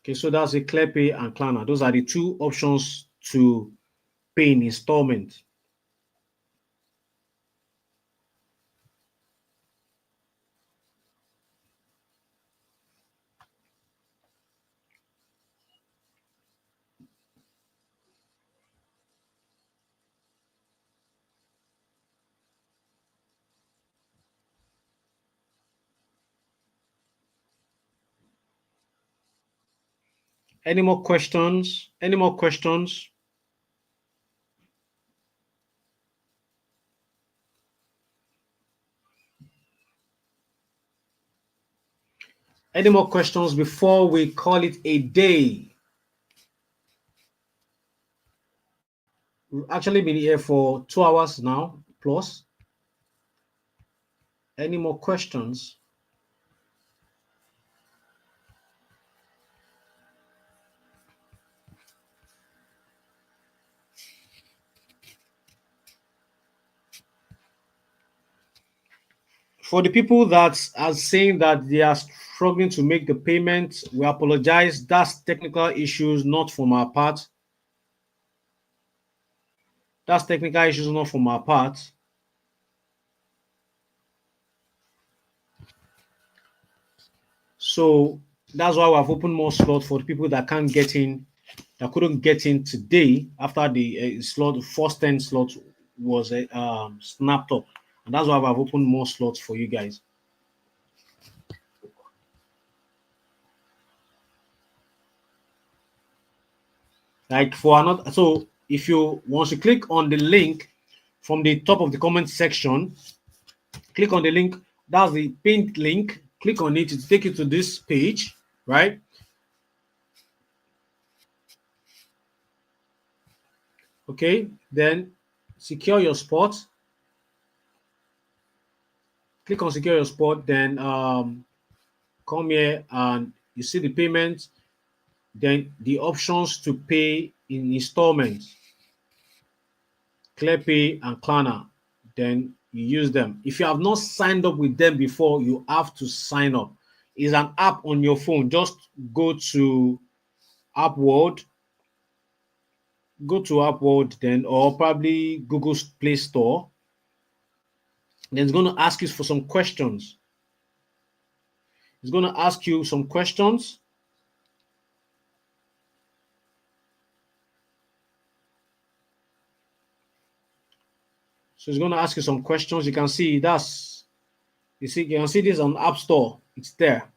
Okay, so that's a ClearPay and Klarna. Those are the two options to pay in installment. Any more questions? Any more questions? Any more questions before we call it a day? We've actually been here for 2 hours now, plus. Any more questions? For the people that are saying that they are struggling to make the payment, we apologize. That's technical issues, not from our part. That's technical issues, not from our part. So that's why we have opened more slots for the people that can't get in, that couldn't get in today after the slot, the first 10 slots was snapped up. And that's why I've opened more slots for you guys. Like for another, so if you once you click on the link from the top of the comment section, click on the link. That's the pinned link. Click on it to take you to this page, right? Okay, then secure your spot. Click on secure your spot, then come here and you see the payment, then the options to pay in installments, ClearPay and Klarna. Then you use them. If you have not signed up with them before, you have to sign up. It's an app on your phone. Just go to App World, then, or probably Google's Play Store. Then it's going to ask you for some questions. It's going to ask you some questions. So it's going to ask you some questions. You can see you can see this on App Store. It's there.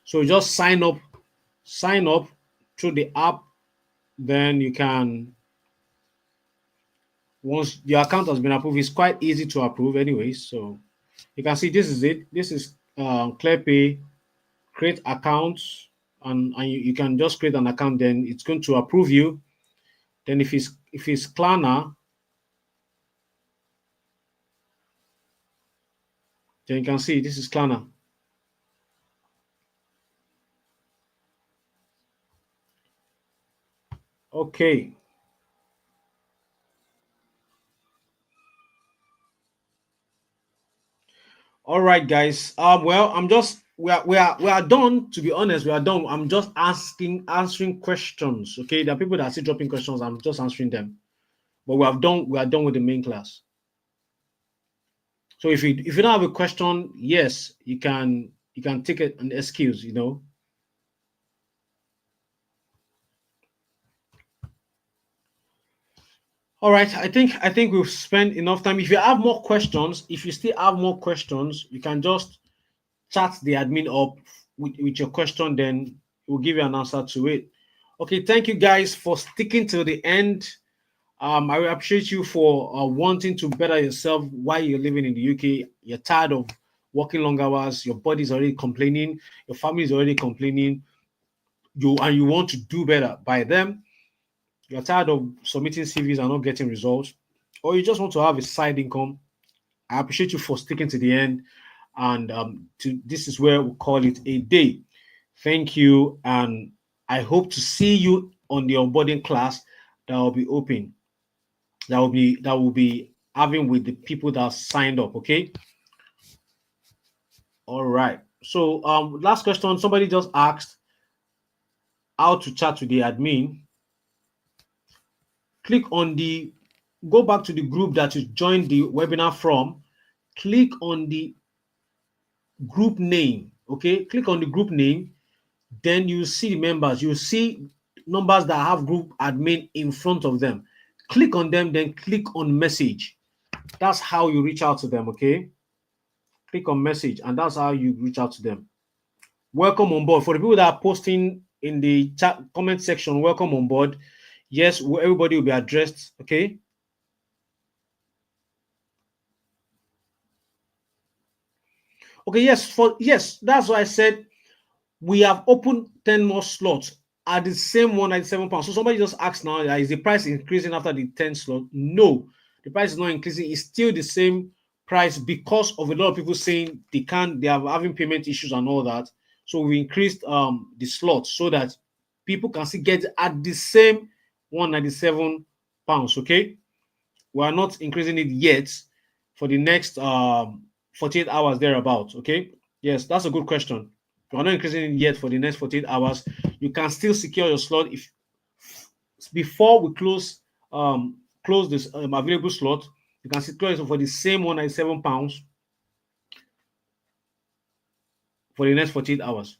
So just sign up through the app. Then you can, once your account has been approved, it's quite easy to approve anyway. So you can see this is it. This is ClearPay. Create accounts, and you can just create an account. Then it's going to approve you. Then if it's Klarna, then you can see this is Klarna. Okay. All right, guys. Well, I'm just we are done. To be honest, we are done. I'm just answering questions. Okay, there are people that are still dropping questions. I'm just answering them. But we are done with the main class. So if you don't have a question, yes, you can take an excuse. All right. I think we've spent enough time. If you have more questions, if you still have more questions, you can just chat the admin up with your question, then we'll give you an answer to it. Okay, thank you guys for sticking till the end. I will appreciate you for wanting to better yourself while you're living in the UK. You're tired of working long hours, your body's already complaining, your family is already complaining, you want to do better by them. You're tired of submitting CVs and not getting results, or you just want to have a side income. I appreciate you for sticking to the end. And this is where we call it a day. Thank you. And I hope to see you on the onboarding class that will be open. That will be having with the people that signed up. Okay. All right. So last question. Somebody just asked how to chat with the admin. Click on the Go back to the group that you joined the webinar from. Click on the group name. Okay, click on the group name, then you see the members. You see numbers that have group admin in front of them. Click on them, then click on message. That's how you reach out to them. Okay, click on message, and that's how you reach out to them. Welcome on board. For the people that are posting in the chat comment section, welcome on board. Yes, everybody will be addressed. Okay. Okay, yes, that's why I said we have opened 10 more slots at the same £197. So somebody just asked now, is the price increasing after the 10 slot? No, the price is not increasing. It's still the same price because of a lot of people saying they are having payment issues and all that. So we increased the slot so that people can still get at the same £197. Okay, we are not increasing it yet for the next 48 hours thereabout. Okay, yes, that's a good question. We're not increasing it yet for the next 48 hours. You can still secure your slot if before we close this available slot. You can secure it for the same £197 for the next 48 hours.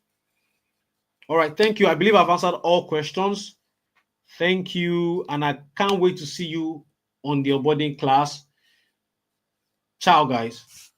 All right, thank you. I believe I've answered all questions. Thank you, and I can't wait to see you on the onboarding class. Ciao, guys.